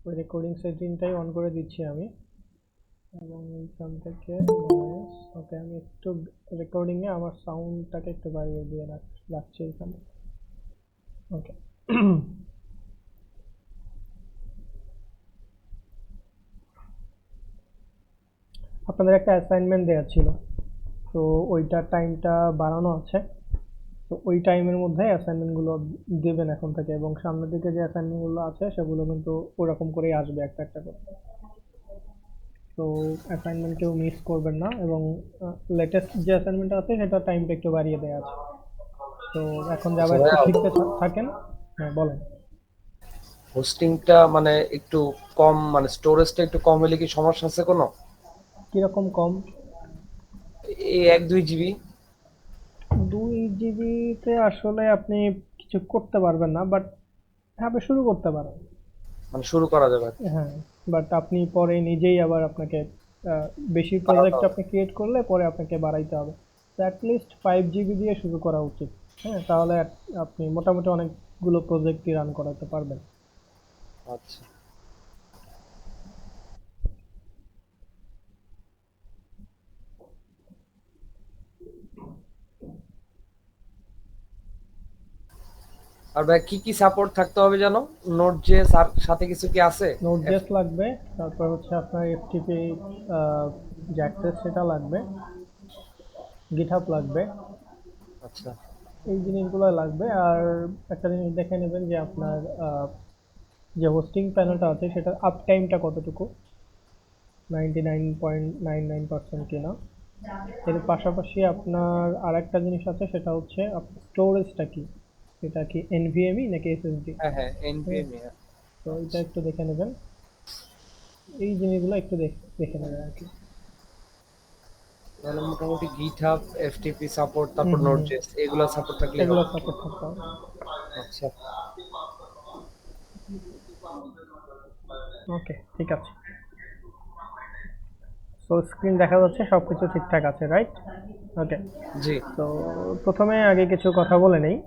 ওই recording সেটিংটাই on করে দিচ্ছি আমি, এবং এইখান থেকে নয়েজ, ওকে আমি একটু রেকর্ডিংয়ে আমার সাউন্ডটাকে একটু বাড়িয়ে দিয়ে রাখছি এখানে। ওকে আপনাদের একটা অ্যাসাইনমেন্ট দেওয়া ছিল, তো ওইটার টাইমটা বাড়ানো আছে, তো ওই টাইমের মধ্যে অ্যাসাইনমেন্টগুলো দেবেন এখন থেকে, এবং সামনের দিকে যে অ্যাসাইনমেন্টগুলো আছে সেগুলো কিন্তু ওরকম করেই আসবে একটা একটা করে। তো অ্যাসাইনমেন্ট কেউ মিস করবেন না, এবং লেটেস্ট যে অ্যাসাইনমেন্ট আছে সেটা টাইমটা একটু বাড়িয়ে দেওয়া আছে। তো এখন আচ্ছা জাভাস্ক্রিপ্ট ভাইয়া, শিখতে থাকেন। হ্যাঁ বলেন। হোস্টিংটা মানে একটু কম, মানে স্টোরেজটা একটু কম হলে কি সমস্যা আছে কোনো? কিরকম কম? এই 1-2 জিবি। 2 জিবিতে আসলে আপনি কিছু করতে পারবেন না, বাট আপনি শুরু করতে পারেন। মানে শুরু করা যাবে আর কি, হ্যাঁ, বাট আপনি পরে নিজেই আবার আপনাকে আহ, বেশি বাড়াতে প্রজেক্ট হবে। আপনি ক্রিয়েট করলে পরে আপনাকে বাড়াইতে হবে। তো অ্যাটলিস্ট 5 জিবি দিয়ে শুরু করা উচিত। হ্যাঁ, তাহলে আপনি মোটামুটি অনেকগুলো প্রজেক্টই রান করাতে পারবেন। আচ্ছা। আর ভাই কি কি সাপোর্ট থাকতে হবে জানো? নোট জেএস আর সাথে কিছু কি আছে? নোড.জেএস লাগবে, তারপর হচ্ছে আপনার এফটিপি যে অ্যাক্সেস সেটা লাগবে, গিটহাব লাগবে, আচ্ছা। এই জিনিসগুলো লাগবে। আর একটা জিনিস দেখে নেবেন যে আপনার যে হোস্টিং প্যানেলটা আছে সেটার আপ টাইমটা কতটুকু, 99.99% কিনা। এর পাশাপাশি আপনার আর একটা জিনিস আছে, সেটা হচ্ছে স্টোরেজটা কি, সেটা কি এনভিএমই নাকি এসএসডি। হ্যাঁ হ্যাঁ, হ্যাঁ, এনভিএমই। তো এটা একটু দেখে নেবেন, এই জিনিসগুলো একটু দেখে নেবেন আর কি। তাহলে মোটামুটি গিটহাব, এফটিপি সাপোর্ট, হুম তারপর হুম নোট হুম, জেএস এগুলো সাপোর্ট থাকলেই এগুলো হবে। সাপোর্ট থাকতে হবে। আচ্ছা। ওকে, ঠিক আছে। তো স্ক্রিন দেখা যাচ্ছে, সবকিছু ঠিকঠাক আছে, রাইট? ওকে। জি। তো প্রথমে আগে কিছু কথা বলে নেই।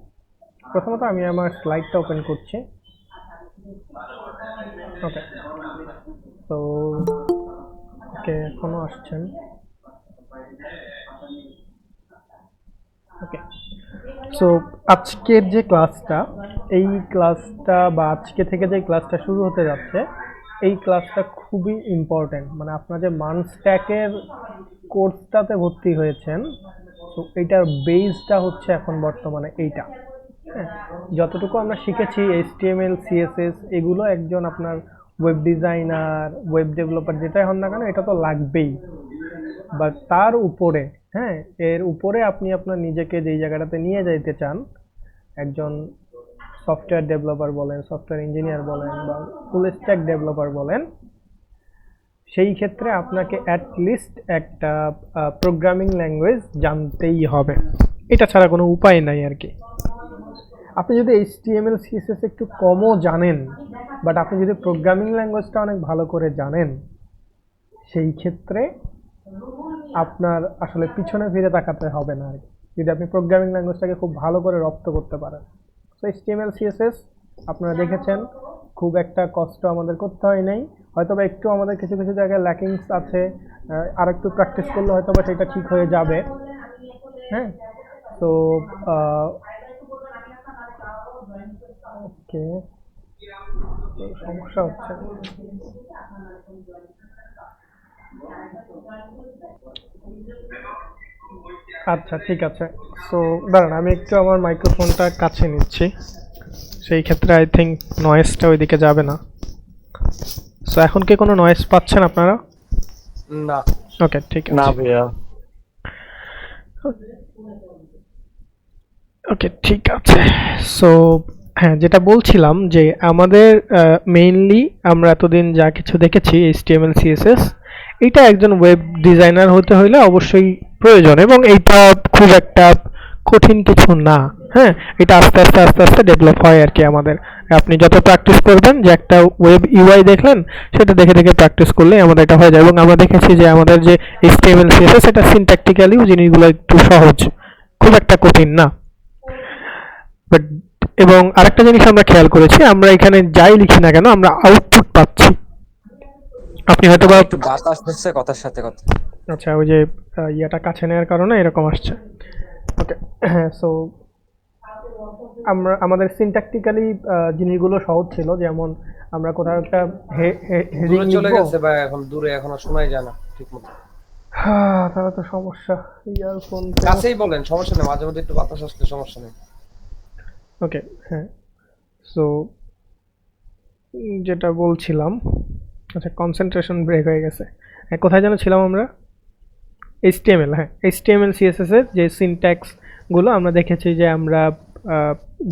প্রথমত আমি আমার স্লাইডটা ওপেন করছি। ওকে। তো ওকে, এখনো আসছেন? ওকে। সো আজকের যে ক্লাসটা, এই ক্লাসটা বা আজকে থেকে যে ক্লাসটা শুরু হতে যাচ্ছে, এই ক্লাসটা খুবই ইম্পর্ট্যান্ট। মানে আপনার যে মানস্ট্যাকের কোর্সটাতে ভর্তি হয়েছেন, তো এইটার বেসটা হচ্ছে এখন বর্তমানে এইটা। হ্যাঁ, যতটুকু আমরা শিখেছি এইচটিএমএল সিএসএস, এগুলো একজন আপনার ওয়েব ডিজাইনার, ওয়েব ডেভেলপার যেটাই হন না কেন, এটা তো লাগবেই। বাট তার উপরে, হ্যাঁ, এর উপরে আপনি আপনার নিজেকে যেই জায়গাটাতে নিয়ে যাইতে চান, একজন সফটওয়্যার ডেভেলপার বলেন, সফটওয়্যার ইঞ্জিনিয়ার বলেন, বা ফুল স্ট্যাক ডেভেলপার বলেন, সেই ক্ষেত্রে আপনাকে অ্যাট লিস্ট একটা প্রোগ্রামিং ল্যাঙ্গুয়েজ জানতেই হবে। এটা ছাড়া কোনো উপায় নাই আর কি। আপনি যদি এইচটিএমএল সিএসএস একটু কমও জানেন, বাট আপনি যদি প্রোগ্রামিং ল্যাঙ্গুয়েজটা অনেক ভালো করে জানেন, সেই ক্ষেত্রে আপনার আসলে পিছনে ফিরে তাকাতে হবে না আর কি, যদি আপনি প্রোগ্রামিং ল্যাঙ্গুয়েজটাকে খুব ভালো করে রপ্ত করতে পারেন। তো এইচটিএমএল সিএসএস আপনারা দেখেছেন, খুব একটা কষ্ট আমাদের করতে হয় নাই। হয়তোবা একটু আমাদের কিছু কিছু জায়গায় ল্যাকিংস আছে, আর একটু প্র্যাকটিস করলে হয়তোবা সেটা ঠিক হয়ে যাবে। হ্যাঁ, তো ওকে, সমস্যা হচ্ছে। আচ্ছা, ঠিক আছে। সো দাঁড়ান, আমি একটু আমার মাইক্রোফোনটা কাছে নিচ্ছি, সেই ক্ষেত্রে আই থিঙ্ক নয়েজটা ওইদিকে যাবে না। সো এখন কি কোনো নয়েজ পাচ্ছেন আপনারা? না। ওকে, ঠিক না আছে। ভাইয়া। ওকে, ঠিক আছে। সো হ্যাঁ, যেটা বলছিলাম যে আমাদের মেইনলি আমরা এতদিন যা কিছু দেখেছি এইচটিএমএল সিএসএস, এটা একজন ওয়েব ডিজাইনার হতে হলে অবশ্যই প্রয়োজন, এবং এইটা খুব একটা কঠিন কিছু না। হ্যাঁ, এটা আস্তে আস্তে আস্তে আস্তে ডেভেলপ হয় আর কি আমাদের। আপনি যত প্র্যাকটিস করবেন, যে একটা ওয়েব ইউআই দেখলেন, সেটা দেখে দেখে প্র্যাকটিস করলেই আমাদের এটা হয়ে যায়। এবং আমরা দেখেছি যে আমাদের যে এইচটিএমএল সিএসএস, এটা সিনট্যাকটিক্যালিও জিনিসগুলো একটু সহজ, খুব একটা কঠিন না। বাট এবং আরেকটা জিনিস আমরা খেয়াল করেছি, আমরা এখানে যাই লিখি না কেন আমরা আউটপুট পাচ্ছি। আপনি হয়তো বা একটু বাতাস হচ্ছে কথার সাথে কথা। আচ্ছা, ওই যে ইয়েটা কাছে নেওয়ার কারণে এরকম আসছে। ওকে, সো আমাদের সিনট্যাকটিক্যালি জিনিসগুলো সহজ ছিল, যেমন আমরা কোথাও একটা হেডিং দূরে চলে লিখবো। গেছে ভাই, এখন দূরে, এখনো শোনাই যায় না ঠিক মতো। তাহলে তো সমস্যা, ইয়ারফোন। কাছেই বলেন, সমস্যা নেই, মাঝে মধ্যে একটু বাতাস আসলে সমস্যা নেই। ওকে, হ্যাঁ। সো যেটা বলছিলাম, আচ্ছা কনসেন্ট্রেশন ব্রেক হয়ে গেছে। হ্যাঁ, কোথায় যেন ছিলাম আমরা? এইচটিএমএল। হ্যাঁ, এইচটিএমএল সিএসএস এর যে সিনট্যাক্স গুলো আমরা দেখেছি, যে আমরা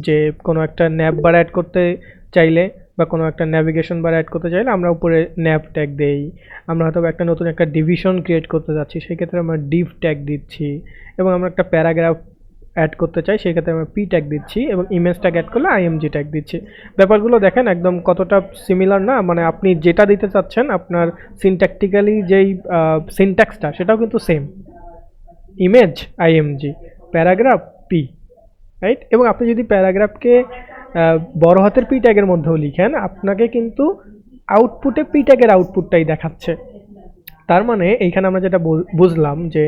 যে কোনো একটা ন্যাব বার অ্যাড করতে চাইলে বা কোনো একটা ন্যাভিগেশন বার অ্যাড করতে চাইলে আমরা উপরে ন্যাব ট্যাগ দেই। আমরা হয়তো একটা নতুন একটা ডিভিশন ক্রিয়েট করতে যাচ্ছি, সেক্ষেত্রে আমরা ডিভ ট্যাগ দিচ্ছি। এবং আমরা একটা প্যারাগ্রাফ অ্যাড করতে চাই, সেক্ষেত্রে আমরা পি ট্যাগ দিচ্ছি। এবং ইমেজ ট্যাগ অ্যাড করলে আইএমজি ট্যাগ দিচ্ছি। ব্যাপারগুলো দেখেন একদম কতটা সিমিলার না? মানে আপনি যেটা দিতে চাচ্ছেন, আপনার সিনট্যাকটিক্যালি যেই সিনট্যাক্সটা, সেটাও কিন্তু same. Image IMG, paragraph P, right? এবং আপনি যদি প্যারাগ্রাফকে বড় হাতের পি ট্যাগের মধ্যেও লিখেন, আপনাকে কিন্তু আউটপুটে পি ট্যাগের আউটপুটটাই দেখাচ্ছে। তার মানে এইখানে আমরা যেটা বুঝলাম যে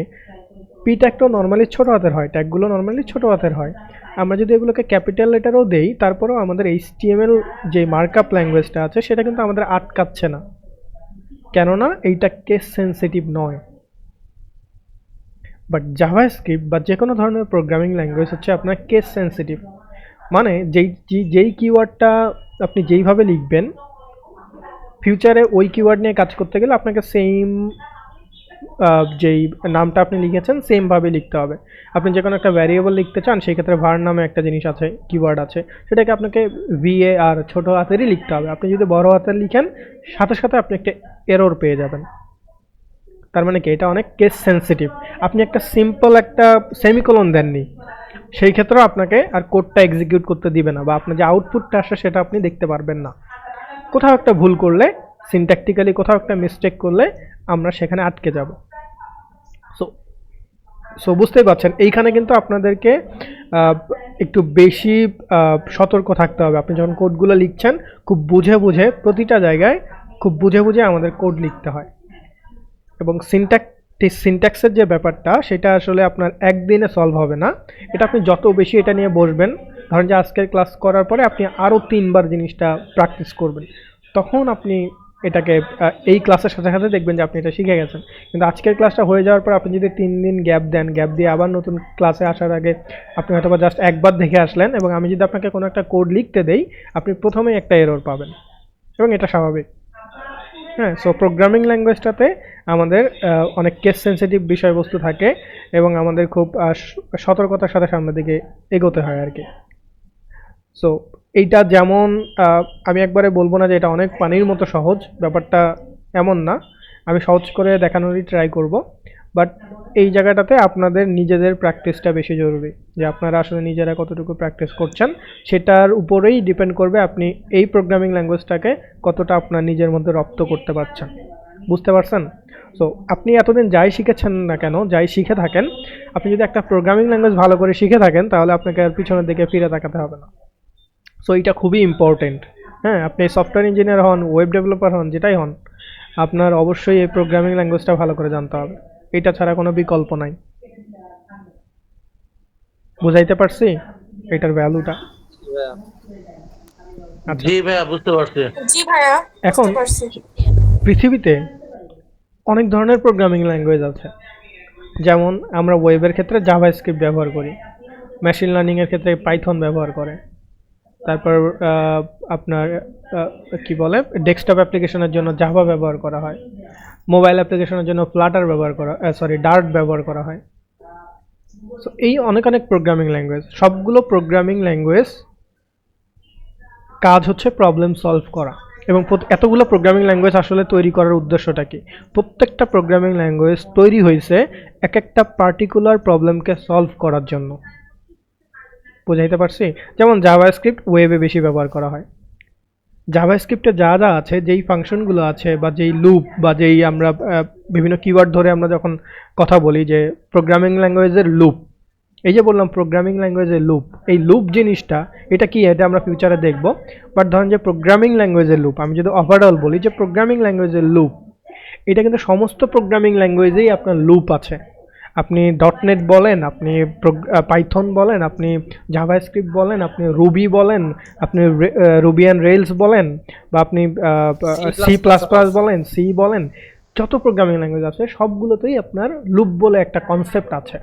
পি ট্যাগটাও নর্মালি ছোট হাতের হয়, ট্যাগগুলো নর্মালি ছোট হাতের হয়। আমরা যদি এগুলোকে ক্যাপিটাল লেটারও দেই, তারপরেও আমাদের এইচটিএমএল যে মার্কআপ ল্যাঙ্গুয়েজটা আছে সেটা কিন্তু আমাদের আটকাচ্ছে না, কেননা এইটা কেস সেন্সিটিভ নয়। বাট জাভাস্ক্রিপ্ট বা যে কোনো ধরনের প্রোগ্রামিং ল্যাঙ্গুয়েজ হচ্ছে আপনার কেস সেন্সিটিভ। মানে যেই কিওয়ার্ডটা আপনি যেইভাবে লিখবেন, ফিউচারে ওই কিওয়ার্ড নিয়ে কাজ করতে গেলে আপনাকে সেম যেই নামটা আপনি লিখেছেন সেমভাবে লিখতে হবে। আপনি যে কোনো একটা ভ্যারিয়েবল লিখতে চান, সেই ক্ষেত্রে var নামে একটা জিনিস আছে, কিওয়ার্ড আছে, সেটাকে আপনাকে var ছোট হাতেরই লিখতে হবে। আপনি যদি বড় হাতের লিখেন, সাথে সাথে আপনি একটা এরর পেয়ে যাবেন। তার মানে কি, এটা অনেক কেস সেন্সিটিভ। আপনি একটা সিম্পল একটা সেমিকোলন দেননি, সেই ক্ষেত্রেও আপনাকে আর কোডটা এক্সিকিউট করতে দিবে না, বা আপনার যে আউটপুটটা আসে সেটা আপনি দেখতে পারবেন না। কোথাও একটা ভুল করলে, সিনট্যাকটিক্যালি কোথাও একটা মিস্টেক করলে, আমরা সেখানে আটকে যাব। সো সো বুঝতেই পারছেন, এইখানে কিন্তু আপনাদেরকে একটু বেশি সতর্ক থাকতে হবে। আপনি যখন কোডগুলো লিখছেন, খুব বুঝে বুঝে প্রতিটা জায়গায় খুব বুঝে বুঝে আমাদের কোড লিখতে হয়। এবং সিনট্যাক্সের যে ব্যাপারটা, সেটা আসলে আপনার একদিনে সলভ হবে না। এটা আপনি যত বেশি এটা নিয়ে বসবেন, ধরেন যে আজকের ক্লাস করার পরে আপনি আরও 3বার জিনিসটা প্র্যাকটিস করবেন, তখন আপনি এটাকে এই ক্লাসের সাথে সাথে দেখবেন যে আপনি এটা শিখে গেছেন। কিন্তু আজকের ক্লাসটা হয়ে যাওয়ার পর আপনি যদি 3 দিন গ্যাপ দেন, গ্যাপ দিয়ে আবার নতুন ক্লাসে আসার আগে আপনি হয়তো বা জাস্ট একবার দেখে আসলেন, এবং আমি যদি আপনাকে কোনো একটা কোড লিখতে দেই, আপনি প্রথমেই একটা এরর পাবেন, এবং এটা স্বাভাবিক। হ্যাঁ, সো প্রোগ্রামিং ল্যাঙ্গুয়েজটাতে আমাদের অনেক কেস সেন্সিটিভ বিষয়বস্তু থাকে, এবং আমাদের খুব সতর্কতার সাথে সামনের দিকে এগোতে হয় আর কি। সো এইটা যেমন আমি একবারে বলবো না যে এটা অনেক পানির মতো সহজ, ব্যাপারটা এমন না। আমি সহজ করে দেখানোরই ট্রাই করব, বাট এই জায়গাটাতে আপনাদের নিজেদের প্র্যাকটিসটা বেশি জরুরি। যে আপনারা আসলে নিজেরা কতটুকু প্র্যাকটিস করছেন, সেটার উপরেই ডিপেন্ড করবে আপনি এই প্রোগ্রামিং ল্যাঙ্গুয়েজটাকে কতটা আপনার নিজের মধ্যে রপ্ত করতে পারছেন। বুঝতে পারছেন? সো আপনি এতদিন যাই শিখেছেন না কেন, যাই শিখে থাকেন, আপনি যদি একটা প্রোগ্রামিং ল্যাঙ্গুয়েজ ভালো করে শিখে থাকেন, তাহলে আপনাকে আর পিছনের দিকে ফিরে তাকাতে হবে না। সো এটা খুবই ইম্পর্টেন্ট। হ্যাঁ, আপনি সফটওয়্যার ইঞ্জিনিয়ার হন, ওয়েব ডেভেলপার হন, যেটাই হন, আপনার অবশ্যই এই প্রোগ্রামিং ল্যাঙ্গুয়েজটা ভালো করে জানতে হবে। এটা ছাড়া কোনো বিকল্প নাই। বুঝাইতে পারছি এটার ভ্যালুটা? আচ্ছা, জি ভাইয়া বুঝতে পারছি। জি ভাইয়া, এখন বুঝতে পারছি। পৃথিবীতে অনেক ধরনের প্রোগ্রামিং ল্যাঙ্গুয়েজ আছে। যেমন আমরা ওয়েবের ক্ষেত্রে জাভাস্ক্রিপ্ট ব্যবহার করি, মেশিন লার্নিংয়ের ক্ষেত্রে পাইথন ব্যবহার করে, তারপর আপনার কি বলে, ডেস্কটপ অ্যাপ্লিকেশনের জন্য জাভা ব্যবহার করা হয়, মোবাইল অ্যাপ্লিকেশনের জন্য ফ্লাটার ব্যবহার করা, ডার্ট ব্যবহার করা হয়। সো এই অনেক অনেক প্রোগ্রামিং ল্যাঙ্গুয়েজ, সবগুলো প্রোগ্রামিং ল্যাঙ্গুয়েজ কাজ হচ্ছে প্রবলেম সলভ করা। এবং এতগুলো প্রোগ্রামিং ল্যাঙ্গুয়েজ আসলে তৈরি করার উদ্দেশ্যটা কি? প্রত্যেকটা প্রোগ্রামিং ল্যাঙ্গুয়েজ তৈরি হয়েছে এক একটা পার্টিকুলার প্রবলেমকে সলভ করার জন্য। বুঝাইতে পারছি? যেমন জাভাস্ক্রিপ্ট ওয়েবে বেশি ব্যবহার করা হয়। জাভাস্ক্রিপ্টে যা যা আছে, যেই ফাংশনগুলো আছে, বা যেই লুপ, বা যেই আমরা বিভিন্ন কিওয়ার্ড ধরে আমরা যখন কথা বলি যে প্রোগ্রামিং ল্যাঙ্গুয়েজের লুপ, এই যে বললাম প্রোগ্রামিং ল্যাঙ্গুয়েজের লুপ, এই লুপ জিনিসটা এটা কি, এটা আমরা ফিউচারে দেখব। বাট ধরেন যে প্রোগ্রামিং ল্যাঙ্গুয়েজের লুপ, আমি যদি ওভারঅল বলি যে প্রোগ্রামিং ল্যাঙ্গুয়েজের লুপ, এটা কিন্তু সমস্ত প্রোগ্রামিং ল্যাঙ্গুয়েজেই আপনার লুপ আছে। আপনি ডটনেট বলেন, আপনি পাইথন বলেন, আপনি জাভাস্ক্রিপ্ট বলেন, আপনি রুবি বলেন, আপনি রুবি অ্যান্ড রেলস বলেন, বা আপনি C++ বলেন, সি বলেন, যত প্রোগ্রামিং ল্যাঙ্গুয়েজ আছে সবগুলোতেই আপনার লুপ বলে একটা কনসেপ্ট আছে,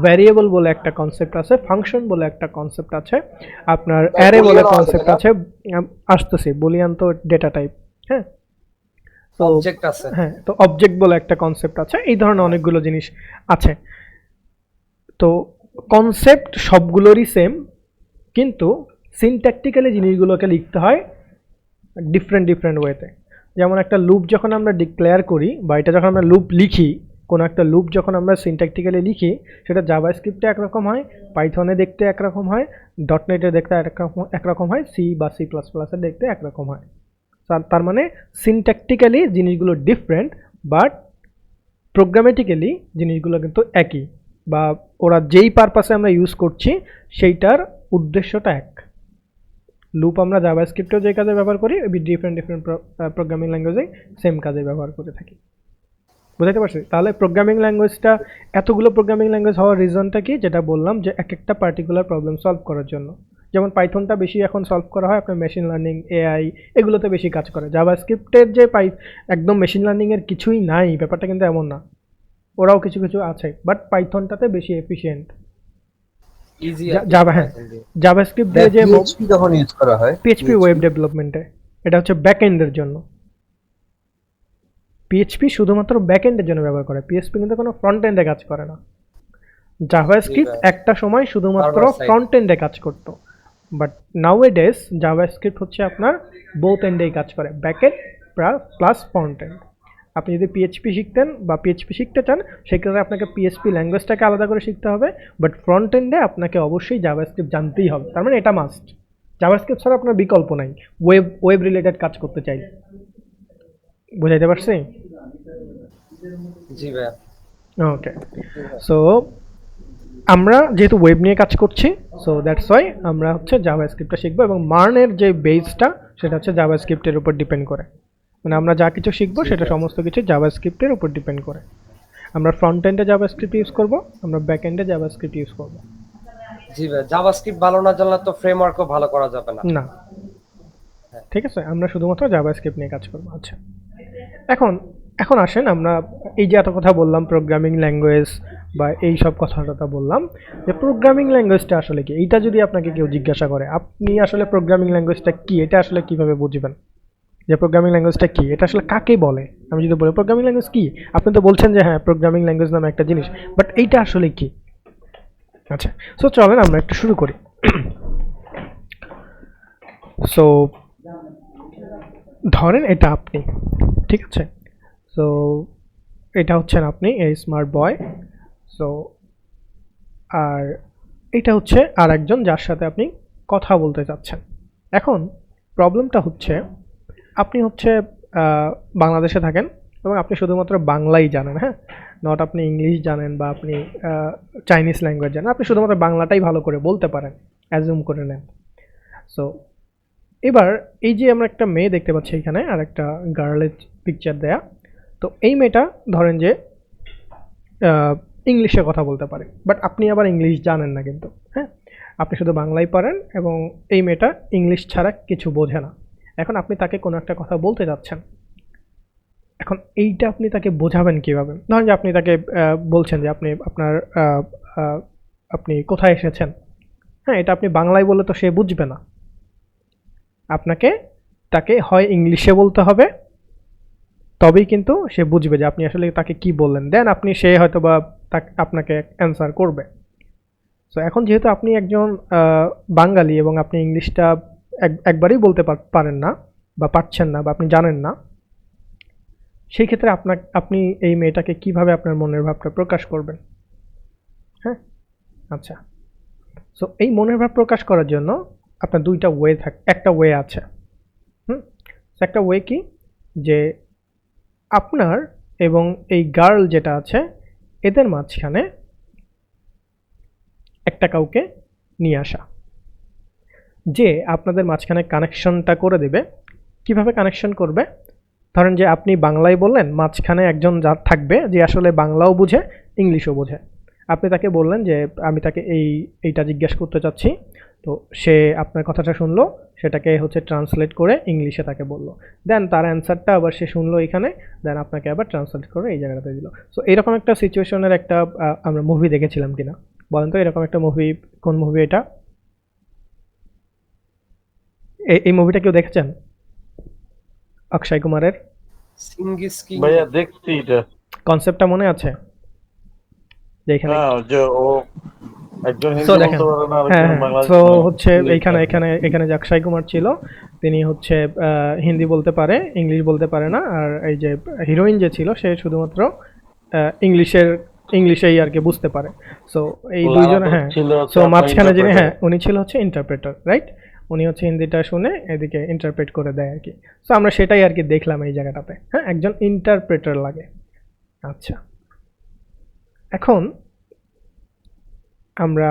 ভ্যারিয়েবল বলে একটা কনসেপ্ট আছে, ফাংশন বলে একটা কনসেপ্ট আছে, আপনার অ্যারে বলে কনসেপ্ট আছে, আসতেছি বুলিয়ান তো ডেটা টাইপ, হ্যাঁ, তো অবজেক্ট আছে। হ্যাঁ, তো অবজেক্ট বলে একটা কনসেপ্ট আছে, এই ধরনের অনেকগুলো জিনিস আছে। তো কনসেপ্ট সবগুলোরই সেম, কিন্তু সিনট্যাকটিক্যালি জিনিসগুলোকে লিখতে হয় ডিফারেন্ট ওয়েতে। যেমন একটা লুপ যখন আমরা ডিক্লেয়ার করি বা এটা যখন আমরা লুপ লিখি, কোনো একটা লুপ যখন আমরা সিনট্যাকটিক্যালি লিখি, সেটা জাভাস্ক্রিপ্টে একরকম হয়, পাইথনে দেখতে একরকম হয়, ডটনেটে দেখতে একরকম হয়, সি বা C++-এ দেখতে একরকম হয়। তার মানে সিনট্যাকটিক্যালি জিনিসগুলো ডিফারেন্ট, বাট প্রোগ্রামেটিক্যালি জিনিসগুলো কিন্তু একই, বা ওরা যেই পারপাসে আমরা ইউজ করছি সেইটার উদ্দেশ্যটা এক। লুপ আমরা জাভাস্ক্রিপ্টেও যে কাজে ব্যবহার করি, ডিফারেন্ট প্রোগ্রামিং ল্যাঙ্গুয়েজে সেম কাজে ব্যবহার করে থাকি। বুঝাইতে পারছি? তাহলে প্রোগ্রামিং ল্যাঙ্গুয়েজটা, এতগুলো প্রোগ্রামিং ল্যাঙ্গুয়েজ হওয়ার রিজনটা কি, যেটা বললাম যে এক একটা পার্টিকুলার প্রবলেম সলভ করার জন্য। যেমন পাইথনটা বেশি এখন সলভ করা হয় আপনার মেশিন লার্নিং, এআই, এগুলোতে বেশি কাজ করে। জাভাস্ক্রিপ্টের যে একদম মেশিন লার্নিংয়ের কিছুই নাই, ব্যাপারটা কিন্তু এমন না, ওরাও কিছু কিছু আছে, বাট পাইথনটাতে বেশি এফিশিয়েন্ট। ইজি জাভাস্ক্রিপ্ট দিয়ে যে PHP যখন ইউজ করা হয়, পিএইচপি ওয়েব ডেভেলপমেন্টে, এটা হচ্ছে ব্যাক এন্ডের জন্য। পিএইচপি শুধুমাত্র ব্যাক এন্ডের জন্য ব্যবহার করে, পিএইচপি কিন্তু কোনো ফ্রন্ট এন্ডে কাজ করে না। জাভাস্ক্রিপ্ট একটা সময় শুধুমাত্র Server side. ফ্রন্ট এন্ডে কাজ করতো, but now A days JavaScript হচ্ছে আপনার বোথ এন্ডেই কাজ করে, back end plus front end. আপনি যদি পিএইচপি শিখতেন বা পিএইচপি শিখতে চান, সেক্ষেত্রে আপনাকে পিএইচপি ল্যাঙ্গুয়েজটাকে আলাদা করে শিখতে হবে, বাট ফ্রন্ট এন্ডে আপনাকে অবশ্যই জাভাস্ক্রিপ্ট জানতেই হবে। তার মানে এটা মাস্ট, জাভাস্ক্রিপ্ট ছাড়া আপনার বিকল্প নাই ওয়েব রিলেটেড কাজ করতে চাই। বুঝাইতে পারছি? জি ভাইয়া। ওকে, সো আমরা যেহেতু ওয়েব নিয়ে কাজ করছি, সো দ্যাটস ওয়াই আমরা হচ্ছে জাভাস্ক্রিপ্টটা শিখবো, এবং মার্নের যে বেসটা সেটা হচ্ছে জাভাস্ক্রিপ্টের উপর ডিপেন্ড করে। মানে আমরা যা কিছু শিখবো সেটা সমস্ত কিছু জাভাস্ক্রিপ্টের উপর ডিপেন্ড করে। আমরা ফ্রন্ট এন্ডে জাভাস্ক্রিপ্ট ইউজ করব, আমরা ব্যাক এন্ডে জাভাস্ক্রিপ্ট ইউজ করব। জি ভাইয়া, জাভাস্ক্রিপ্ট ভালো না জানলে তো ফ্রেমওয়ার্কও ভালো করা যাবে না। না, ঠিক আছে, আমরা শুধুমাত্র জাভাস্ক্রিপ্ট নিয়ে কাজ করব। আচ্ছা, এখন এখন আসেন আমরা এই যে এত কথা বললাম প্রোগ্রামিং ল্যাঙ্গুয়েজ বা এই সব কথাটা বললাম, যে প্রোগ্রামিং ল্যাঙ্গুয়েজটা আসলে কি, এইটা যদি আপনাকে কেউ জিজ্ঞাসা করে আপনি আসলে প্রোগ্রামিং ল্যাঙ্গুয়েজটা কি, এটা আসলে কিভাবে বুঝবেন যে প্রোগ্রামিং ল্যাঙ্গুয়েজটা কি, এটা আসলে কাকে বলে? আমি যদি বলি প্রোগ্রামিং ল্যাঙ্গুয়েজ কি, আপনি তো বলছেন যে হ্যাঁ প্রোগ্রামিং ল্যাঙ্গুয়েজ নামে একটা জিনিস, বাট এইটা আসলে কি? আচ্ছা, সো চলেন আমরা একটু শুরু করি। সো ধরেন এটা আপনি, ঠিক আছে, সো এটা হচ্ছেন আপনি, এই স্মার্ট বয়। সো আর এটা হচ্ছে আর একজন যার সাথে আপনি কথা বলতে চাচ্ছেন। এখন প্রবলেমটা হচ্ছে আপনি হচ্ছে বাংলাদেশে থাকেন এবং আপনি শুধুমাত্র বাংলাই জানেন, হ্যাঁ, নট আপনি ইংলিশ জানেন বা আপনি চাইনিজ ল্যাঙ্গুয়েজ জানেন, আপনি শুধুমাত্র বাংলাটাই ভালো করে বলতে পারেন, অ্যাজুম করে নেন। সো এবার এই যে আমরা একটা মেয়ে দেখতে পাচ্ছি এখানে, আর একটা গার্লের পিকচার দেয়া। তো এই মেয়েটা ধরেন যে ইংলিশে কথা বলতে পারে, বাট আপনি আবার ইংলিশ জানেন না কিন্তু, হ্যাঁ, আপনি শুধু বাংলাই পারেন এবং এই মেয়েটা ইংলিশ ছাড়া কিছু বোঝে না। এখন আপনি তাকে কোনো একটা কথা বলতে যাচ্ছেন, এখন এইটা আপনি তাকে বোঝাবেন কিভাবে? ধরেন যে আপনি তাকে বলছেন যে আপনি কোথায় এসেছেন, হ্যাঁ, এটা আপনি বাংলায় বলে তো সে বুঝবে না, আপনাকে তাকে হয় ইংলিশে বলতে হবে, তবেই কিন্তু সে বুঝবে যে আপনি আসলে তাকে কি বললেন, দেন আপনি সে হয়তো বা আপনাকে অ্যান্সার করবে। সো এখন যেহেতু আপনি একজন বাঙালি এবং আপনি ইংলিশটা একবারেই বলতে পারেন না বা পারছেন না বা আপনি জানেন না, সেই ক্ষেত্রে আপনি এই মেয়েটাকে কিভাবে আপনার মনের ভাবটা প্রকাশ করবেন? হ্যাঁ, আচ্ছা, সো এই মনের ভাব প্রকাশ করার জন্য আপনার দুইটা ওয়ে একটা ওয়ে আছে। একটা ওয়ে কি, যে আপনার এবং এই গার্ল যেটা আছে এদের মাঝখানে একটা কাউকে নিয়ে আসা, যে আপনাদের মাঝখানে কানেকশনটা করে দেবে। কিভাবে কানেকশন করবে? ধরেন যে আপনি বাংলায় বললেন, মাঝখানে একজন যা থাকবে যে আসলে বাংলাও বুঝে ইংলিশও বোঝে। আপনি তাকে বললেন যে আমি তাকে এইটা জিজ্ঞেস করতে চাচ্ছি, তো সে আপনার কথাটা শুনলো, সেটাকে হচ্ছে ট্রান্সলেট করে ইংলিশে তাকে বললো, দেন তার অ্যান্সারটা আবার সে শুনলো এখানে, দেন আপনাকে আবার ট্রান্সলেট করে এই জায়গাটাতে দিল। সো এরকম একটা সিচুয়েশনের একটা আমরা মুভি দেখেছিলাম কিনা বলেন তো? এরকম একটা মুভি, কোন মুভি এটা? এই মুভিটা কেউ দেখেছেন? অক্ষয় কুমারের। সিঙ্গিস কিং। ভাইয়া দেখছি এটা। কনসেপ্টটা মনে আছে? যে এখানে হ্যাঁ, যে ও একজন সো হিন্দি দেখেন, বলতে পারে না, হ্যাঁ আরেকজন বাংলা সো মানে হচ্ছে ইংলিশ এখানে যে অক্ষয় কুমার ছিল, তিনি হচ্ছে হিন্দি বলতে পারে, ইংলিশ বলতে পারে না। আর এই যে হিরোইন যে ছিল, সে শুধুমাত্র ইংলিশেই আর কি বুঝতে পারে। সো এই দুইজন, লারা হ্যাঁ। ছিল হচ্ছে সো আপনার মাঝখানে যিনি, interpreter। হ্যাঁ, উনি ছিল হচ্ছে ইন্টারপ্রেটার, রাইট? উনি হচ্ছে হিন্দিটা শুনে এদিকে ইন্টারপ্রেট করে দেয় আর কি। সো আমরা সেটাই আর কি দেখলাম এই জায়গাটাতে, হ্যাঁ, একজন ইন্টারপ্রেটার লাগে। আচ্ছা, এখন আমরা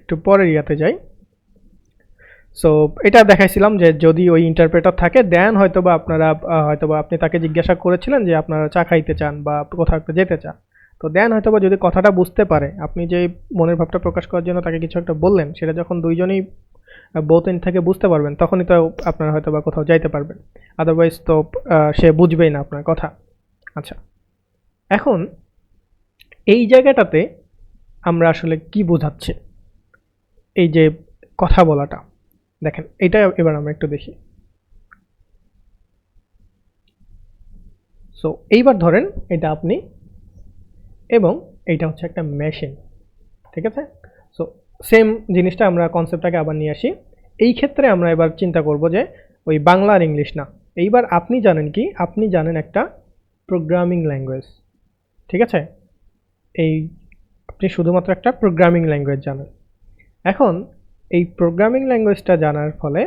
একটু পরের ইয়াতে যাই। সো এটা দেখাইছিলাম যে যদি ওই ইন্টারপ্রেটার থাকে, দেন হয়তোবা আপনারা হয়তোবা আপনি তাকে জিজ্ঞাসা করেছিলেন যে আপনারা চা খাইতে চান বা কোথাও একটা যেতে চান, তো দেন হয়তোবা যদি কথাটা বুঝতে পারে, আপনি যে মনের ভাবটা প্রকাশ করার জন্য তাকে কিছু একটা বললেন, সেটা যখন দুইজনেই বোথ এন্ড থেকে বুঝতে পারবেন, তখনই তো আপনারা হয়তোবা কোথাও যাইতে পারবেন। আদারওয়াইজ তো সে বুঝবেই না আপনার কথা। আচ্ছা, এখন এই জায়গাটাতে আমরা আসলে কি বোঝাচ্ছে এই যে কথা বলাটা, দেখেন এটা এবার আমরা একটু দেখি। সো এইবার ধরেন এটা আপনি, এবং এইটা হচ্ছে একটা মেশিন, ঠিক আছে? সো সেম জিনিসটা আমরা কনসেপ্টটাকে আবার নিয়ে আসি। এই ক্ষেত্রে আমরা এবার চিন্তা করব যে ওই বাংলা আর ইংলিশ না, এইবার আপনি জানেন কি, আপনি জানেন একটা প্রোগ্রামিং ল্যাঙ্গুয়েজ, ঠিক আছে? এই আপনি শুধুমাত্র একটা প্রোগ্রামিং ল্যাঙ্গুয়েজ জানেন। এখন এই প্রোগ্রামিং ল্যাঙ্গুয়েজটা জানার ফলে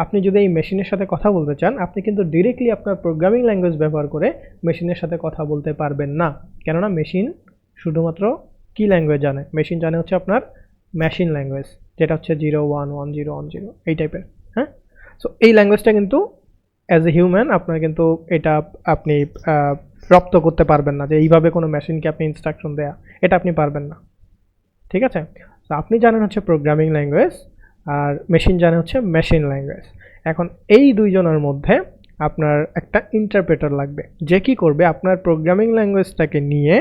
আপনি যদি এই মেশিনের সাথে কথা বলতে চান, আপনি কিন্তু ডিরেক্টলি আপনার প্রোগ্রামিং ল্যাঙ্গুয়েজ ব্যবহার করে মেশিনের সাথে কথা বলতে পারবেন না। কেননা মেশিন শুধুমাত্র কি ল্যাঙ্গুয়েজ জানে? মেশিন জানে হচ্ছে আপনার মেশিন ল্যাঙ্গুয়েজ, যেটা হচ্ছে 0 1 1 0 1 0 এই টাইপের, হ্যাঁ? সো এই ল্যাঙ্গুয়েজটা কিন্তু অ্যাজ এ হিউম্যান আপনার কিন্তু এটা আপনি রপ্ত করতে পারবেন না, যে এইভাবে কোনো মেশিনকে আপনি ইনস্ট্রাকশন দেয়া, এটা আপনি পারবেন না, ঠিক আছে? তো আপনি জানেন হচ্ছে প্রোগ্রামিং ল্যাঙ্গুয়েজ, আর মেশিন জানে হচ্ছে মেশিন ল্যাঙ্গুয়েজ। এখন এই দুইজনের মধ্যে আপনার একটা ইন্টারপ্রেটার লাগবে, যে কি করবে, আপনার প্রোগ্রামিং ল্যাঙ্গুয়েজটাকে নিয়ে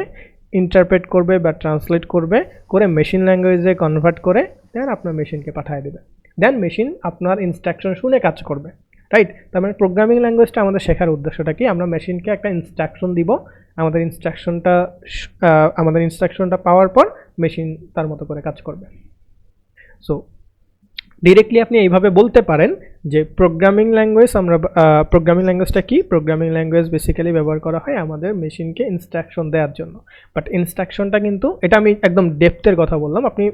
ইন্টারপ্রেট করবে বা ট্রান্সলেট করবে, করে মেশিন ল্যাঙ্গুয়েজে কনভার্ট করে দেন আপনার মেশিনকে পাঠিয়ে দেবে। দেন মেশিন আপনার ইনস্ট্রাকশন শুনে কাজ করবে, রাইট? তার মানে প্রোগ্রামিং ল্যাঙ্গুয়েজটা আমাদের শেখার উদ্দেশ্যটা কি? আমরা মেশিনকে একটা ইনস্ট্রাকশন দিব, আমাদের ইনস্ট্রাকশনটা পাওয়ার পর মেশিন তার মতো করে কাজ করবে। সো ডিরেক্টলি আপনি এইভাবে বলতে পারেন যে প্রোগ্রামিং ল্যাঙ্গুয়েজটা কি? প্রোগ্রামিং ল্যাঙ্গুয়েজ বেসিক্যালি ব্যবহার করা হয় আমাদের মেশিনকে ইনস্ট্রাকশন দেওয়ার জন্য। বাট ইনস্ট্রাকশনটা কিন্তু, এটা আমি একদম ডেপথের কথা বললাম, আপনি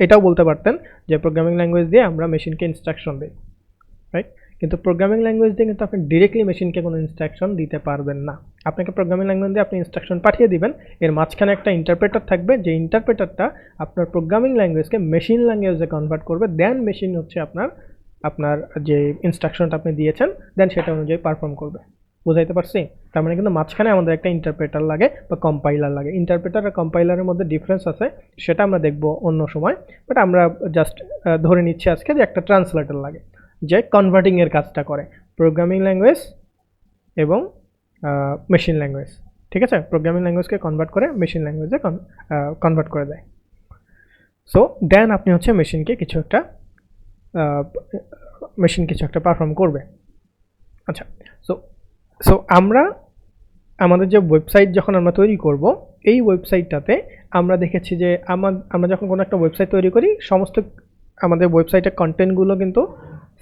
এটাও বলতে পারতেন যে প্রোগ্রামিং ল্যাঙ্গুয়েজ দিয়ে আমরা মেশিনকে ইনস্ট্রাকশন দিই, রাইট? কিন্তু প্রোগ্রামিং ল্যাঙ্গুয়েজ দিয়ে কিন্তু আপনি ডিরেক্টলি মেশিনকে কোনো ইনস্ট্রাকশন দিতে পারবেন না। আপনাকে প্রোগ্রামিং ল্যাঙ্গুয়েজ দিয়ে আপনি ইনস্ট্রাকশন পাঠিয়ে দিবেন, এর মাঝখানে একটা ইন্টারপ্রেটার থাকবে, যে ইন্টারপ্রেটারটা আপনার প্রোগ্রামিং ল্যাঙ্গুয়েজকে মেশিন ল্যাঙ্গুয়েজে কনভার্ট করবে, দেন মেশিন হচ্ছে আপনার যে ইনস্ট্রাকশনটা আপনি দিয়েছেন, দেন সেটা অনুযায়ী পারফর্ম করবে। বুঝাইতে পারছি? তার মানে কিন্তু মাঝখানে আমাদের একটা ইন্টারপ্রেটার লাগে বা কম্পাইলার লাগে। ইন্টারপ্রেটার আর কম্পাইলারের মধ্যে ডিফারেন্স আছে, সেটা আমরা দেখব অন্য সময়। বাট আমরা জাস্ট ধরে নিচ্ছি আজকে যে একটা ট্রান্সলেটর লাগে, যে কনভার্টিংয়ের কাজটা করে প্রোগ্রামিং ল্যাঙ্গুয়েজ এবং মেশিন ল্যাঙ্গুয়েজ, ঠিক আছে? প্রোগ্রামিং ল্যাঙ্গুয়েজকে কনভার্ট করে মেশিন ল্যাঙ্গুয়েজে কনভার্ট করে দেয়। সো দেন আপনি হচ্ছে মেশিন কিছু একটা পারফর্ম করবে। আচ্ছা, সো আমরা আমাদের যে ওয়েবসাইট যখন আমরা তৈরি করব, এই ওয়েবসাইটটাতে আমরা দেখেছি যে আমরা যখন কোনো একটা ওয়েবসাইট তৈরি করি, সমস্ত আমাদের ওয়েবসাইটের কন্টেন্টগুলো কিন্তু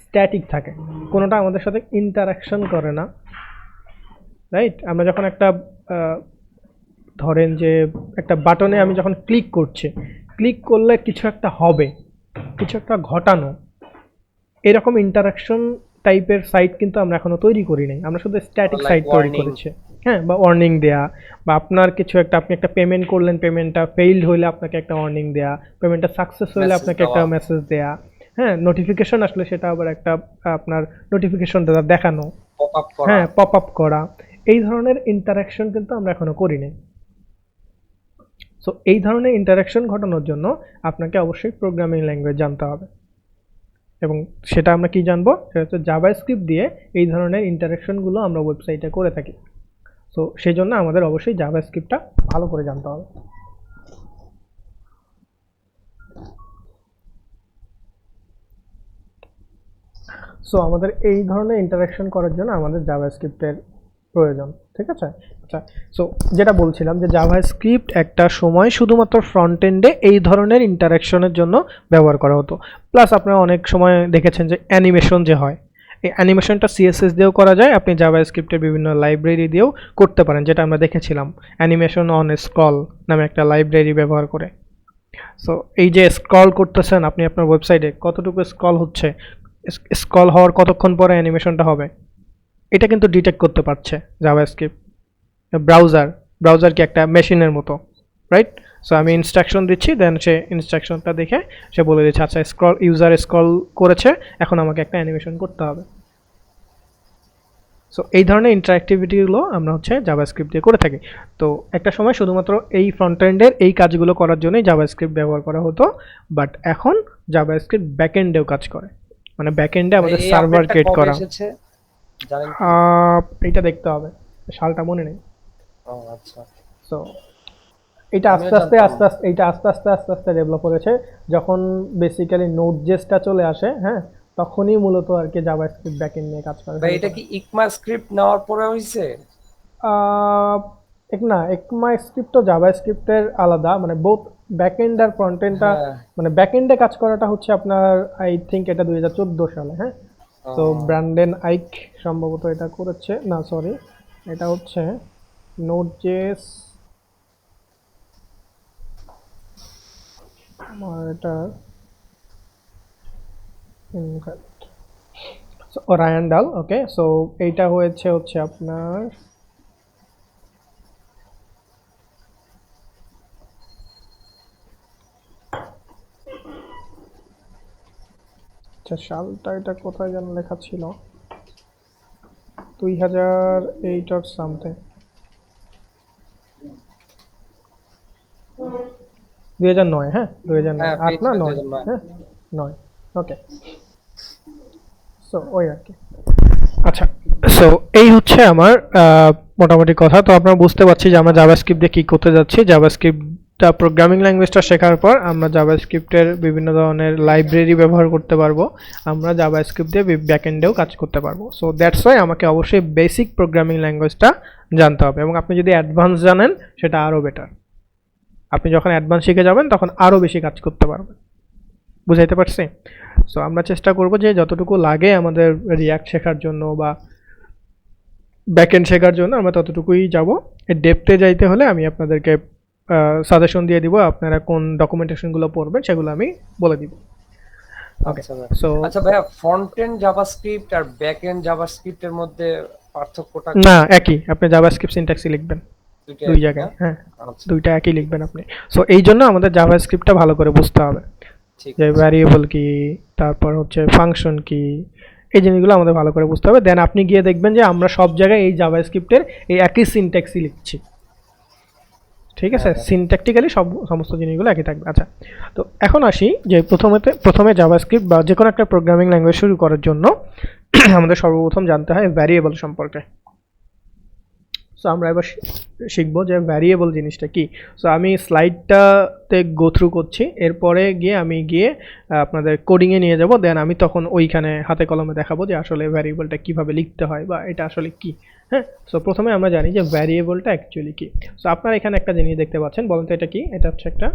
স্ট্যাটিক থাকে, কোনোটা আমাদের সাথে ইন্টারাকশন করে না, রাইট? আমরা যখন একটা ধরেন যে একটা বাটনে আমি যখন ক্লিক করলে কিছু একটা হবে, কিছু একটা ঘটানো, এরকম ইন্টারাকশন টাইপের সাইট কিন্তু আমরা এখনো তৈরি করি নাই, আমরা শুধু স্ট্যাটিক Like সাইট তৈরি warning. করেছি। হ্যাঁ, বা ওয়ার্নিং দেয়া, বা আপনার কিছু একটা আপনি একটা পেমেন্ট করলেন, পেমেন্টটা ফেইলড হইলে আপনাকে একটা ওয়ার্নিং দেয়া, পেমেন্টটা সাকসেস হইলে Message আপনাকে একটা দেওয়া। মেসেজ দেয়া, হ্যাঁ, নোটিফিকেশন আসলে সেটা আবার একটা আপনার নোটিফিকেশন দেখানো, পপ আপ করা। হ্যাঁ, পপ আপ করা। এই ধরনের ইন্টারাকশন কিন্তু আমরা এখনো করিনি। সো এই ধরনের ইন্টারাকশন ঘটানোর জন্য আপনাকে অবশ্যই প্রোগ্রামিং ল্যাঙ্গুয়েজ জানতে হবে, এবং সেটা আমরা কি জানবো, সেটা হচ্ছে জাভাস্ক্রিপ্ট দিয়ে এই ধরনের ইন্টারাকশনগুলো আমরা ওয়েবসাইটে করে থাকি। সো সেই জন্য আমাদের অবশ্যই জাভাস্ক্রিপ্টটা ভালো করে জানতে হবে। সো আমাদের এই ধরনের ইন্টারাকশন করার জন্য আমাদের জাভাস্ক্রিপ্টের প্রয়োজন, ঠিক আছে। আচ্ছা, সো যেটা বলছিলাম যে জাভাস্ক্রিপ্ট একটা সময় শুধুমাত্র ফ্রন্ট এন্ডে এই ধরনের ইন্টারাকশনের জন্য ব্যবহার করা হতো। প্লাস আপনারা অনেক সময় দেখেছেন যে অ্যানিমেশন যে হয়, এই অ্যানিমেশনটা সিএসএস দিয়েও করা যায়, আপনি জাভাস্ক্রিপ্টের বিভিন্ন লাইব্রেরি দিয়েও করতে পারেন, যেটা আমরা দেখেছিলাম অ্যানিমেশন অন স্ক্রল নামে একটা লাইব্রেরি ব্যবহার করে। সো এই যে স্ক্রল করতেছেন আপনি আপনার ওয়েবসাইটে, কতটুকু স্ক্রল হচ্ছে, স্ক্রল হওয়ার কতক্ষণ পরে অ্যানিমেশনটা হবে, এটা কিন্তু ডিটেক্ট করতে পারছে জাভাস্ক্রিপ্ট। ব্রাউজার কি একটা মেশিনের মতো, রাইট? সো আমি ইনস্ট্রাকশন দিচ্ছি, দেন সে ইনস্ট্রাকশনটা দেখে সে বলে দিচ্ছে আচ্ছা ইউজার স্ক্রল করেছে, এখন আমাকে একটা অ্যানিমেশন করতে হবে। সো এই ধরনের ইন্টারঅ্যাক্টিভিটিগুলো আমরা হচ্ছে জাভাস্ক্রিপ্ট দিয়ে করে থাকি। তো একটা সময় শুধুমাত্র এই ফ্রন্ট এন্ডের এই কাজগুলো করার জন্যই জাভাস্ক্রিপ্ট ব্যবহার করা হতো, বাট এখন জাভাস্ক্রিপ্ট ব্যাক এন্ডেও কাজ করে, মানে ব্যাক এন্ডে আমাদের এই সার্ভার আপডেটটা ক্রিয়েট কবে করা। এসেছে জানেন কি? এইটা দেখতে হবে, সালটা মনে নেই। ও আচ্ছা। সো এটা আমিও জানতাম। আস্তে আস্তে ডেভেলপ করেছে, যখন বেসিক্যালি নোড.জেএসটা চলে আসে, হ্যাঁ, তখনই মূলত আর কি জাভাস্ক্রিপ্ট ব্যাকএন্ড নিয়ে কাজ করে। ভাই এটা কি ইকমা স্ক্রিপ্ট নেওয়ার পরে হইছে? না, একমা স্ক্রিপ্ট তো জাভাস্ক্রিপ্টের আলাদা, মানে বোথ ব্যাকএন্ড আর ফ্রন্ট এন্ডটা, হ্যাঁ। মানে ব্যাকএন্ডে কাজ করাটা হচ্ছে আপনার আই থিঙ্ক এটা 2014 সালে, হ্যাঁ। তো ব্র্যান্ডেন আইক সম্ভবত এটা করেছে, না সরি, এটা হচ্ছে নোড.জেএস, আমার এটা রায়ান ডাল, ওকে। সো এইটা হচ্ছে আপনার আচ্ছা, সালটা এটা কোথায় যেন লেখা ছিল, 2008 অর সামথিং, 2009, হ্যাঁ 2009, হ্যাঁ, 8 না 9, 2009 হ্যাঁ 9, ওকে। সো ওই আর কি। আচ্ছা, সো এই হচ্ছে আমার মোটামুটি কথা। তো আপনারা বুঝতে পারছি যে আমরা জাভাস্ক্রিপ্ট দিয়ে কী করতে যাচ্ছি। জাভাস্ক্রিপ্টটা প্রোগ্রামিং ল্যাঙ্গুয়েজটা শেখার পর আমরা জাভাস্ক্রিপ্টের বিভিন্ন ধরনের লাইব্রেরি ব্যবহার করতে পারবো, আমরা জাভাস্ক্রিপ্ট দিয়ে ব্যাকএন্ডেও কাজ করতে পারবো। সো দ্যাটস ওয়াই আমাকে অবশ্যই বেসিক প্রোগ্রামিং ল্যাঙ্গুয়েজটা জানতে হবে, এবং আপনি যদি অ্যাডভান্স জানেন সেটা আরও বেটার। আপনি যখন অ্যাডভান্স শিখে যাবেন তখন আরও বেশি কাজ করতে পারবেন। বুঝাইতে পারছি? সো আমরা চেষ্টা করব যে যতটুকু লাগে আমাদের রিয়াক্ট শেখার জন্য বা ব্যাকএন্ড শেখার জন্য আমরা ততটুকুই যাব। এর ডেপথে যাইতে হলে আমি আপনাদেরকে সাজেশন দিয়ে দিব, আপনারা কোন ডকুমেন্টেশনগুলো পড়বেন সেগুলো আমি বলে দিব। ওকে, আচ্ছা ভাই। সো আচ্ছা ভাইয়া, ফ্রন্ট এন্ড জাভাস্ক্রিপ্ট আর ব্যাক এন্ড জাভাস্ক্রিপ্টের মধ্যে পার্থক্যটা কি? না, একই, আপনি জাভাস্ক্রিপ্ট সিনট্যাক্সই লিখবেন দুইটা দুই একই জায়গায়, না? হ্যাঁ আচ্ছা, দুইটা একই লিখবেন আপনি। সো এই জন্য আমাদের জাভাস্ক্রিপ্টটা ভালো করে বুঝতে হবে, ঠিক যে আছে। ভ্যারিয়েবল কি, তারপর হচ্ছে ফাংশন কি, এই জিনিসগুলো আমাদের ভালো করে বুঝতে হবে। দেন আপনি গিয়ে দেখবেন যে আমরা সব জায়গায় এই জাভাস্ক্রিপ্টের এই একই সিনট্যাক্সই লিখছি, ঠিক আছে। হ্যাঁ। সিনট্যাকটিক্যালি সমস্ত জিনিসগুলো একই থাকবে। আচ্ছা, তো এখন আসি যে প্রথমে জাভাস্ক্রিপ্ট বা যে কোনো একটা প্রোগ্রামিং ল্যাঙ্গুয়েজ শুরু করার জন্য আমাদের সর্বপ্রথম জানতে হয় ভ্যারিয়েবল সম্পর্কে। সো আমরা এবার শিখবো যে ভ্যারিয়েবল জিনিসটা কি। সো আমি স্লাইডটাতে গো থ্রু করছি, এরপরে আমি গিয়ে আপনাদের কোডিংয়ে নিয়ে যাব, দেন আমি তখন ওইখানে হাতে কলমে দেখাবো যে আসলে ভ্যারিয়েবলটা কিভাবে লিখতে হয় বা এটা আসলে কি। হ্যাঁ, সো প্রথমে আমরা জানি যে ভ্যারিয়েবলটা অ্যাকচুয়ালি কি। সো আপনারা এখানে একটা জিনিস দেখতে পাচ্ছেন, বলেন তো এটা কি? এটা হচ্ছে একটা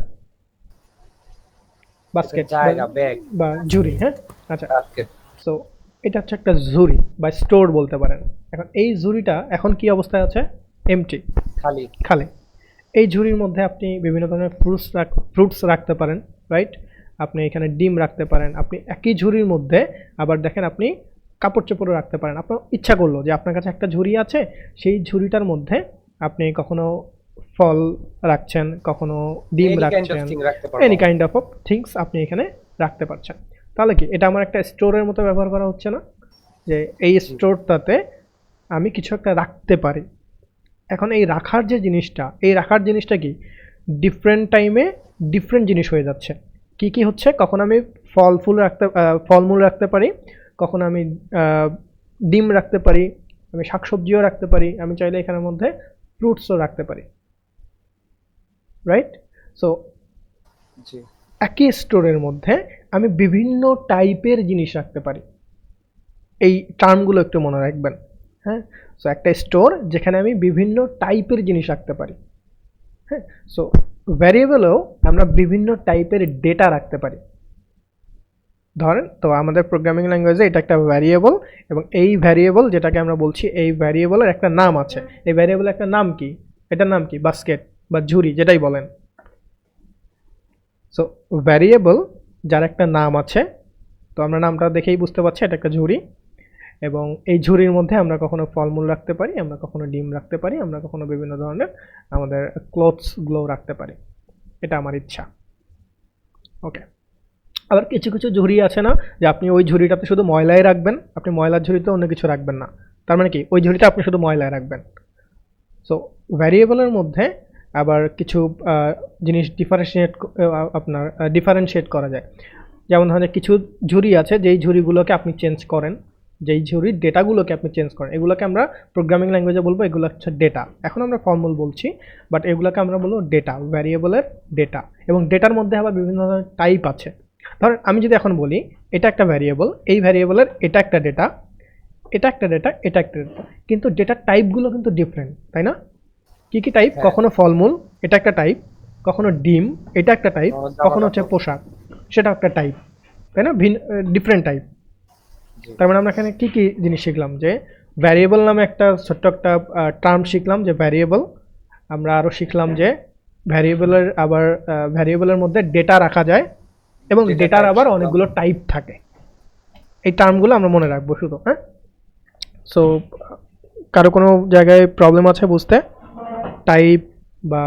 বাস্কেট জায়গা, ব্যাগ, বা ঝুড়ি, হ্যাঁ। আচ্ছা, বাস্কেট। সো এটা হচ্ছে একটা ঝুড়ি বা স্টোর বলতে পারেন। এখন এই ঝুড়িটা এখন কি অবস্থায় আছে? এমটি, খালি। খালি। এই ঝুড়ির মধ্যে আপনি বিভিন্ন ধরনের ফ্রুটস রাখতে পারেন, রাইট? আপনি এখানে ডিম রাখতে পারেন। আপনি একই ঝুড়ির মধ্যে আবার দেখেন আপনি কাপড় চোপড়ও রাখতে পারেন। আপনার ইচ্ছা করলো যে আপনার কাছে একটা ঝুড়ি আছে, সেই ঝুড়িটার মধ্যে আপনি কখনো ফল রাখছেন, কখনো ডিম Any kind of রাখছেন, thing রাখতে পারবো। এনি কাইন্ড অফ থিংস আপনি এখানে রাখতে পারছেন। তাহলে কি এটা আমার একটা স্টোরের মতো ব্যবহার করা হচ্ছে না? যে এই স্টোরটাতে আমি কিছু একটা রাখতে পারি। এখন এই রাখার যে জিনিসটা, এই রাখার জিনিসটা কি ডিফারেন্ট টাইমে ডিফারেন্ট জিনিস হয়ে যাচ্ছে। কি কি হচ্ছে, কখন আমি ফলমূল রাখতে পারি, কখন আমি ডিম রাখতে পারি, আমি শাকসবজিও রাখতে পারি, আমি চাইলে এখানের মধ্যে ফ্রুটসও রাখতে পারি, রাইট? সো জি একই স্টোরের মধ্যে আমি বিভিন্ন টাইপের জিনিস রাখতে পারি। এই টার্মগুলো একটু মনে রাখবেন, হ্যাঁ? সো একটা স্টোর যেখানে আমি বিভিন্ন টাইপের জিনিস রাখতে পারি, হ্যাঁ? সো ভ্যারিয়েবলেও আমরা বিভিন্ন টাইপের ডেটা রাখতে পারি। ধরেন তো আমাদের প্রোগ্রামিং ল্যাঙ্গুয়েজে এটা একটা ভ্যারিয়েবল, এবং এই ভ্যারিয়েবল যেটাকে আমরা বলছি, এই ভ্যারিয়েবলের একটা নাম আছে। এই ভ্যারিয়েবলের একটা নাম কি? এটার নাম কি? বাস্কেট বা ঝুড়ি, যেটাই বলেন। সো ভ্যারিয়েবল যার একটা নাম আছে, তো আমরা নামটা দেখেই বুঝতে পারছি এটা একটা ঝুড়ি, এবং এই ঝুড়ির মধ্যে আমরা কখনো ফলমূল রাখতে পারি, আমরা কখনো ডিম রাখতে পারি, আমরা কখনো বিভিন্ন ধরনের আমাদের ক্লোথসগুলো রাখতে পারি। এটা আমার ইচ্ছা। ওকে, আবার কিছু কিছু ঝুড়ি আছে না যে আপনি ওই ঝুড়িটাতে শুধু ময়লাই রাখবেন, আপনি ময়লার ঝুড়িতে অন্য কিছু রাখবেন না। তার মানে কি ওই ঝুড়িটা আপনি শুধু ময়লায় রাখবেন। সো ভ্যারিয়েবলের মধ্যে আবার কিছু জিনিস ডিফারেন্সিয়েট করা যায়। যেমন ধরেন কিছু ঝুড়ি আছে যেই ঝুড়িগুলোকে আপনি চেঞ্জ করেন, যেই ঝুড়ির ডেটাগুলোকে আপনি চেঞ্জ করেন, এগুলোকে আমরা প্রোগ্রামিং ল্যাঙ্গুয়েজে বলবো এগুলো হচ্ছে ডেটা। এখন আমরা ফর্মুল বলছি, বাট এগুলোকে আমরা বলবো ডেটা, ভ্যারিয়েবলের ডেটা। এবং ডেটার মধ্যে আবার বিভিন্ন ধরনের টাইপ আছে। ধরেন আমি যদি এখন বলি এটা একটা ভ্যারিয়েবল, এই ভ্যারিয়েবলের এটা একটা ডেটা, এটা একটা ডেটা, এটা একটা ডেটা, কিন্তু ডেটার টাইপগুলো কিন্তু ডিফারেন্ট, তাই না? কি কি টাইপ? কখনো ফলমূল, এটা একটা টাইপ, কখনো ডিম, এটা একটা টাইপ, কখনো হচ্ছে পোশাক, সেটা একটা টাইপ, তাই না? Different type. তার মানে আমরা এখানে কি কি জিনিস শিখলাম? যে ভ্যারিয়েবল নামে একটা ছোট্ট একটা টার্ম শিখলাম, যে ভ্যারিয়েবল। আমরা আরও শিখলাম যে ভ্যারিয়েবলের মধ্যে ডেটা রাখা যায়, এবং ডেটার আবার অনেকগুলো টাইপ থাকে। এই টার্মগুলো আমরা মনে রাখবো শুধু, হ্যাঁ? সো কারো কোনো জায়গায় প্রবলেম আছে বুঝতে? টাইপ বা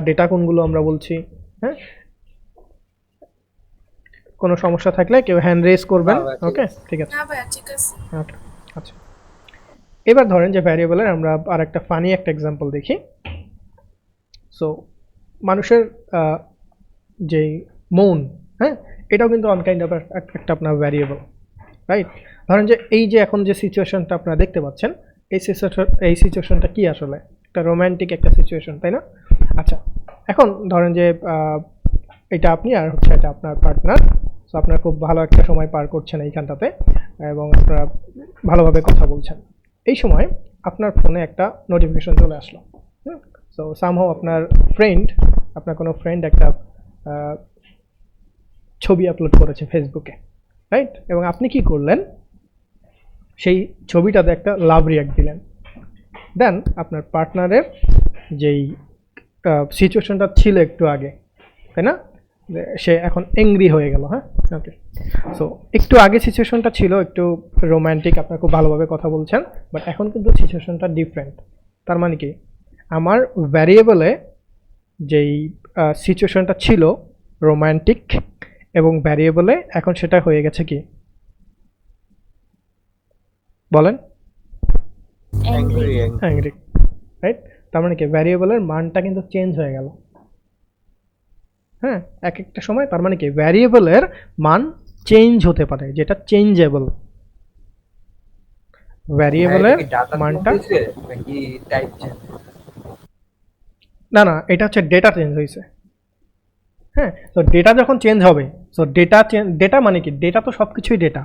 ডেটা কোনগুলো আমরা বলছি, হ্যাঁ? কোনো সমস্যা থাকলে কেউ হ্যান্ড রেজ করবেন। ওকে, ঠিক আছে। না ভাইয়া ঠিক আছে। ওকে, আচ্ছা। এবার ধরেন যে ভ্যারিয়েবলের আমরা আর একটা ফানি একটা এক্সাম্পল দেখি। সো মানুষের যেই মন, হ্যাঁ, এটাও কিন্তু অন কাইন্ড অফ একটা আপনার ভ্যারিয়েবল, রাইট? ধরেন যে এই যে এখন যে সিচুয়েশনটা আপনারা দেখতে পাচ্ছেন, এই সিচুয়েশনটা কি আসলে? একটা রোম্যান্টিক একটা সিচুয়েশন, তাই না? আচ্ছা, এখন ধরেন যে এটা আপনি আর হচ্ছে এটা আপনার পার্টনার। সো আপনারা খুব ভালো একটা সময় পার করছেন এইখানটাতে, এবং আপনারা ভালোভাবে কথা বলছেন। এই সময় আপনার ফোনে একটা নোটিফিকেশন চলে আসলো। সো সামহাও আপনার কোনো ফ্রেন্ড একটা ছবি আপলোড করেছে ফেসবুকে, রাইট? এবং আপনি কি করলেন? সেই ছবিটাতে একটা লাভ রিয়াক্ট দিলেন। দেন আপনার পার্টনারের যেই সিচুয়েশনটা ছিল একটু আগে, তাই না, সে এখন অ্যাংরি হয়ে গেল, হ্যাঁ? ওকে, সো একটু আগে সিচুয়েশনটা ছিল একটু রোম্যান্টিক, আপনার খুব ভালোভাবে কথা বলছেন, বাট এখন কিন্তু সিচুয়েশনটা ডিফারেন্ট। তার মানে কি আমার ভ্যারিয়েবলে যেই সিচুয়েশনটা ছিল রোম্যান্টিক, এবং ভ্যারিয়েবলে এখন সেটা হয়ে গেছে কি বলেন? Angry, right? তার মানে কি ভ্যারিয়েবলের মানটা কিন্তু চেঞ্জ হয়ে গেল, হ্যাঁ, এক একটা সময়। তার মানে কি ভ্যারিয়েবলের মান চেঞ্জ হতে পারে, যেটা চেঞ্জেবল। ভ্যারিয়েবলের মানটা না, এটা হচ্ছে ডেটা চেঞ্জ হয়েছে, হ্যাঁ। তো ডেটা যখন চেঞ্জ হবে, সো ডেটা মানে কি? ডেটা তো সব কিছুই ডেটা,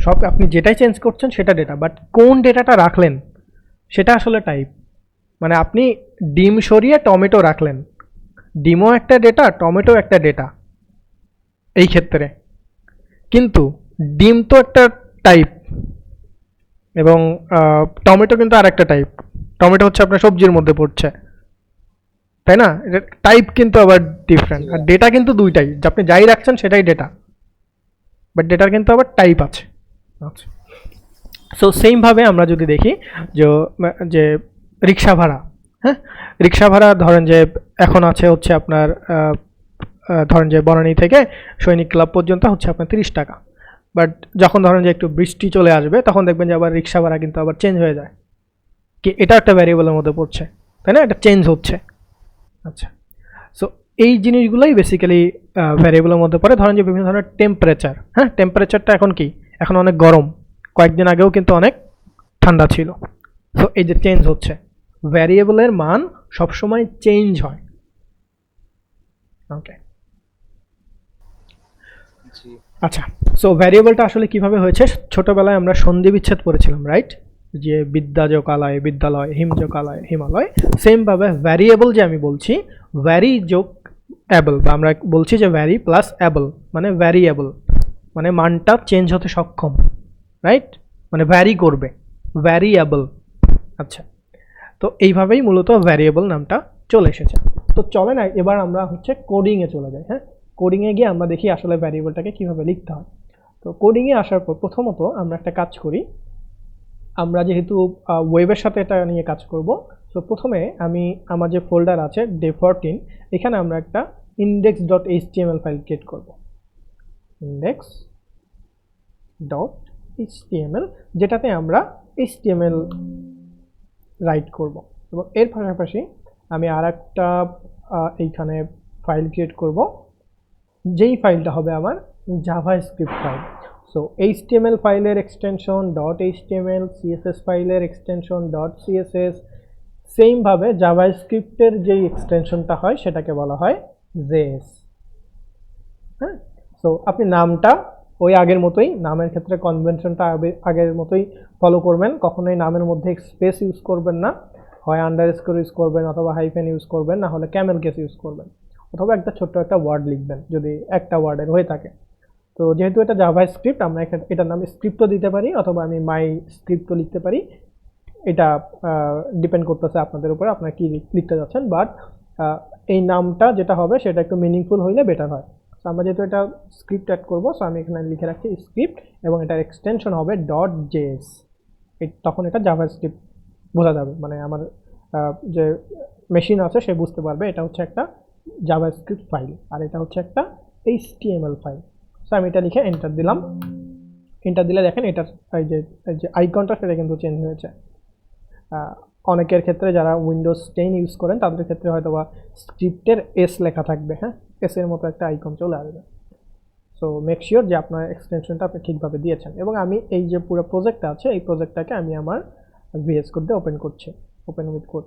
সব আপনি যেটাই চেঞ্জ করছেন সেটা ডেটা, বাট কোন ডেটাটা রাখলেন সেটা আসলে টাইপ। মানে আপনি ডিম সরিয়ে টমেটো রাখলেন, ডিমও একটা ডেটা, টমেটো একটা ডেটা এই ক্ষেত্রে, কিন্তু ডিম তো একটা টাইপ, এবং টমেটো কিন্তু আর একটা টাইপ। টমেটো হচ্ছে আপনার সবজির মধ্যে পড়ছে, তাই না? টাইপ কিন্তু আবার ডিফারেন্ট। আর ডেটা কিন্তু দুইটাই, আপনি যাই রাখছেন সেটাই ডেটা, বাট ডেটার কিন্তু আবার টাইপ আছে। আচ্ছা, সো সেম ভাবে আমরা যদি দেখি যে যে রিক্সা ভাড়া, হ্যাঁ, রিক্সা ভাড়া ধরেন যে এখন আছে হচ্ছে আপনার ধরেন যে বনানী থেকে সৈনিক ক্লাব পর্যন্ত হচ্ছে আপনার 30 টাকা, বাট যখন ধরেন যে একটু বৃষ্টি চলে আসবে তখন দেখবেন যে আবার রিক্সা ভাড়া কিন্তু আবার চেঞ্জ হয়ে যায়, কি এটা একটা ভ্যারিয়েবলের মধ্যে পড়ছে, তাই না, এটা চেঞ্জ হচ্ছে। আচ্ছা, সো এই জিনিসগুলোই বেসিক্যালি ভ্যারিয়েবলের মধ্যে পড়ে। ধরেন যে বিভিন্ন ধরনের টেম্পারেচার, হ্যাঁ, টেম্পারেচারটা এখন কি, এখন অনেক গরম, কয়েকদিন আগেও কিন্তু অনেক ঠান্ডা ছিল। সো এই যে চেঞ্জ হচ্ছে, ভ্যারিয়েবলের মান সবসময় চেঞ্জ হয়। ওকে, জি আচ্ছা, সো ভ্যারিয়েবলটা আসলে কিভাবে হয়েছে, ছোটবেলায় আমরা সন্ধি বিচ্ছেদ পড়েছিলাম, রাইট, যে বিদ্যা যোগালয় বিদ্যালয়, হিম যোগালয় হিমালয়, সেম ভাবে ভ্যারিয়েবল যে আমি বলছি, ভ্যারি যোগ অ্যাবল, বা আমরা বলছি যে ভ্যারি প্লাস অ্যাবল মানে ভ্যারিয়েবল, মানে মানটা চেঞ্জ হতে সক্ষম, রাইট, মানে ভ্যারি করবে, ভ্যারিয়েবল। আচ্ছা, তো এইভাবেই মূলত ভ্যারিয়েবল নামটা চলে এসেছে। তো চলে না, এবার আমরা হচ্ছে কোডিংয়ে চলে যাই। হ্যাঁ, কোডিংয়ে গিয়ে আমরা দেখি আসলে ভ্যারিয়েবলটাকে কীভাবে লিখতে হয়। তো কোডিংয়ে আসার পর প্রথমত আমরা একটা কাজ করি, আমরা যেহেতু ওয়েবের সাথে এটা নিয়ে কাজ করব, তো প্রথমে আমি আমার যে ফোল্ডার আছে ডে14, এখানে আমরা একটা index.html ফাইল ক্রিয়েট করব, index.html, যেটাতে আমরা html রাইট করব। এবং এর পাশাপাশি আমি আর একটা এইখানে ফাইল ক্রিয়েট করব, যেই ফাইলটা হবে আমার জাভাস্ক্রিপ্ট ফাইল। সো এইচটিএমএল ফাইলের এক্সটেনশন ডট এইচটিএমএল, সিএসএস ফাইলের এক্সটেনশন ডট সিএসএস, সেমভাবে জাভাস্ক্রিপ্টের যেই এক্সটেনশনটা হয় সেটাকে বলা হয় জেএস। হ্যাঁ, সো আপনি নামটা ওই আগের মতোই, নামের ক্ষেত্রে কনভেনশনটা আগের মতোই ফলো করবেন, কখনোই নামের মধ্যে স্পেস ইউজ করবেন না, হয় আন্ডারস্কোর ইউজ করবেন অথবা হাইফেন ইউজ করবেন, না হলে ক্যামেল কেস ইউজ করবেন, অথবা একটা ছোট্ট একটা ওয়ার্ড লিখবেন যদি একটা ওয়ার্ডের হয়ে থাকে। তো যেহেতু এটা জাভাস্ক্রিপ্ট, আমরা এটার নাম স্ক্রিপ্টও দিতে পারি অথবা আমি মাই স্ক্রিপ্টও লিখতে পারি, এটা ডিপেন্ড করতেছে আপনাদের উপরে আপনারা কি লিখতে যাচ্ছেন, বাট এই নামটা যেটা হবে সেটা একটু মিনিংফুল হইলে বেটার হয়। তো আমরা যেহেতু এটা স্ক্রিপ্ট অ্যাড করবো, সো আমি এখানে লিখে রাখছি স্ক্রিপ্ট, এবং এটার এক্সটেনশন হবে ডট জেএস। তখন এটা জাভাস্ক্রিপ্ট বোঝা যাবে, মানে আমার যে মেশিন আছে সে বুঝতে পারবে এটা হচ্ছে একটা জাভাস্ক্রিপ্ট ফাইল আর এটা হচ্ছে একটা এইচটিএমএল ফাইল। সো আমি এটা লিখে এন্টার দিলাম, এন্টার দিলে দেখেন এটার এই যে আইকনটা সেটা কিন্তু চেঞ্জ হয়েছে। অনেকের ক্ষেত্রে যারা উইন্ডোজ 10 ইউজ করেন তাদের ক্ষেত্রে হয়তো বা স্ক্রিপ্টের এস লেখা থাকবে, হ্যাঁ, এস এর মতো একটা আইকন চলে আসবে। সো মেক শিওর যে আপনার এক্সটেনশনটা আপনি ঠিকভাবে দিয়েছেন। এবং আমি এই যে পুরো প্রজেক্টটা আছে এই প্রজেক্টটাকে আমি আমার ভিএস কোড দিয়ে ওপেন করছি, ওপেন উইথ কোড।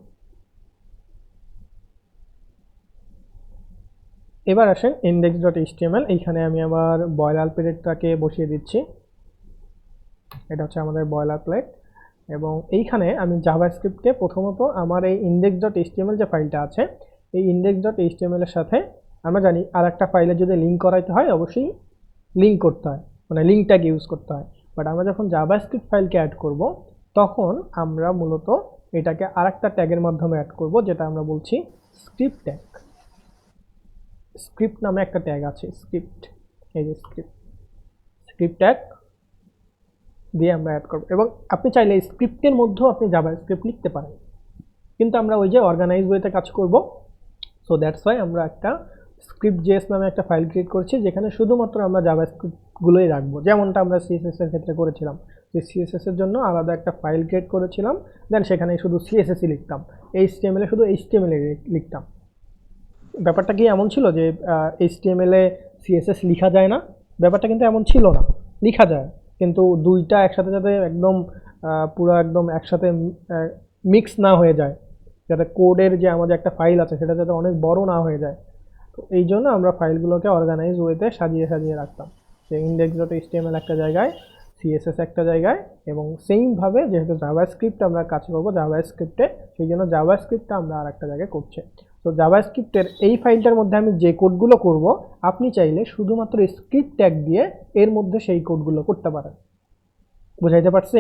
এবার আসেন index.html, এইখানে আমি আমার বয়লার প্লেটটাকে বসিয়ে দিচ্ছি, এটা হচ্ছে আমাদের বয়লার প্লেট। এবং এইখানে আমি জাভাস্ক্রিপ্টে প্রথমত আমার এই index.html যে ফাইলটা আছে এই index.html এর সাথে আমরা জানি আর একটা ফাইলে যদি লিঙ্ক করাইতে হয় অবশ্যই লিঙ্ক করতে হয়, মানে লিঙ্ক ট্যাগ ইউজ করতে হয়। বাট আমরা যখন জাভাস্ক্রিপ্ট ফাইলকে অ্যাড করব তখন আমরা মূলত এটাকে আরেকটা ট্যাগের মাধ্যমে অ্যাড করব, যেটা আমরা বলছি স্ক্রিপ্ট ট্যাগ। স্ক্রিপ্ট নামে একটা ট্যাগ আছে, স্ক্রিপ্ট, এই যে স্ক্রিপ্ট ট্যাগ দিয়ে আমরা অ্যাড করব। এবং আপনি চাইলে স্ক্রিপ্টের মধ্যেও আপনি জাভাস্ক্রিপ্ট লিখতে পারেন, কিন্তু আমরা ওই যে অর্গানাইজ ওয়েতে কাজ করব, সো দ্যাটস ওয়াই আমরা একটা স্ক্রিপ্ট জেএস নামে একটা ফাইল ক্রিয়েট করছি যেখানে শুধুমাত্র আমরা জাভাস্ক্রিপ্টগুলোই রাখবো, যেমনটা আমরা সিএসএস এর ক্ষেত্রে করেছিলাম। যে সিএসএস এর জন্য আলাদা একটা ফাইল ক্রিয়েট করেছিলাম, দেন সেখানে শুধু সিএসএসই লিখতাম, এইচটিএমএল এ শুধু এইচটিএমএল লিখতাম। ব্যাপারটা কি এমন ছিল যে এইচটিএমএল এ সিএসএস লেখা যায় না? ব্যাপারটা কিন্তু এমন ছিল না, লেখা যায়, কিন্তু দুইটা একসাথে যাতে একদম পুরো একদম একসাথে মিক্স না হয়ে যায়, যাতে কোডের যে আমাদের একটা ফাইল আছে সেটা যাতে অনেক বড় না হয়ে যায়, তো এই জন্য আমরা ফাইলগুলোকে অর্গানাইজ ওয়েতে সাজিয়ে সাজিয়ে রাখতাম, যে index.html একটা জায়গায়, সিএসএস একটা জায়গায়, এবং সেইমভাবে যেহেতু জাভাস্ক্রিপ্ট আমরা কাজ করবো জাভাস্ক্রিপ্টে, সেই জন্য জাভাস্ক্রিপ্টটা আমরা আর একটা জায়গায় করছি। তো জাভাস্ক্রিপ্টের এই ফাইলটার মধ্যে আমি যে কোডগুলো করব আপনি চাইলে শুধুমাত্র স্ক্রিপ্ট ট্যাগ দিয়ে এর মধ্যে সেই কোডগুলো করতে পারেন। বুঝাইতে পারছি?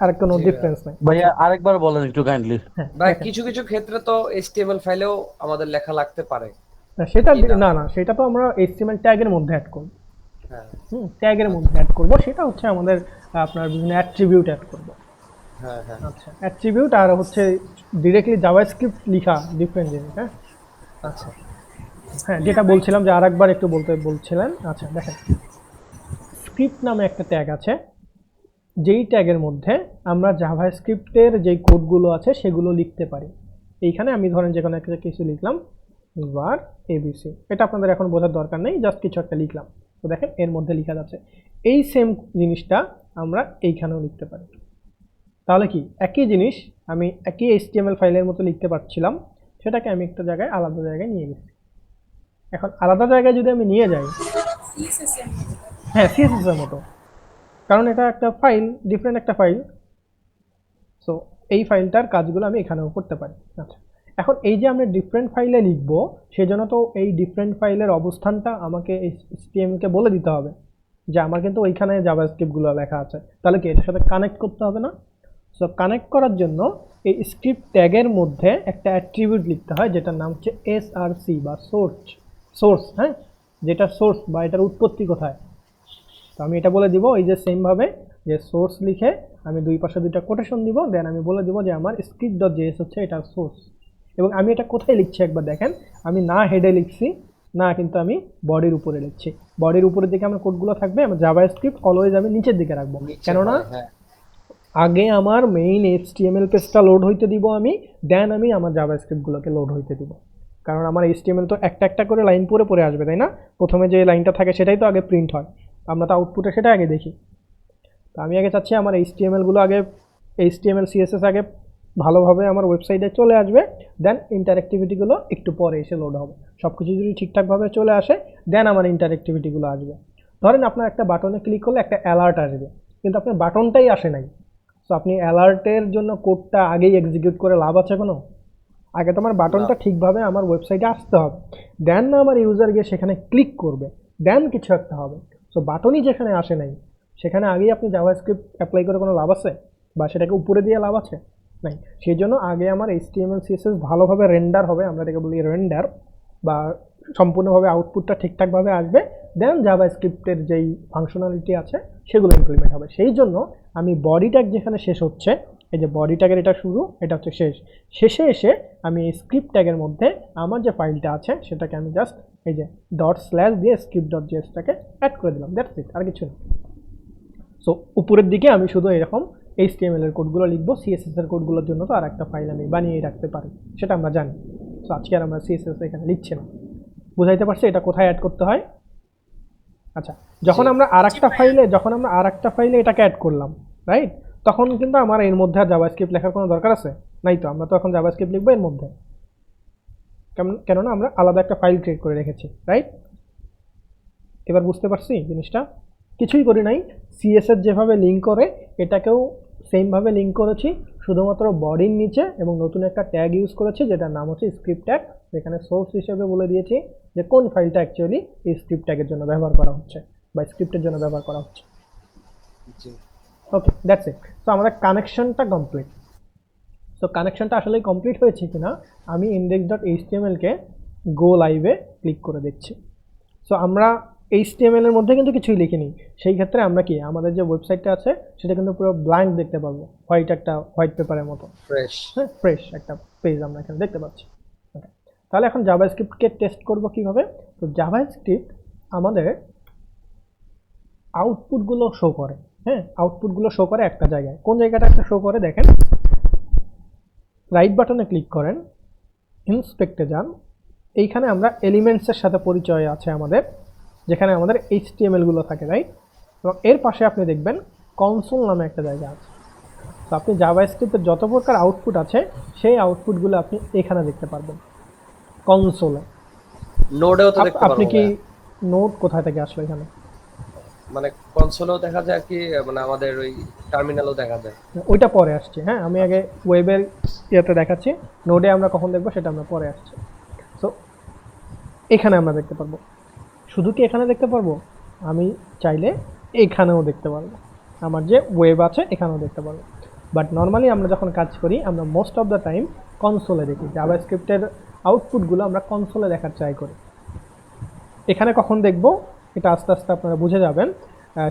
আর কোনো ডিফারেন্স নাই ভাইয়া আরেকবার বলেন একটু কাইন্ডলি। ভাই কিছু কিছু ক্ষেত্রে তো এইচটিএমএল ফাইলেও আমাদের লেখা লাগতে পারে। সেটা না, সেটা তো আমরা এইচটিএমএল ট্যাগের মধ্যে অ্যাড করব। হ্যাঁ ট্যাগের মধ্যে অ্যাড করব, সেটা হচ্ছে আমাদের আপনার বিভিন্ন অ্যাট্রিবিউট অ্যাড করব। হ্যাঁ হ্যাঁ আচ্ছা, অ্যাট্রিবিউট আর হচ্ছে ডিরেক্টলি জাভাস্ক্রিপ্ট লিখা ডিফারেন্ট জিনিস। হ্যাঁ আচ্ছা হ্যাঁ, যেটা বলছিলাম যে আরেকবার একটু বলতে বলছিলেন। আচ্ছা দেখেন, স্ক্রিপ্ট নামে একটা ট্যাগ আছে, যেই ট্যাগের মধ্যে আমরা জাভাস্ক্রিপ্টের যেই কোডগুলো আছে সেগুলো লিখতে পারি। এইখানে আমি ধরেন যে কোনো একটা কিছু লিখলাম, var abc, এটা আপনাদের এখন বোঝার দরকার নেই, জাস্ট কিছু একটা লিখলাম। তো দেখেন এর মধ্যে লেখা যাচ্ছে। এই সেম জিনিসটা আমরা এইখানেও লিখতে পারি। তাহলে কি একই জিনিস আমি একই HTML ফাইলের মতো লিখতে পারছিলাম, সেটাকে আমি একটা জায়গায় আলাদা জায়গায় নিয়ে গেছি। এখন আলাদা জায়গায় যদি আমি নিয়ে যাই, হ্যাঁ সিএসএস এর মতো, কারণ এটা একটা ফাইল, ডিফারেন্ট একটা ফাইল। সো এই ফাইলটার কাজগুলো আমি এখানেও করতে পারি। আচ্ছা, এখন এই যে আমরা ডিফারেন্ট ফাইলে লিখবো, সেজন্য তো এই ডিফারেন্ট ফাইলের অবস্থানটা আমাকে HTML কে বলে দিতে হবে যে আমার কিন্তু ওইখানে জাভাস্ক্রিপ্টগুলো লেখা আছে। তাহলে কি এটার সাথে কানেক্ট করতে হবে না? সো কানেক্ট করার জন্য এই স্ক্রিপ্ট ট্যাগের মধ্যে একটা অ্যাট্রিবিউট লিখতে হয়, যেটার নাম হচ্ছে SRC বা সোর্স। হ্যাঁ, যেটা সোর্স বা এটার উৎপত্তি কোথায়। তো আমি এটা বলে দিব এই যে সেমভাবে যে সোর্স লিখে আমি দুই পাশে দুইটা কোটেশন দিব, দেন আমি বলে দিব যে আমার script.js হচ্ছে এটা সোর্স। এবং আমি এটা কোথায় লিখছি একবার দেখেন, আমি না হেডে লিখছি, না কিন্তু আমি বডির উপরে লিখছি। বডির উপরের দিকে আমার কোডগুলো থাকবে, আমার জাভাস্ক্রিপ্ট অলওয়েজ আমি নিচের দিকে রাখবো, কেননা হ্যাঁ আগে আমার মেইন HTML পেজটা লোড হইতে দিব আমি, দেন আমি আমার জাভাস্ক্রিপ্টগুলোকে লোড হইতে দিব। কারণ আমার HTML তো একটা একটা করে লাইন পরে পরে আসবে, তাই না? প্রথমে যে লাইনটা থাকে সেটাই তো আগে প্রিন্ট হয়, আমরা তো আউটপুটে সেটা আগে দেখি। তো আমি আগে চাচ্ছি আমার HTMLগুলো আগে, HTML CSS আগে ভালোভাবে আমার ওয়েবসাইটে চলে আসবে, দেন ইন্টারঅ্যাক্টিভিটিগুলো একটু পরে এসে লোড হবে। সব কিছু যদি ঠিকঠাকভাবে চলে আসে, দেন আমার ইন্টারঅ্যাক্টিভিটিগুলো আসবে। ধরেন আপনার একটা বাটনে ক্লিক করলে একটা অ্যালার্ট আসবে, কিন্তু আপনার বাটনটাই আসে নাই। সো আপনি অ্যালার্টের জন্য কোডটা আগেই এক্সিকিউট করে লাভ আছে কোনো? আগে তোমার বাটনটা ঠিকভাবে আমার ওয়েবসাইটে আসতে হবে, দেন না আমার ইউজার গিয়ে সেখানে ক্লিক করবে, দেন কিছু একটা হবে। সো বাটনই যেখানে আসে নাই, সেখানে আগেই আপনি জাভাস্ক্রিপ্ট অ্যাপ্লাই করে কোনো লাভ আছে? বা সেটাকে উপরে দিয়ে লাভ আছে? নাই। সেই জন্য আগে আমার HTML CSS ভালোভাবে রেন্ডার হবে, আমরা এটাকে বলি রেন্ডার, বা সম্পূর্ণভাবে আউটপুটটা ঠিকঠাকভাবে আসবে, দেন জাভাস্ক্রিপ্টের যেই ফাংশনালিটি আছে সেগুলো ইমপ্লিমেন্ট হবে। সেই জন্য আমি বডি ট্যাগ যেখানে শেষ হচ্ছে, এই যে বডি ট্যাগের এটা শুরু, এটা হচ্ছে শেষ, শেষে এসে আমি এই স্ক্রিপ্ট ট্যাগের মধ্যে আমার যে ফাইলটা আছে সেটাকে আমি জাস্ট এই যে / দিয়ে script.js-টাকে অ্যাড করে দিলাম, দ্যাটস ইট, আর কিছু না। সো উপরের দিকে আমি শুধু এরকম HTML এর কোডগুলো লিখবো, CSS এর কোডগুলোর জন্য তো আর একটা ফাইল আমি বানিয়ে রাখতে পারি, সেটা আমরা জানি। সো আজকে আর আমরা CSS এখানে লিখছি না। বুঝাইতে পারছি এটা কোথায় অ্যাড করতে হয়? আচ্ছা, যখন আমরা আরেকটা ফাইলে এটাকে অ্যাড করলাম, রাইট, তখন কিন্তু আমার এর মধ্যে আর জাভাস্ক্রিপ্ট লেখার কোনো দরকার আছে? নাই তো, আমরা তো এখন জাভাস্ক্রিপ্ট লিখবো এর মধ্যে, কেননা আমরা আলাদা একটা ফাইল ক্রিয়েট করে রেখেছি, রাইট? এবার বুঝতে পারছি জিনিসটা? কিছুই করি নাই, CSS যেভাবে লিঙ্ক করে এটাকেও সেমভাবে লিঙ্ক করেছি, শুধুমাত্র বডির নিচে, এবং নতুন একটা ট্যাগ ইউজ করেছি যেটার নাম হচ্ছে স্ক্রিপ্ট ট্যাগ, যেখানে সোর্স হিসেবে বলে দিয়েছি যে কোন ফাইলটা অ্যাকচুয়ালি এই স্ক্রিপ্ট ট্যাগের জন্য ব্যবহার করা হচ্ছে বা স্ক্রিপ্টের জন্য ব্যবহার করা হচ্ছে। জি ওকে, দ্যাটস ইট। সো আমাদের কানেকশনটা কমপ্লিট। সো কানেকশনটা আসলে কমপ্লিট হয়েছে কিনা আমি index.html-কে গো লাইভে ক্লিক করে দিচ্ছি। সো আমরা HTML এর মধ্যে কিন্তু কিছুই লিখিনি, সেই ক্ষেত্রে আমরা কি আমাদের যে ওয়েবসাইটটা আছে সেটা কিন্তু পুরো ব্ল্যাঙ্ক দেখতে পাবো, হোয়াইট পেপারের মতো, ফ্রেশ হ্যাঁ, ফ্রেশ একটা পেজ আমরা এখানে দেখতে পাচ্ছি। Okay, তাহলে এখন জাভাস্ক্রিপ্টকে টেস্ট করব কিভাবে? তো জাভাস্ক্রিপ্ট আমাদের আউটপুটগুলো শো করে, হ্যাঁ, আউটপুটগুলো শো করে একটা জায়গায়। কোন জায়গাটা একটা শো করে দেখেন, রাইট বাটনে ক্লিক করেন, ইন্সপেক্টে যান, এইখানে আমরা এলিমেন্টসের সাথে পরিচয় আছে আমাদের, যেখানে আমাদের HTML গুলো থাকে, রাইট? এবং এর পাশে আপনি দেখবেন কনসোল নামে একটা জায়গা আছে। তো আপনি জাভাস্ক্রিপ্টের যত প্রকার আউটপুট আছে সেই আউটপুটগুলো আপনি এখানে দেখতে পারবেন কনসোলে। নোডেও তো দেখতে আপনি পারবো কি না। নোট কোথায় থেকে আসলো এখানে? মানে কনসোলেও দেখা যায় কি, মানে আমাদের ওই টার্মিনালও দেখা যায়। ওইটা পরে আসছে, হ্যাঁ, আমি আগে ওয়েবের ইয়েতে দেখাচ্ছি, নোডে আমরা কখন দেখবো সেটা আমরা পরে আসছি। সো এখানে আমরা দেখতে পারবো। শুধু কি এখানে দেখতে পারবো? আমি চাইলে এখানেও দেখতে পারবো, আমার যে ওয়েব আছে এখানেও দেখতে পারবো। বাট নর্মালি আমরা যখন কাজ করি আমরা মোস্ট অফ দ্য টাইম কনসোলে দেখি, জাভাস্ক্রিপ্টের আউটপুটগুলো আমরা কনসোলে দেখার ট্রাই করি। এখানে কখন দেখবো? এটা আস্তে আস্তে আপনারা বুঝে যাবেন,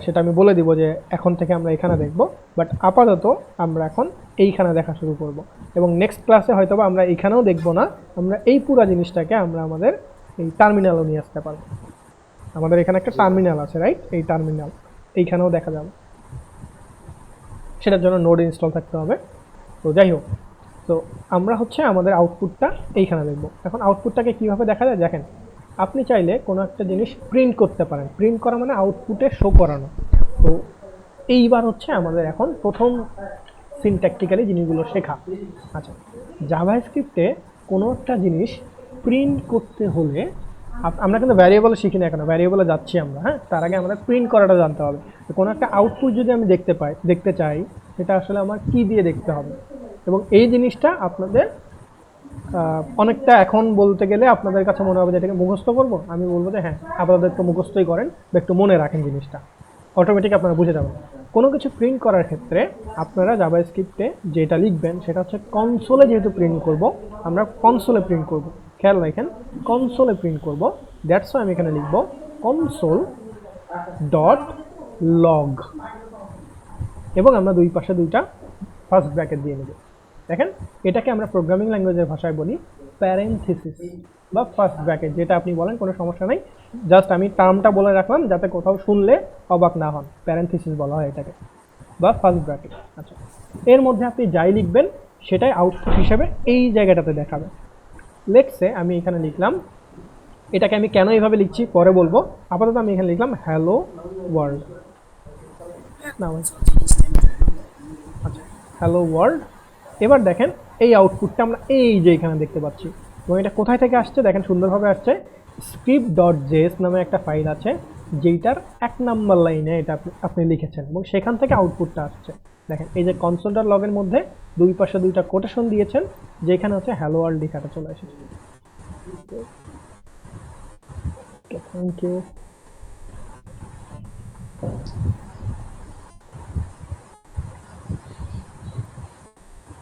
সেটা আমি বলে দিব যে এখন থেকে আমরা এখানে দেখব, বাট আপাতত আমরা এখন এইখানে দেখা শুরু করব এবং নেক্সট ক্লাসে হয়তো বা আমরা এইখানেও দেখব না, আমরা এই পুরো জিনিসটাকে আমরা আমাদের এই টার্মিনালও নিয়ে আসতে পারবো। আমাদের এখানে একটা টার্মিনাল আছে, রাইট? এই টার্মিনাল এইখানেও দেখা যাবে, সেটার জন্য নোড ইনস্টল থাকতে হবে। তো যাই হোক, তো আমরা হচ্ছে আমাদের আউটপুটটা এইখানে দেখব। এখন আউটপুটটাকে কীভাবে দেখা যায় দেখেন, আপনি চাইলে কোনো একটা জিনিস প্রিন্ট করতে পারেন। প্রিন্ট করা মানে আউটপুটে শো করানো। তো এইবার হচ্ছে আমাদের এখন প্রথম সিনট্যাকটিক্যালি জিনিসগুলো শেখা। আচ্ছা, জাভাস্ক্রিপ্টে কোনো একটা জিনিস প্রিন্ট করতে হলে আমরা কিন্তু ভ্যারিয়েবল শিখি না, এখনো ভ্যারিয়েবলে যাচ্ছি আমরা। হ্যাঁ, তার আগে আমাদের প্রিন্ট করাটা জানতে হবে। তো কোনো একটা আউটপুট যদি আমি দেখতে চাই, সেটা আসলে আমার কী দিয়ে দেখতে হবে, এবং এই জিনিসটা আপনাদের অনেকটা এখন বলতে গেলে আপনাদের কাছে মনে হবে যে এটাকে মুখস্থ করবো। আমি বলবো যে হ্যাঁ, আপনাদের একটু মুখস্থই করেন বা একটু মনে রাখেন, জিনিসটা অটোমেটিক আপনারা বুঝে যাবেন। কোনো কিছু প্রিন্ট করার ক্ষেত্রে আপনারা জাভাস্ক্রিপ্টে যেটা লিখবেন সেটা হচ্ছে কনসোলে, যেহেতু প্রিন্ট করব আমরা কনসোলে প্রিন্ট করব। খেয়াল রাখেন, কনসোলে প্রিন্ট করব, দ্যাটস ওয়াই আমি এখানে লিখব কনসোল ডট লগ, এবং আমরা দুই পাশে দুইটা ফার্স্ট ব্র্যাকেট দিয়ে নেব। দেখেন, এটাকে আমরা প্রোগ্রামিং ল্যাঙ্গুয়েজের ভাষায় বলি প্যারেনথিসিস বা ফার্স্ট ব্র্যাকেট, যেটা আপনি বলেন কোনো সমস্যা নেই। জাস্ট আমি টার্মটা বলে রাখলাম যাতে কোথাও শুনলে অবাক না হন। প্যারেনথিসিস বলা হয় এটাকে, বা ফার্স্ট ব্র্যাকেট। আচ্ছা, এর মধ্যে আপনি যাই লিখবেন সেটাই আউটপুট হিসেবে এই জায়গাটাতে দেখাবে। লেটসে আমি এখানে লিখলাম, এটাকে আমি কেন এইভাবে লিখছি পরে বলবো, আপাতত আমি এখানে লিখলাম হ্যালো ওয়ার্ল্ড। না, আচ্ছা, হ্যালো ওয়ার্ল্ড। এবার দেখেন এই আউটপুটটা আমরা এই যে এখানে দেখতে পাচ্ছি, এবং এটা কোথায় থেকে আসছে দেখেন, সুন্দরভাবে আসছে script.js নামে একটা ফাইল আছে, যেইটার 1 নাম্বার লাইনে এটা আপনি লিখেছেন, এবং সেখান থেকে আউটপুটটা আসছে। দেখেন এই যে console.log এর মধ্যে দুই পাশে দুইটা কোটেশন দিয়েছেন, যেখানে হচ্ছে হ্যালো ওয়ার্ল্ড লেখাটা চলে এসেছে। Thank you.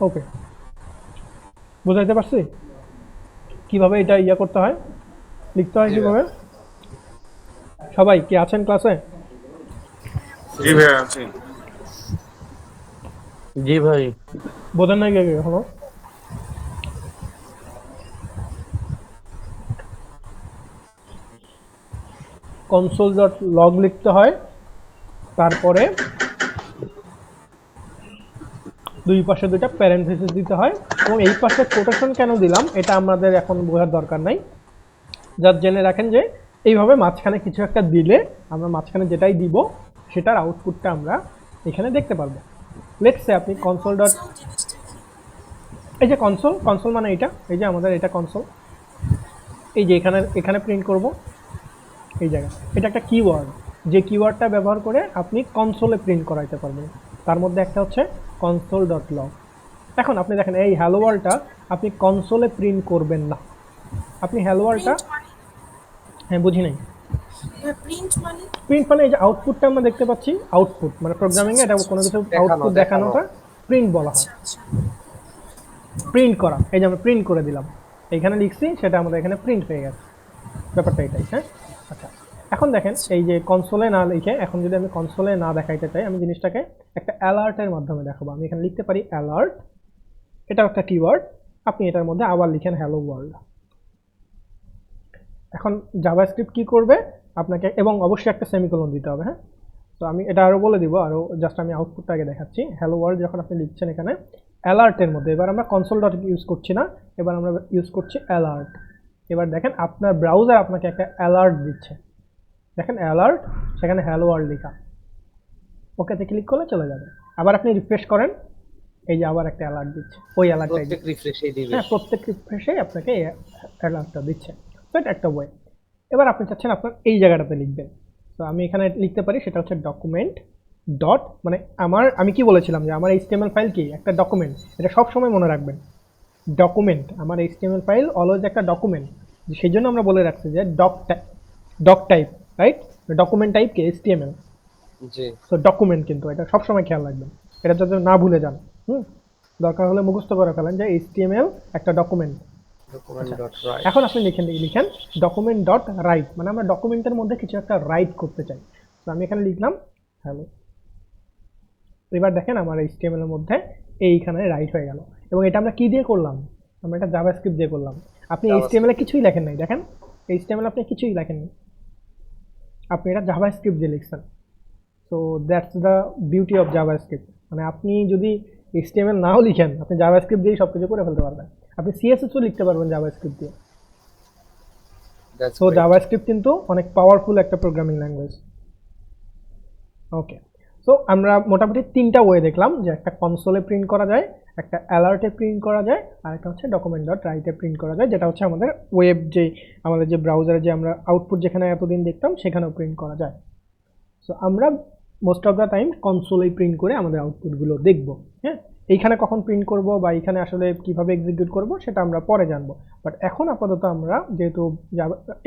ওকে, বুঝাইতে পারছি কিভাবে এটা করতে হয়, লিখতে হয় কিভাবে? সবাই কি আছেন ক্লাসে? জি ভাই আছি। জি ভাই। বোঝেন নাই কে হলো? console.log লিখতে হয়, তারপরে দুই পাশে দুইটা প্যারেনথেসিস দিতে হয়, এবং এই পাশে কোটেশন কেন দিলাম এটা আমাদের এখন বোঝার দরকার নাই। জাস্ট জেনে রাখেন যে এইভাবে মাঝখানে কিছু একটা দিলে আমরা মাঝখানে যেটাই দিব সেটার আউটপুটটা আমরা এখানে দেখতে পারবো। লেটস সে আপনি কনসোল ডট, এই যে কনসোল মানে এটা, এই যে আমাদের এটা কনসোল, এই যে এখানে প্রিন্ট করব এই জায়গায়। এটা একটা কিওয়ার্ড, যে কিওয়ার্ডটা ব্যবহার করে আপনি কনসোলে প্রিন্ট করাইতে পারবেন। তার মধ্যে একটা হচ্ছে console.log। এখন আপনি দেখেন এই হ্যালো ওয়ার্ল্ডটা আপনি কনসোলে প্রিন্ট করবেন না, আপনি হ্যালো ওয়ার্ল্ডটা, হ্যাঁ বুঝি নাই। প্রিন্ট মানে এই যে আউটপুটটা আমরা দেখতে পাচ্ছি, আউটপুট মানে প্রোগ্রামিংয়ে এটা কোনো কিছু আউটপুট দেখানোটা প্রিন্ট বলা হয়। প্রিন্ট করা, এই যে আমরা প্রিন্ট করে দিলাম, এইখানে লিখছি সেটা আমাদের এখানে প্রিন্ট হয়ে গেছে, ব্যাপারটা এটাই। হ্যাঁ, আচ্ছা, এখন দেখেন এই যে কনসোলে না লিখে, এখন যদি আমি কনসোলে না দেখাইতে চাই, আমি জিনিসটাকে একটা অ্যালার্টের মাধ্যমে দেখাবো। আমি এখানে লিখতে পারি অ্যালার্ট, এটাও একটা কিওয়ার্ড, আপনি এটার মধ্যে আবার লিখেন হ্যালো ওয়ার্ল্ড। এখন জাভাস্ক্রিপ্ট কি করবে আপনাকে, এবং অবশ্যই একটা সেমিকোলন দিতে হবে। হ্যাঁ, তো আমি এটা আরও বলে দিব, আরও জাস্ট আমি আউটপুটটা আগে দেখাচ্ছি। হ্যালো ওয়ার্ল্ড যখন আপনি লিখছেন এখানে অ্যালার্টের মধ্যে, এবার আমরা কনসোল ডট ইউজ করছি না, এবার আমরা ইউজ করছি অ্যালার্ট। এবার দেখেন আপনার ব্রাউজার আপনাকে একটা অ্যালার্ট দিচ্ছে, দেখেন অ্যালার্ট, সেখানে হ্যালো ওয়ার্ল্ড লেখা, ওকেতে ক্লিক করলে চলে যাবে। আবার আপনি রিফ্রেশ করেন, এই যে আবার একটা অ্যালার্ট দিচ্ছে, ওই অ্যালার্টটাই প্রত্যেক রিফ্রেশেই দিবে। হ্যাঁ, প্রত্যেক রিফ্রেশে আপনাকে এই অ্যালার্টটা দিচ্ছে। তো এটা একটা ওয়ে। এবার আপনি চাচ্ছেন আপনার এই জায়গাটাতে লিখবেন, তো আমি এখানে লিখতে পারি, সেটা হচ্ছে ডকুমেন্ট ডট, মানে আমি কি বলেছিলাম যে আমার HTML ফাইল কি একটা ডকুমেন্ট, এটা সব সময় মনে রাখবেন। ডকুমেন্ট, আমার HTML ফাইল অলওয়েজ একটা ডকুমেন্ট, সেই জন্য আমরা বলে রাখছি যে doc type, right? Document type কি HTML, জি। তো ডকুমেন্ট, কিন্তু এটা সব সময় খেয়াল রাখবেন, এটা যাতে না ভুলে যান। দরকার হলে মুখস্থ করে ফেলেন যে HTML একটা ডকুমেন্ট, ডকুমেন্ট ডট রাইট। এখন আপনি লিখেন ডকুমেন্ট ডট রাইট, মানে আমরা ডকুমেন্টের মধ্যে কিছু একটা রাইট করতে চাই। তো আমি এখানে লিখলাম হ্যালো। এবার দেখেন আমার HTML এর মধ্যে এইখানে রাইট হয়ে গেল। এবং এটা আমরা কি দিয়ে করলাম? আমরা এটা জাভাস্ক্রিপ্ট দিয়ে করলাম। আপনি HTML এ কিছুই লেখেন নাই, দেখেন HTML আপনি কিছুই লেখেননি, আপনি এটা জাভাস্ক্রিপ্ট দিয়ে লিখছেন। So that's the beauty of JavaScript. মানে আপনি যদি HTML নাও লিখেন, আপনি জাভাস্ক্রিপ্ট দিয়েই সব কিছু করে ফেলতে পারবেন। আপনি CSS ও লিখতে পারবেন জাভাস্ক্রিপ্ট দিয়ে। That's so great. জাভাস্ক্রিপ্ট কিন্তু অনেক পাওয়ারফুল একটা প্রোগ্রামিং ল্যাঙ্গুয়েজ। ওকে, সো আমরা মোটামুটি 3টা ওয়ে দেখলাম, যে একটা কনসোলে প্রিন্ট করা যায়, একটা অ্যালার্টে প্রিন্ট করা যায়, আর একটা হচ্ছে ডকুমেন্ট ডট রাইটে প্রিন্ট করা যায়, যেটা হচ্ছে আমাদের ওয়েব আমাদের যে ব্রাউজারে যে আমরা আউটপুট যেখানে এতদিন দেখতাম সেখানেও প্রিন্ট করা যায়। সো আমরা মোস্ট অফ দ্য টাইম কনসোলেই প্রিন্ট করে আমাদের আউটপুটগুলো দেখব। হ্যাঁ, এইখানে কখন প্রিন্ট করব বা এইখানে আসলে কিভাবে এক্সিকিউট করব সেটা আমরা পরে জানবো। বাট এখন আপাতত আমরা যেহেতু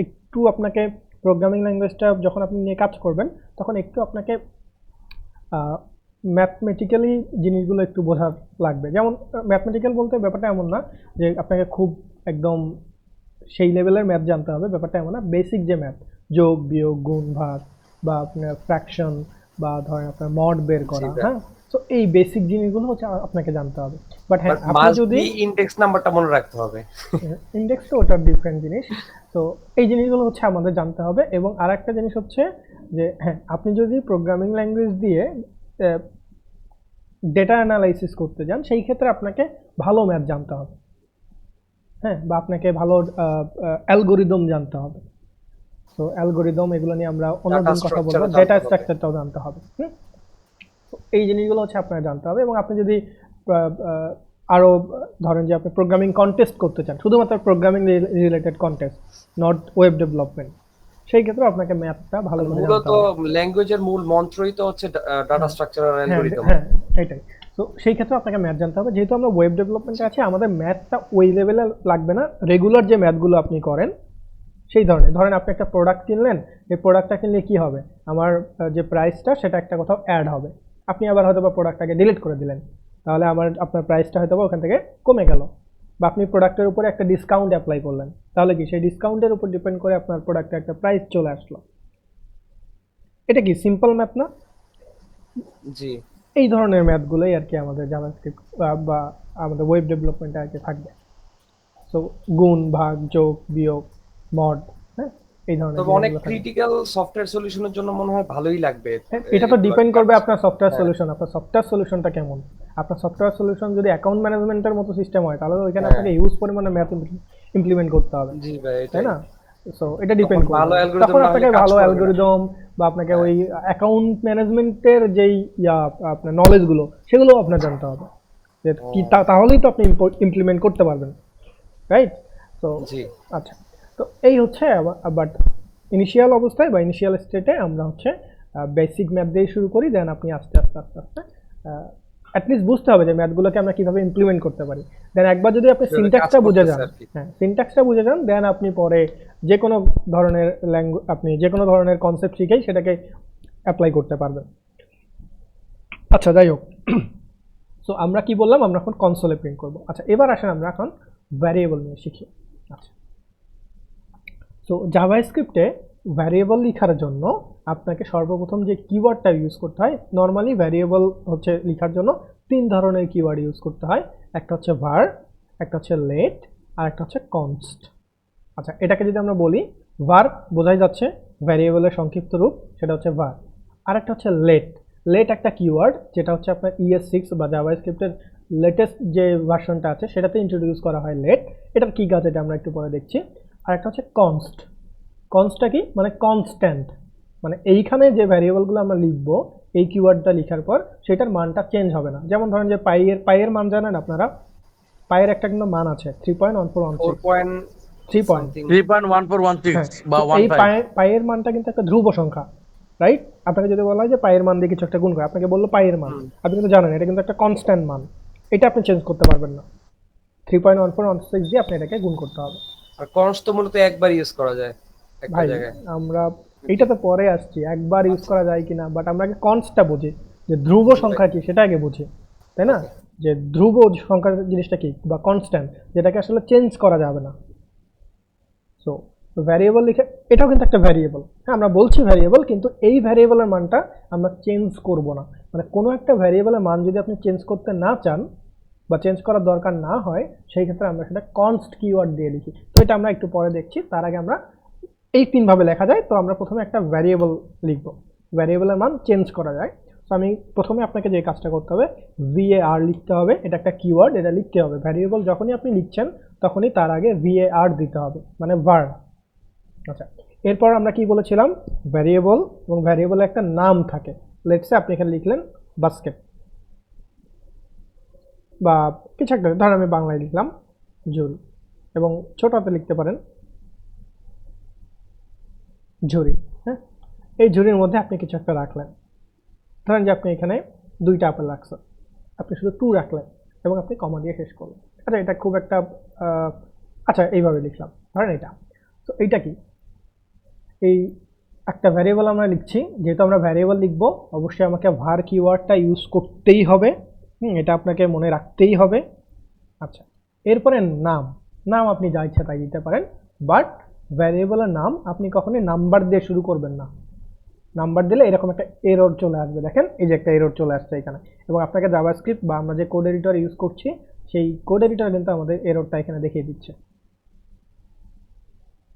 একটু আপনাকে প্রোগ্রামিং ল্যাঙ্গুয়েজটা যখন আপনি নিয়ে কাজ করবেন তখন একটু আপনাকে ম্যাথমেটিক্যালি জিনিসগুলো একটু বোঝা লাগবে। যেমন ম্যাথমেটিক্যাল বলতে ব্যাপারটা এমন না যে আপনাকে খুব একদম সেই লেভেলের ম্যাথ জানতে হবে, ব্যাপারটা এমন না। বেসিক যে ম্যাথ, যোগ বিয়োগ গুণ ভাগ বা আপনার ফ্র্যাকশন বা ধরেন আপনার মড বের করা, হ্যাঁ, তো এই বেসিক জিনিসগুলো হচ্ছে আপনাকে জানতে হবে। বাট হ্যাঁ, আপনি যদি ইনডেক্স নাম্বারটা মনে রাখতে হবে। ইন্ডেক্স তো ওটা ডিফারেন্ট জিনিস। তো এই জিনিসগুলো হচ্ছে আমাদের জানতে হবে। এবং আরেকটা জিনিস হচ্ছে যে হ্যাঁ, আপনি যদি প্রোগ্রামিং ল্যাঙ্গুয়েজ দিয়ে ডেটা অ্যানালাইসিস করতে যান সেই ক্ষেত্রে আপনাকে ভালো ম্যাথ জানতে হবে, হ্যাঁ, বা আপনাকে ভালো অ্যালগোরিদম জানতে হবে। তো অ্যালগোরিদম এগুলো নিয়ে আমরা অন্যদিন কথা বলবো। ডেটা স্ট্রাকচারটাও জানতে হবে। তো এই জিনিসগুলো হচ্ছে আপনার জানতে হবে। এবং আপনি যদি আরও ধরেন যে আপনি প্রোগ্রামিং কন্টেস্ট করতে চান, শুধুমাত্র programming related contest, not web development, সেই ক্ষেত্রে আপনাকে ম্যাথটা ভালো করে মূলত জানতে হবে। ল্যাঙ্গুয়েজের মূল মন্ত্রই তো হচ্ছে ডাটা স্ট্রাকচার আর অ্যালগরিদম। হ্যাঁ, এটাই। তো সেই ক্ষেত্রে আপনাকে ম্যাথ জানতে হবে। যেহেতু আমরা ওয়েব ডেভেলপমেন্টে আছি, আমাদের ম্যাথটা ওই লেভেলে লাগবে না। রেগুলার যে ম্যাথগুলো আপনি করেন সেই ধরনের, ধরেন আপনি একটা প্রোডাক্ট কিনলেন, এই প্রোডাক্টটা কিনলে কি হবে, আমার যে প্রাইসটা সেটা একটা কোথাও অ্যাড হবে, আপনি আবার হয়তো বা প্রোডাক্টটাকে ডিলিট করে দিলেন, তাহলে আপনার প্রাইসটা হয়তো বা ওখান থেকে কমে গেল। বা আপনি প্রোডাক্টের উপরে একটা ডিসকাউন্ট অ্যাপ্লাই করলেন, তাহলে কি সেই ডিসকাউন্টের উপর ডিপেন্ড করে আপনার প্রোডাক্টে একটা প্রাইস চলে আসলো। এটা কি সিম্পল ম্যাথ না? জি, এই ধরনের ম্যাথগুলোই আর কি আমাদের জাভাস্ক্রিপ্ট বা আমাদের ওয়েব ডেভেলপমেন্টে আর কি থাকবে। সো গুণ ভাগ যোগ বিয়োগ মড, হ্যাঁ, এই ধরনের তবে অনেক জিনিসগুলো থাকবে। ক্রিটিক্যাল সফটওয়্যার সলিউশনের জন্য মনে হয় ভালোই লাগবে। এটা তো ডিপেন্ড করবে আপনার সফটওয়্যার হ্যাঁ। সলিউশন, আপনার সফটওয়্যার সলিউশনটা কেমন। আপনার সফটওয়্যার সলিউশন যদি অ্যাকাউন্ট ম্যানেজমেন্টের মতো সিস্টেম হয় তাহলে ওইখানে হ্যাঁ। আপনাকে হিউজ পরিমাণে ম্যাথ ইমপ্লিমেন্ট করতে হবে, জি ভাই, তাই এটাই। না? সো এটা ডিপেন্ড তখন ভালো করবে, algorithm তখন না আপনাকে হলে কাজ ভালো করবে না। অ্যালগোরিদম বা আপনাকে ওই অ্যাকাউন্ট ম্যানেজমেন্টের যেই আপনার নলেজগুলো সেগুলো আপনার জানতে হবে, যে কি তাহলেই তো আপনি ইমপ্লিমেন্ট করতে পারবেন, রাইট? তো জি, আচ্ছা, তো এই হচ্ছে। বাট ইনিশিয়াল অবস্থায় বা ইনিশিয়াল স্টেটে আমরা হচ্ছে বেসিক ম্যাথ দিয়ে শুরু করি, দেন আপনি আস্তে আস্তে আস্তে আস্তে অ্যাটলিস্ট বুঝতে হবে যে ম্যাথগুলোকে আমরা কিভাবে ইমপ্লিমেন্ট করতে পারি। দেন একবার যদি আপনি কিভাবে সিনট্যাক্সটা কাজ বুঝে করতেছে যান, আর কি। হ্যাঁ, সিনট্যাক্সটা বুঝে যান, দেন আপনি পরে যে কোনো ধরনের আপনি যে কোনো ধরনের কনসেপ্ট শিখেই সেটাকে অ্যাপ্লাই করতে পারবেন। আচ্ছা, যাই হোক, সো আমরা কি বললাম, আমরা এখন কনসোলে প্রিন্ট করব। আচ্ছা, এবার আসেন আমরা এখন ভ্যারিয়েবল নিয়ে শিখি। আচ্ছা, সো জাভাস্ক্রিপ্টে ভ্যারিয়েবল লেখার জন্য আপনাকে সর্বপ্রথম যে কিওয়ার্ডটা ইউজ করতে হয়, নর্মালি ভ্যারিয়েবল হচ্ছে লেখার জন্য 3 ধরনের কিওয়ার্ড ইউজ করতে হয়। একটা হচ্ছে var, একটা হচ্ছে let, আর একটা হচ্ছে const। আচ্ছা, এটাকে যদি আমরা বলি var, বোঝাই যাচ্ছে ভ্যারিয়েবলের সংক্ষিপ্ত রূপ, সেটা হচ্ছে var। আর একটা হচ্ছে let একটা কিওয়ার্ড যেটা হচ্ছে আপনার ES6 বা জাভাস্ক্রিপ্টের লেটেস্ট যে ভার্সনটা আছে সেটাতে ইন্ট্রোডিউস করা হয় let। এটার কি কাজ এটা আমরা একটু পরে দেখছি। আর একটা হচ্ছে কনস্টটা কি, মানে কনস্ট্যান্ট, মানে এইখানে যে ভ্যারিয়েবলগুলো আমরা লিখবো এই কিওয়ার্ডটা লেখার পর সেটার মানটা চেঞ্জ হবে না। যেমন ধরেন যে পাইয়ের মান জানেন আপনারা, পাইয়ের একটা কিন্তু মান আছে 3.1416, 3 পয়েন্ট। 3.1416 হ্যাঁ, বা তো এই 15 পাইয়ের মানটা কিন্তু একটা ধ্রুব সংখ্যা, রাইট? আপনাকে যদি বলা হয় যে পাইয়ের মান দিয়ে কিছু একটা গুণ করে, আপনাকে বললো পাইয়ের মান, আপনি কিন্তু জানেন এটা কিন্তু একটা কনস্ট্যান্ট মান, এটা আপনি চেঞ্জ করতে পারবেন না। 3.1416 দিয়ে আপনি এটাকে গুণ করতে হবে। আর কনস্ট তো মূলত একবার ইউজ করা যায় একটা ভাই জায়গায়। আমরা এইটাতে পরে আসছি একবার ইউজ করা যায় কিনা, বাট আমরা আগে কনস্টটা বুঝি যে ধ্রুব সংখ্যা কি সেটা আগে বুঝি, তাই না? যে ধ্রুব সংখ্যার জিনিসটা কি বা কনস্ট্যান্ট, যেটাকে আসলে চেঞ্জ করা যাবে না। সো ভ্যারিয়েবল লিখে, এটাও কিন্তু একটা ভ্যারিয়েবল, হ্যাঁ আমরা বলছি ভ্যারিয়েবল, কিন্তু এই ভ্যারিয়েবলের মানটা আমরা চেঞ্জ করব না। মানে কোনো একটা ভ্যারিয়েবলের মান যদি আপনি চেঞ্জ করতে না চান বা চেঞ্জ করার দরকার না হয়, সেই ক্ষেত্রে আমরা সেটা কনস্ট কিওয়ার্ড দিয়ে লিখি। তো এটা আমরা একটু পরে দেখছি, তার আগে আমরা এই তিনভাবে লেখা যায়। তো আমরা প্রথমে একটা ভ্যারিয়েবল লিখব, ভ্যারিয়েবলের মান চেঞ্জ করা যায়। তো আমি প্রথমে আপনাকে যে কাজটা করতে হবে, var লিখতে হবে, এটা একটা কিওয়ার্ড, এটা লিখতে হবে। ভ্যারিয়েবল যখনই আপনি লিখছেন তখনই তার আগে var দিতে হবে, মানে var। আচ্ছা, এরপর আমরা কি বলেছিলাম, ভ্যারিয়েবল, এবং ভ্যারিয়েবলের একটা নাম থাকে। লেটসে আপনি এখানে লিখলেন বাস্কেট, বা কিছু একটা, ধর আমি বাংলায় লিখলাম ঝুড়ি, এবং ছোট হাতে লিখতে পারেন ঝুড়ি। হ্যাঁ, এই ঝুড়ির মধ্যে আপনি কিছু একটা রাখলেন, ধরেন যে আপনি এখানে 2টা আপেল রাখছেন, আপনি শুধু 2 রাখলেন এবং আপনি কমা দিয়ে শেষ করলেন। আচ্ছা, এটা খুব একটা আচ্ছা এইভাবে লিখলাম, ধরেন এটা। তো এইটা কি, এই একটা ভ্যারিয়েবল আমরা লিখছি, যেহেতু আমরা ভ্যারিয়েবল লিখবো অবশ্যই আমাকে var কিওয়ার্ডটা ইউজ করতেই হবে, এটা আপনাকে মনে রাখতেই হবে। আচ্ছা, এরপরে নাম, নাম আপনি যা ইচ্ছা তাই দিতে পারেন, বাট ভ্যারিয়েবলের নাম আপনি কখনোই নাম্বার দিয়ে শুরু করবেন না। নাম্বার দিলে এরকম একটা এরর চলে আসবে, দেখেন এই যে একটা এরর চলে আসছে এখানে, এবং আপনাকে জাভাস্ক্রিপ্ট বা আমরা যে কোড এডিটর ইউজ করছি সেই কোড এডিটর কিন্তু আমাদের এররটা এখানে দেখিয়ে দিচ্ছে।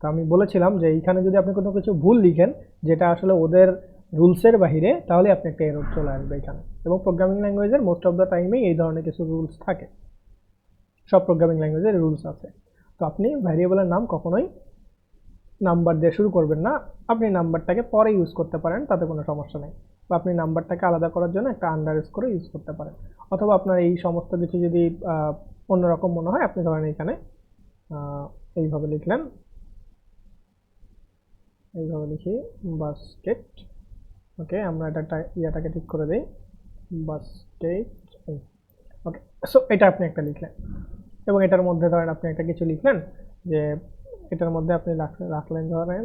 তো আমি বলেছিলাম যে এইখানে যদি আপনি কোনো কিছু ভুল লিখেন যেটা আসলে ওদের রুলসের বাইরে, তাহলে আপনি একটা এরর চলে আসবে এখানে। এবং প্রোগ্রামিং ল্যাঙ্গুয়েজের মোস্ট অফ দ্য টাইমেই এই ধরনের কিছু রুলস থাকে, সব প্রোগ্রামিং ল্যাঙ্গুয়েজের রুলস আছে। তো আপনি ভ্যারিয়েবলের নাম কখনোই নাম্বার দিয়ে শুরু করবেন না, আপনি নাম্বারটাকে পরে ইউজ করতে পারেন, তাতে কোনো সমস্যা নেই। বা আপনি নাম্বারটাকে আলাদা করার জন্য একটা আন্ডারস্কোর ইউজ করতে পারেন, অথবা আপনার এই সমস্ত কিছু যদি অন্যরকম মনে হয়, আপনি ধরেন এখানে এইভাবে লিখলেন, এইভাবে লিখি বাস্কেট। ওকে, আমরা এটা ইয়াটাকে ঠিক করে দিই, বাস্কেট। ওকে, সো এটা আপনি একটা লিখলেন, এবং এটার মধ্যে ধরেন আপনি একটা কিছু লিখলেন, যে এটার মধ্যে আপনি রাখলেন ধরেন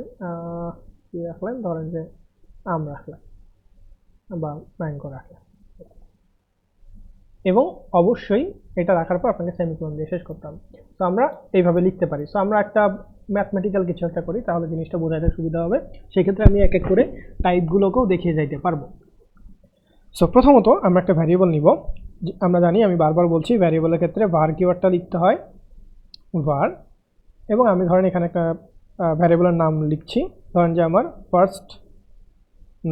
কি রাখলেন, ধরেন যে আম রাখলেন বা ম্যাঙ্গো রাখলেন, এবং অবশ্যই এটা রাখার পর আপনাকে সেমিকোলন দিয়ে শেষ করতে হবে। তো আমরা এইভাবে লিখতে পারি। সো আমরা একটা ম্যাথমেটিক্যাল কিছু একটা করি, তাহলে জিনিসটা বোঝাতে সুবিধা হবে। সেক্ষেত্রে আমি এক এক করে টাইপগুলোকেও দেখিয়ে যাইতে পারবো। সো প্রথমত আমরা একটা ভ্যারিয়েবল নিব, আমরা জানি, আমি বারবার বলছি ভ্যারিয়েবলের ক্ষেত্রে var কিওয়ার্ডটা লিখতে হয়, var। এবং আমি ধরেন এখানে একটা ভ্যারিয়েবলের নাম লিখছি, ধরেন যে আমার ফার্স্ট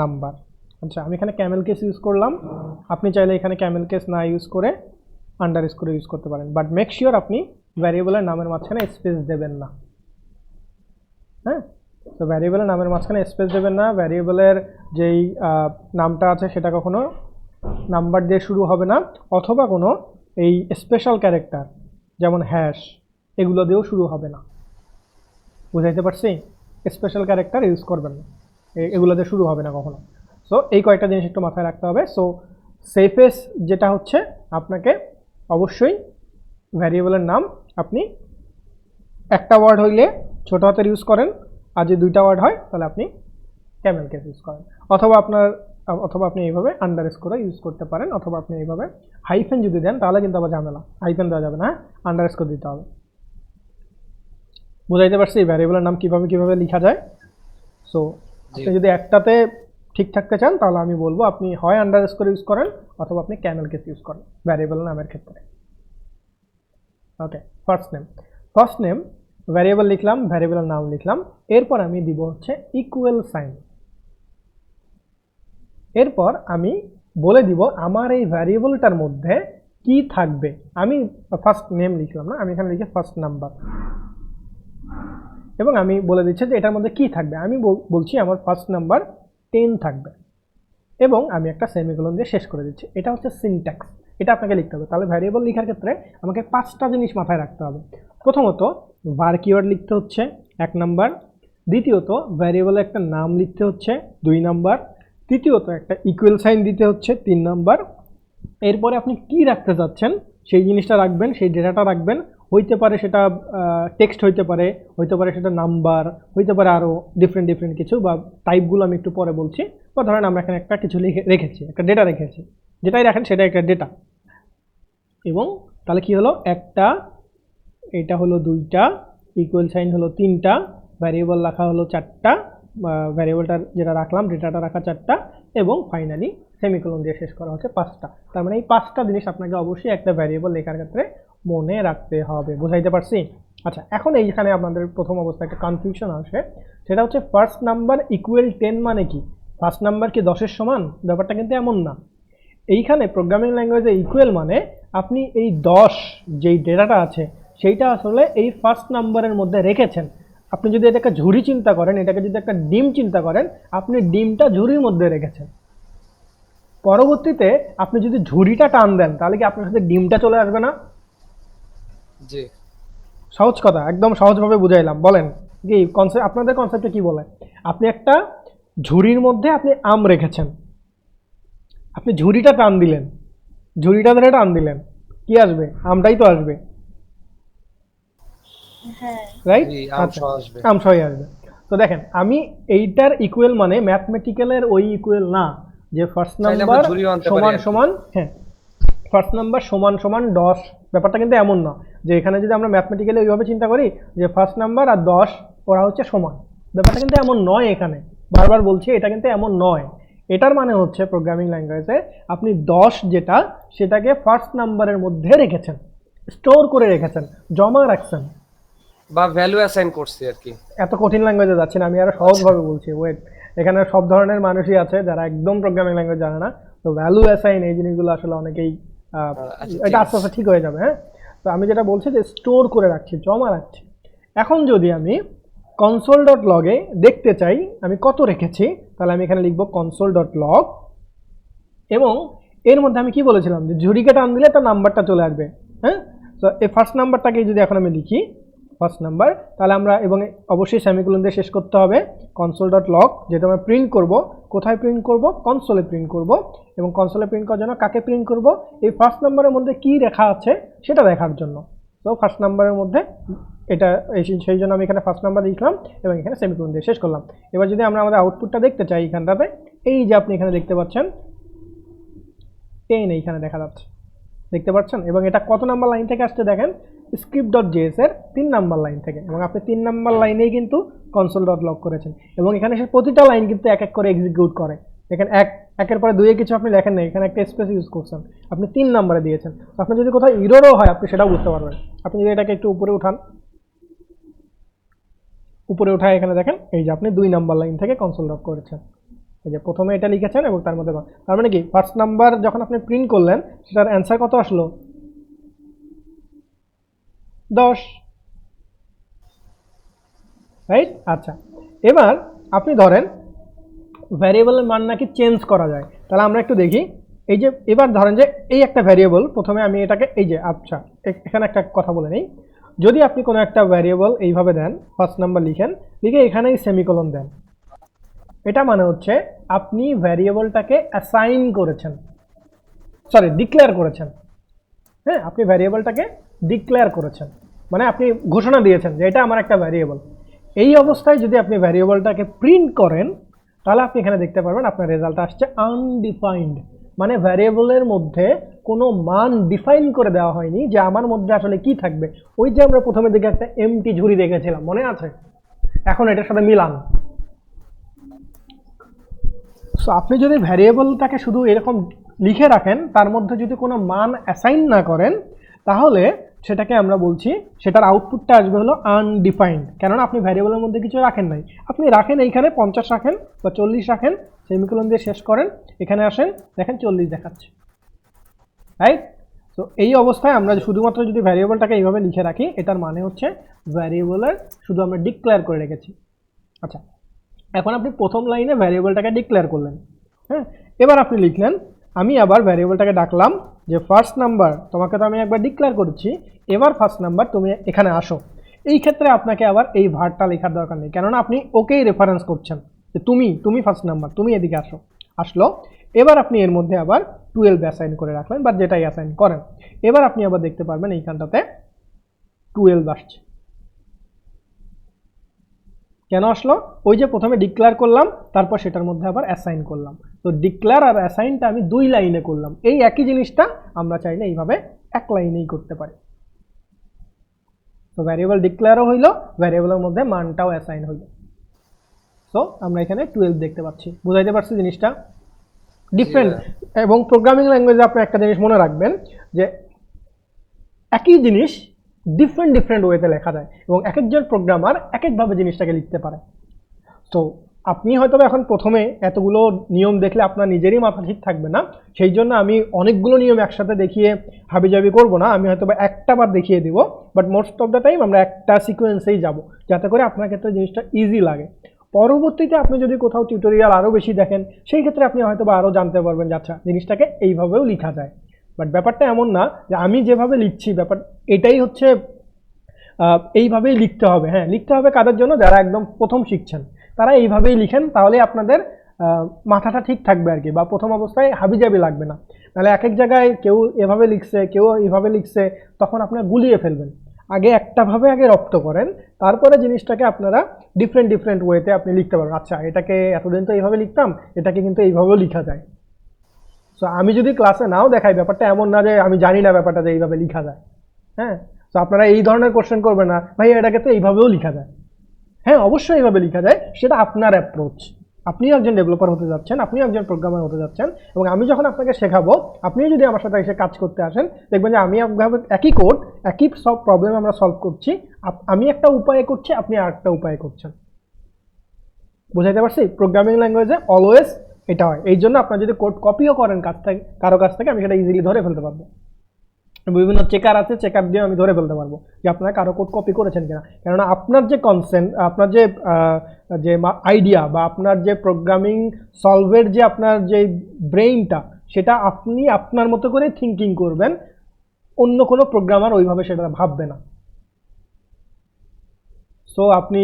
নাম্বার। আচ্ছা, আমি এখানে ক্যামেল কেস ইউজ করলাম, আপনি চাইলে এখানে ক্যামেল কেস না ইউজ করে আন্ডারস্কোর ইউজ করতে পারেন, বাট মেক শিওর আপনি ভ্যারিয়েবলের নামের মাঝখানে স্পেস দেবেন না। হ্যাঁ, তো ভ্যারিয়েবলের নামের মাঝখানে স্পেস দেবেন না, ভ্যারিয়েবলের যেই নামটা আছে সেটা কখনো নাম্বার দিয়ে শুরু হবে না, অথবা কোনো এই স্পেশাল ক্যারেক্টার যেমন হ্যাশ এগুলো দিয়েও শুরু হবে না। বুঝাইতে পারছি? স্পেশাল ক্যারেক্টার ইউজ করবেন না, এগুলো দিয়ে শুরু হবে না কখনো। সো এই কয়েকটা জিনিস একটু মাথায় রাখতে হবে। সো সেফেস্ট যেটা হচ্ছে, আপনাকে অবশ্যই ভ্যারিয়েবলের নাম আপনি একটা ওয়ার্ড হইলে ছোট হাতের ইউজ করেন, আর যদি 2টা ওয়ার্ড হয় তাহলে আপনি ক্যামেল কেস ইউজ করেন, অথবা আপনি এইভাবে আন্ডারস্কোর ইউজ করতে পারেন, অথবা আপনি এইভাবে হাইফেন যদি দেন তাহলে কিন্তু আবার ঝামেলা, হাইফেন দেওয়া যাবে না, আন্ডারস্কোর দিতে হবে। বুঝাইতে পারছি ভ্যারিয়েবলের নাম কিভাবে লেখা যায়? সো আপনি যদি একটাতে ঠিক থাকতে চান তাহলে আমি বলবো আপনি হয় আন্ডারস্কোর ইউজ করেন, অথবা আপনি ক্যামেল কেস ইউজ করেন ভ্যারিয়েবল নামের ক্ষেত্রে। ওকে, ফার্স্ট নেম ভ্যারিয়েবল লিখলাম, ভ্যারিয়েবলের নাম লিখলাম, এরপর আমি দিব হচ্ছে ইকুয়াল সাইন। এরপর আমি বলে দিব আমার এই ভ্যারিয়েবলটার মধ্যে কি থাকবে। আমি ফার্স্ট নেম লিখলাম না, আমি এখানে লিখি ফার্স্ট নাম্বার, এবং আমি বলে দিচ্ছি যে এটার মধ্যে কি থাকবে। আমি বলছি আমার ফার্স্ট নাম্বার 10 থাকবে, এবং আমি একটা সেমিকোলন দিয়ে শেষ করে দিচ্ছি। এটা হচ্ছে সিনট্যাক্স, এটা আপনাকে লিখতে হবে। তাহলে ভ্যারিয়েবল লেখার ক্ষেত্রে আমাকে 5টা জিনিস মাথায় রাখতে হবে। প্রথমত var কিওয়ার্ড লিখতে হচ্ছে 1 নাম্বার, দ্বিতীয়ত ভ্যারিয়েবলের একটা নাম লিখতে হচ্ছে 2 নাম্বার, তৃতীয়ত একটা ইকুয়াল সাইন দিতে হচ্ছে 3 নাম্বার। এরপরে আপনি কি রাখতে চাচ্ছেন সেই জিনিসটা রাখবেন, সেই ডেটাটা রাখবেন। হইতে পারে সেটা টেক্সট হইতে পারে সেটা নাম্বার, হইতে পারে আরও ডিফারেন্ট কিছু, বা টাইপগুলো আমি একটু পরে বলছি। বা ধরেন আমরা এখানে একটা কিছু রেখেছি, একটা ডেটা রেখেছি, যেটাই রাখেন সেটা একটা ডেটা। এবং তাহলে কি হলো, একটা, এটা হলো দুইটা, ইকুয়াল সাইন হলো তিনটা, ভ্যারিয়েবল রাখা হলো চারটা, ভ্যারিয়েবলটার যেটা রাখলাম ডেটাটা রাখা চারটা, এবং ফাইনালি সেমিকোলন দিয়ে শেষ করা হচ্ছে পাঁচটা। তার মানে এই পাঁচটা জিনিস আপনাকে অবশ্যই একটা ভ্যারিয়েবল লেখার ক্ষেত্রে মনে রাখতে হবে। বুঝাইতে পারছি? আচ্ছা, এখন এইখানে আপনাদের প্রথম অবস্থায় একটা কনফিউশন আসে, সেটা হচ্ছে ফার্স্ট নাম্বার ইকুয়াল 10 মানে কি? ফার্স্ট নাম্বার কি 10-এর সমান? ব্যাপারটা কিন্তু এমন না। এইখানে প্রোগ্রামিং ল্যাঙ্গুয়েজে ইকুয়াল মানে আপনি এই 10 যেই ডেটাটা আছে সেইটা আসলে এই ফার্স্ট নাম্বারের মধ্যে রেখেছেন। আপনি যদি এটাকে ঝুড়ি চিন্তা করেন, এটাকে যদি একটা ডিম চিন্তা করেন, আপনি ডিমটা ঝুড়ির মধ্যে রেখেছেন। পরবর্তীতে আপনি যদি ঝুড়িটা টান দেন তাহলে কি আপনার সাথে ডিমটা চলে আসবে না? জি। সহজ কথা, একদম সহজভাবে বুঝাইলাম। বলেন কি কনসেপ্ট, আপনাদের কনসেপ্টে কি বলে? আপনি একটা ঝুড়ির মধ্যে আপনি আম রেখেছেন, আপনি ঝুড়িটা টান দিলেন, ঝুড়িটা ধরে টান দিলেন, কি আসবে? আমটাই তো আসবে, রাইট? জি, আম আচ্ছা, সহ আসবে। আম সহই আসবে। তো দেখেন, আমি এইটার ইকুয়াল মানে ম্যাথমেটিক্যালের ওই ইকুয়াল না যে ফার্স্ট চাইলে আমরা নাম্বার ঝুড়িও আনতে পারি সমান আর কি। সমান, হ্যাঁ, ফার্স্ট নাম্বার সমান সমান 10, ব্যাপারটা কিন্তু এমন না যে এখানে যদি আমরা ম্যাথমেটিক্যালি ওইভাবে চিন্তা করি যে ফার্স্ট নাম্বার আর 10 ওরা হচ্ছে সমান, ব্যাপারটা কিন্তু এমন নয়। এখানে বারবার বলছি এটা কিন্তু এমন নয়। এটার মানে হচ্ছে প্রোগ্রামিং ল্যাঙ্গুয়েজে আপনি 10 যেটা সেটাকে ফার্স্ট নাম্বারের মধ্যে রেখেছেন, স্টোর করে রেখেছেন, জমা রাখছেন। বা ভ্যালু অ্যাসাইন করছি আর কি। এত কঠিন ল্যাঙ্গুয়েজে যাচ্ছি না, আমি আরো সহজভাবে বলছি। ওয়েট, এখানে সব ধরনের মানুষই আছে যারা একদম প্রোগ্রামিং ল্যাঙ্গুয়েজ জানে না। তো ভ্যালু অ্যাসাইন এই জিনিসগুলো আসলে অনেকেই আচ্ছা, এটা আস্তে আস্তে ঠিক হয়ে যাবে। হ্যাঁ, তো আমি যেটা বলছি যে স্টোর করে রাখছি, জমা রাখছি। এখন যদি আমি কনসোল ডট লগে দেখতে চাই আমি কত রেখেছি, তাহলে আমি এখানে লিখবো কনসোল ডট লগ, এবং এর মধ্যে আমি কি বলেছিলাম যে ঝুড়িকে টান দিলে তার নাম্বারটা চলে আসবে। হ্যাঁ, তো এই ফার্স্ট নাম্বারটাকে যদি এখন আমি লিখি ফার্স্ট নাম্বার, তাহলে আমরা, এবং অবশ্যই সেমিকোলন দিয়ে শেষ করতে হবে, কনসোল ডট লগ, যেটা আমরা প্রিন্ট করব। কোথায় প্রিন্ট করব? কনসোলে প্রিন্ট করব। এবং কনসোলে প্রিন্ট করার জন্য কাকে প্রিন্ট করব? এই ফার্স্ট নাম্বারের মধ্যে কি লেখা আছে সেটা দেখার জন্য। তো ফার্স্ট নাম্বারের মধ্যে এটা, সেই জন্য আমি এখানে ফার্স্ট নাম্বার লিখলাম এবং এখানে সেমিকোলন দিয়ে শেষ করলাম। এবার যদি আমরা আমাদের আউটপুটটা দেখতে চাই এখানটাতে, এই যে আপনি এখানে দেখতে পাচ্ছেন 10 এইখানে দেখা যাচ্ছে, দেখতে পাচ্ছেন? এবং এটা কত নাম্বার লাইন থেকে আসছে দেখেন, স্ক্রিপ্ট ডট জেএস এর 3 নাম্বার লাইন থেকে, এবং আপনি 3 নাম্বার লাইনেই কিন্তু কনসোল ডট লগ করেছেন। এবং এখানে সে প্রতিটা লাইন কিন্তু এক এক করে এক্সিকিউট করে। দেখেন একের পরে দুইয়ে কিছু আপনি লেখেন না, এখানে একটা স্পেস ইউজ করছেন, আপনি 3 নাম্বারে দিয়েছেন। আপনি যদি কোথাও ইররও হয় আপনি সেটাও বুঝতে পারবেন। আপনি যদি এটাকে একটু উপরে উঠান, উপরে উঠায় এখানে দেখেন এই যে আপনি 2 নাম্বার লাইন থেকে কনসোল ডট করেছেন। এই যে প্রথমে এটা লিখেছেন এবং তার মধ্যে, তার মানে কি ফার্স্ট নাম্বার যখন আপনি প্রিন্ট করলেন সেটার অ্যান্সার কত আসলো? 10, রাইট? আচ্ছা, এবার আপনি ধরেন ভ্যারিয়েবলের মান নাকি চেঞ্জ করা যায়, তাহলে আমরা একটু দেখি। এই যে এবার ধরেন যে এই একটা ভ্যারিয়েবল, প্রথমে আমি এটাকে এই যে, আচ্ছা এখানে একটা কথা বলে নেই, যদি আপনি কোনো একটা ভ্যারিয়েবল এইভাবে দেন, ফার্স্ট নাম্বার লিখেন, লিখে এখানেই সেমিকোলন দেন, এটা মানে হচ্ছে আপনি ভ্যারিয়েবলটাকে অ্যাসাইন করেছেন, সরি ডিক্লেয়ার করেছেন। হ্যাঁ, আপনি ভ্যারিয়েবলটাকে ডিক্লেয়ার করেছেন, মানে আপনি ঘোষণা দিয়েছেন যে এটা আমার একটা ভ্যারিয়েবল। এই অবস্থায় যদি আপনি ভ্যারিয়েবলটাকে প্রিন্ট করেন তাহলে আপনি এখানে দেখতে পারবেন আপনার রেজাল্ট আসছে আনডিফাইন্ড, মানে ভ্যারিয়েবলের মধ্যে কোনো মান ডিফাইন করে দেওয়া হয়নি যে আমার মধ্যে আসলে কি থাকবে। ওই যে আমরা প্রথমের দিকে একটা এমটি ঝুড়ি দেখেছিলাম, মনে আছে? এখন এটার সাথে মিলান। সো আপনি যদি ভ্যারিয়েবলটাকে শুধু এরকম লিখে রাখেন, তার মধ্যে যদি কোনো মান অ্যাসাইন না করেন, তাহলে সেটাকে আমরা বলছি, সেটার আউটপুটটা আসবে হলো আনডিফাইন্ড, কেননা আপনি ভ্যারিয়েবলের মধ্যে কিছু রাখেন নাই। আপনি রাখেন এইখানে 50 রাখেন বা 40 রাখেন, সেমিকোলন দিয়ে শেষ করেন, এখানে আসেন দেখেন 40 দেখাচ্ছে, রাইট? তো এই অবস্থায় আমরা শুধুমাত্র যদি ভ্যারিয়েবলটাকে এইভাবে লিখে রাখি, এটার মানে হচ্ছে ভ্যারিয়েবলের শুধু আমরা ডিক্লেয়ার করে রেখেছি। আচ্ছা, এখন আপনি প্রথম লাইনে ভ্যারিয়েবলটাকে ডিক্লেয়ার করলেন। হ্যাঁ, এবার আপনি লিখলেন, আমি আবার ভ্যারিয়েবলটাকে ডাকলাম যে ফার্স্ট নাম্বার, তোমাকে তো আমি একবার ডিক্লেয়ার করেছি, এবার ফার্স্ট নাম্বার তুমি এখানে আসো। এই ক্ষেত্রে আপনাকে আবার এই ভার্বটা লেখার দরকার নেই, কেননা আপনি ওকেই রেফারেন্স করছেন যে তুমি ফার্স্ট নাম্বার, তুমি এদিকে আসো। আসলো, এবার আপনি এর মধ্যে আবার 12 অ্যাসাইন করে রাখলেন বা যেটাই অ্যাসাইন করেন। এবার আপনি আবার দেখতে পারবেন এইখানটাতে 12 আসছে, কেন আসলো? ওই যে প্রথমে ডিক্লেয়ার করলাম, তারপর সেটার মধ্যে আবার অ্যাসাইন করলাম। তো ডিক্লেয়ার আর অ্যাসাইনটা আমি 2 লাইনে করলাম। এই একই জিনিসটা আমরা চাইলে এইভাবে 1 লাইনেই করতে পারি। তো ভ্যারিয়েবল ডিক্লেয়ারও হইলো, ভ্যারিয়েবলের মধ্যে মানটাও অ্যাসাইন হইলো। সো আমরা এখানে 12 দেখতে পাচ্ছি। বুঝাইতে পারছি জিনিসটা? ডিফারেন্ট। এবং প্রোগ্রামিং ল্যাঙ্গুয়েজে আপনি একটা জিনিস মনে রাখবেন যে একই জিনিস ডিফারেন্ট ওয়েতে লেখা যায় এবং এক একজন প্রোগ্রামার এক একভাবে জিনিসটাকে লিখতে পারে। তো আপনি হয়তো এখন প্রথমে এতগুলো নিয়ম দেখলে আপনার নিজেরই মাথা ঠিক থাকবে না, সেই জন্য আমি অনেকগুলো নিয়ম একসাথে দেখিয়ে হাবিজাবি করব না, আমি হয়তো একটা বার দেখিয়ে দিব, but most of the time আমরা একটা সিকোয়েন্সেই যাব, যাতে করে আপনার ক্ষেত্রে জিনিসটা ইজি লাগে। পরবর্তীতে আপনি যদি কোথাও টিউটোরিয়াল আরও বেশি দেখেন, সেই ক্ষেত্রে আপনি হয়তো বা আরও জানতে পারবেন যে আচ্ছা জিনিসটাকে এইভাবেও লেখা যায়। বাট ব্যাপারটা এমন না যে আমি যেভাবে লিখছি ব্যাপার এটাই হচ্ছে এইভাবেই লিখতে হবে। হ্যাঁ, লিখতে হবে কাদের জন্য? যারা একদম প্রথম শিখছেন, তারা এইভাবেই লিখেন, তাহলে আপনাদের মাথাটা ঠিক থাকবে আর কি, বা প্রথম অবস্থায় হাবিজাবি লাগবে না। নাহলে এক এক জায়গায় কেউ এভাবে লিখছে, কেউ এইভাবে লিখছে, তখন আপনারা গুলিয়ে ফেলবেন। আগে একটাভাবে আগে রপ্ত করেন, তারপরে জিনিসটাকে আপনারা ডিফারেন্ট ওয়েতে আপনি লিখতে পারবেন। আচ্ছা এটাকে এতদিন তো এইভাবে লিখতাম, এটাকে কিন্তু এইভাবেও লেখা যায়। সো আমি যদি ক্লাসে নাও দেখাই, ব্যাপারটা এমন না যে আমি জানি না ব্যাপারটা যে এইভাবে লেখা যায়। হ্যাঁ, তো আপনারা এই ধরনের কোশ্চেন করবেন না, ভাই এটাকে তো এইভাবেও লেখা যায়। হ্যাঁ, অবশ্যই এইভাবে লেখা যায়, সেটা আপনার অ্যাপ্রোচ। আপনিও একজন ডেভেলপার হতে যাচ্ছেন, আপনিও একজন প্রোগ্রামার হতে যাচ্ছেন, এবং আমি যখন আপনাকে শেখাবো, আপনিও যদি আমার সাথে এসে কাজ করতে আসেন, দেখবেন যে আমি একই কোড, একই সব প্রবলেম আমরা সলভ করছি, আমি একটা উপায়ে করছি, আপনি আরেকটা উপায়ে করছেন। বুঝাইতে পারছি? প্রোগ্রামিং ল্যাঙ্গুয়েজে অলওয়েজ এটা হয়। এই জন্য আপনার যদি কোড কপিও করেন কারো কাছ থেকে, আমি সেটা ইজিলি ধরে ফেলতে পারবো। বিভিন্ন চেকার আছে, চেকার দিয়ে আমি ধরে ফেলতে পারবো যে আপনারা কারো কোড কপি করেছেন কিনা। কেননা আপনার যে কনসেপ্ট, আপনার যে আইডিয়া বা আপনার যে প্রোগ্রামিং সলভের যে আপনার যে ব্রেইনটা, সেটা আপনি আপনার মতো করে থিঙ্কিং করবেন, অন্য কোনো প্রোগ্রামার ওইভাবে সেটা ভাববে না। সো আপনি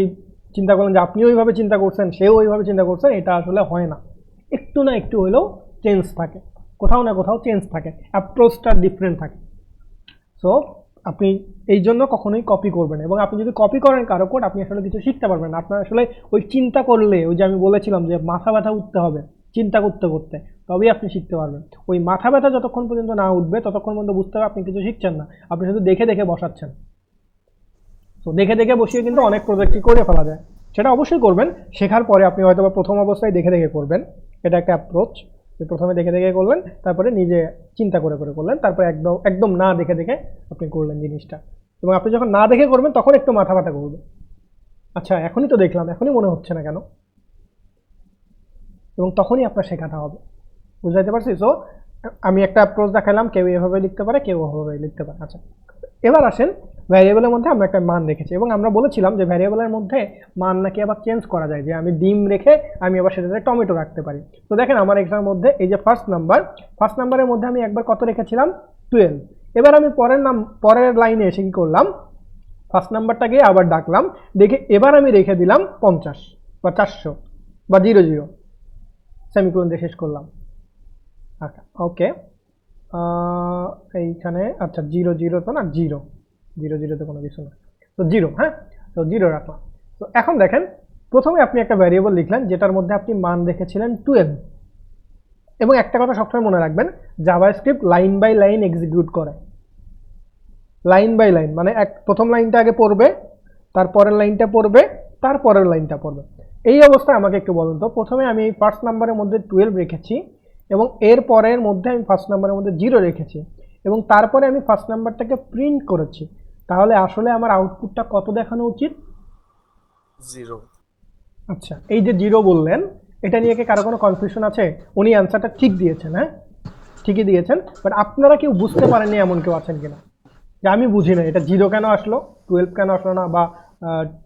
চিন্তা করেন যে আপনি ওইভাবে চিন্তা করছেন, সেও ওইভাবে চিন্তা করছেন, এটা আসলে হয় না। একটু না একটু হলেও চেঞ্জ থাকে, কোথাও না কোথাও চেঞ্জ থাকে, অ্যাপ্রোচটা ডিফারেন্ট থাকে। সো আপনি এই জন্য কখনোই কপি করবেন, এবং আপনি যদি কপি করেন কারো কোড, আপনি আসলে কিছু শিখতে পারবেন না। আপনার আসলে ওই চিন্তা করলে, ওই যে আমি বলেছিলাম যে মাথা ব্যথা উঠতে হবে চিন্তা করতে করতে, তবেই আপনি শিখতে পারবেন। ওই মাথা ব্যথা যতক্ষণ পর্যন্ত না উঠবে, ততক্ষণ পর্যন্ত বুঝতে হবে আপনি কিছু শিখছেন না, আপনি শুধু দেখে দেখে বসাচ্ছেন। তো দেখে দেখে বসিয়ে কিন্তু অনেক প্রজেক্টই করে ফেলা যায়। সেটা অবশ্যই করবেন, শেখার পরে আপনি হয়তো বা প্রথম অবস্থায় দেখে দেখে করবেন, এটা একটা অ্যাপ্রোচ। যে প্রথমে দেখে দেখে করলেন, তারপরে নিজে চিন্তা করে করে করলেন, তারপরে একদম না দেখে দেখে আপনি করলেন জিনিসটা। এবং আপনি যখন না দেখে করবেন, তখন একটু মাথা ব্যথা করবে, আচ্ছা এখনই তো দেখলাম, এখনই মনে হচ্ছে না কেন, এবং তখনই আপনার শেখাটা হবে। বুঝাইতে পারছি? সো আমি একটা অ্যাপ্রোচ দেখালাম, কেউ এভাবে লিখতে পারে, কেউ ওভাবে লিখতে পারে। আচ্ছা এবার আসেন, ভ্যারিয়েবলের মধ্যে আমরা একটা মান রেখেছি, এবং আমরা বলেছিলাম যে ভ্যারিয়েবলের মধ্যে মান নাকি আবার চেঞ্জ করা যায়, যে আমি ডিম রেখে আমি আবার সেটাতে টমেটো রাখতে পারি। তো দেখেন আমার এক্সামের মধ্যে এই যে ফার্স্ট নাম্বারের মধ্যে আমি একবার কত রেখেছিলাম? 12। এবার আমি পরের লাইনে এসে কি করলাম? ফার্স্ট নাম্বারটাকে আবার ডাকলাম, দেখে এবার আমি রেখে দিলাম 50 বা 400 বা 00, সেমিকোলন দিয়ে শেষ করলাম। আচ্ছা ওকে, এইখানে আচ্ছা 00 তো না, 0 কোনো কিছু না, তো 0। হ্যাঁ, তো 0 রাখলাম। তো এখন দেখেন, প্রথমে আপনি একটা ভ্যারিয়েবল লিখলেন যেটার মধ্যে আপনি মান রেখেছিলেন 12, এবং একটা কথা সবসময় মনে রাখবেন, JavaScript line by line execute করে। লাইন বাই লাইন মানে প্রথম লাইনটা আগে পড়বে, তারপরের লাইনটা পড়বে, তারপরের লাইনটা পড়বে। এই অবস্থায় আমাকে একটু বলুন তো, প্রথমে আমি ফার্স্ট নাম্বারের মধ্যে 12 রেখেছি, এবং এর পরের মধ্যে আমি ফার্স্ট নাম্বারের মধ্যে 0 রেখেছি, এবং তারপরে আমি ফার্স্ট নাম্বারটাকে প্রিন্ট করেছি, তাহলে আসলে আমার আউটপুটটা কত দেখানো উচিত? 0। আচ্ছা, এই যে 0 বললেন, এটা নিয়ে কি কারো কোনো কনফিউশন আছে? উনি অ্যান্সারটা ঠিক দিয়েছেন, হ্যাঁ ঠিকই দিয়েছেন, বাট আপনারা কেউ বুঝতে পারেননি এমন কেউ আছেন কিনা যে আমি বুঝি না এটা 0 কেন আসলো, 12 কেন আসলো না, বা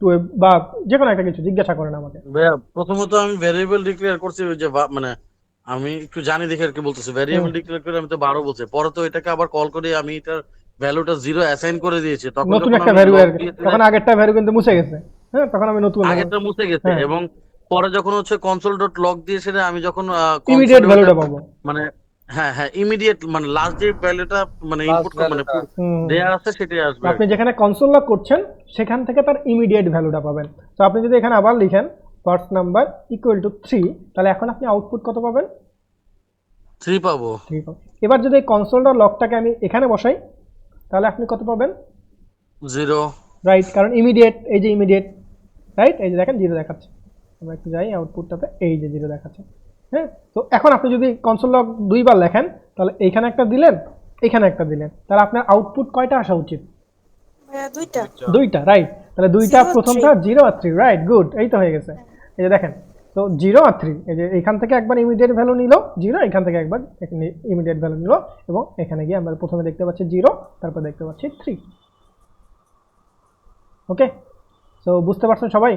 12 বা যে কোনো একটা কিছু জিজ্ঞাসা করেন আমাকে। ভাইয়া প্রথমত আমি ভ্যারিয়েবল ডিক্লেয়ার করছি, ওই যে মানে আমি একটু জানি দেখে আর কি বলতেছি, ভ্যারিয়েবল ডিক্লেয়ার করে আমি তো 12 বলছি, পরে তো এটাকে আবার কল করে আমি এটার ভ্যালুটা 0 অ্যাসাইন করে দিয়েছি, তখন নতুন যখন একটা আমি ভ্যালু, লগ দিয়েছিলাম তখন আগেরটা ভ্যালু কিন্তু মুছে গেছে। হ্যাঁ, তখন আমি নতুন আগেরটা মুছে গেছে, হ্যাঁ, এবং পরে যখন হচ্ছে কনসোল ডট লগ দিয়ে সেটা আমি যখন ইমিডিয়েট কনসোলে ভ্যালুটা পাবো। মানে হ্যাঁ হ্যাঁ ইমিডিয়েট মানে লাস্ট যে ভ্যালুটা মানে লাস্ট ইনপুট মানে ভ্যালুটা দেয়া আছে সেটাই আসবে। আপনি যেখানে কনসোল লগ করছেন, সেখান থেকে তার ইমিডিয়েট ভ্যালুটা পাবেন। তো আপনি যদি এখানে আবার লিখেন ফার্স্ট নাম্বার ইকুয়াল টু 3, তাহলে এখন আপনি আউটপুট কত পাবেন? 3 পাবো। 3 পাবেন। এবার যদি কনসোল লকটাকে আমি এখানে বসাই তাহলে আপনি কত পাবেন? 0। রাইট, কারণ ইমিডিয়েট, এই যে ইমিডিয়েট, রাইট, এই যে দেখেন 0 দেখাচ্ছে। আমরা একটু যাই আউটপুটটাতে, এই যে 0 দেখাচ্ছে। হ্যাঁ, তো এখন আপনি যদি কনসোল লক দুইবার লেখেন তাহলে এইখানে একটা দিলেন, এখানে একটা দিলেন, তাহলে আপনার আউটপুট কয়টা আসা উচিত? দুইটা, রাইট। তাহলে দুইটা, প্রথমটা 0 আর 3, রাইট, গুড, এই তো হয়ে গেছে। এই যে দেখেন, তো 0 আর 3, এই যে এখান থেকে একবার ইমিডিয়েট ভ্যালু নিল 0, এখান থেকে একবার ইমিডিয়েট ভ্যালু নিল, এবং এখানে গিয়ে আমরা প্রথমে দেখতে পাচ্ছি 0, তারপর দেখতে পাচ্ছি 3। ওকে, সো বুঝতে পারছেন সবাই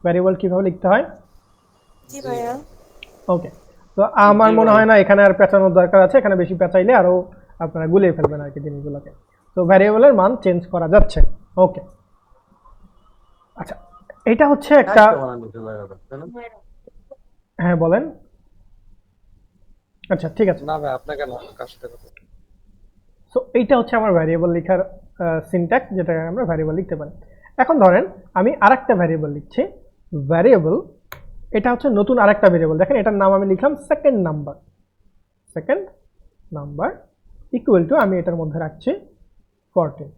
ভ্যারিয়েবল কিভাবে লিখতে হয়? জি ভাইয়া। ওকে, তো আমার মনে হয় না এখানে আর পেঁচানোর দরকার আছে, এখানে বেশি পেঁচাইলে আরও আপনারা গুলিয়ে ফেলবেন আর কি জিনিসগুলোকে। তো ভ্যারিয়েবলের মান চেঞ্জ করা যাচ্ছে। ওকে, আচ্ছা, এটা হচ্ছে একটা, হ্যাঁ বলেন। আচ্ছা ঠিক আছে, না ভাই আপনাকে না, কার সাথে কথা? সো এইটা হচ্ছে আমার ভ্যারিয়েবল লেখার সিনট্যাক্স, যেটা আমরা ভ্যারিয়েবল লিখতে পারি। এখন ধরেন আমি আরেকটা ভ্যারিয়েবল লিখছি, ভ্যারিয়েবল, এটা হচ্ছে নতুন আরেকটা ভ্যারিয়েবল। দেখেন এটার নাম আমি লিখলাম সেকেন্ড নাম্বার ইকুয়াল টু, আমি এটার মধ্যে রাখছি 14,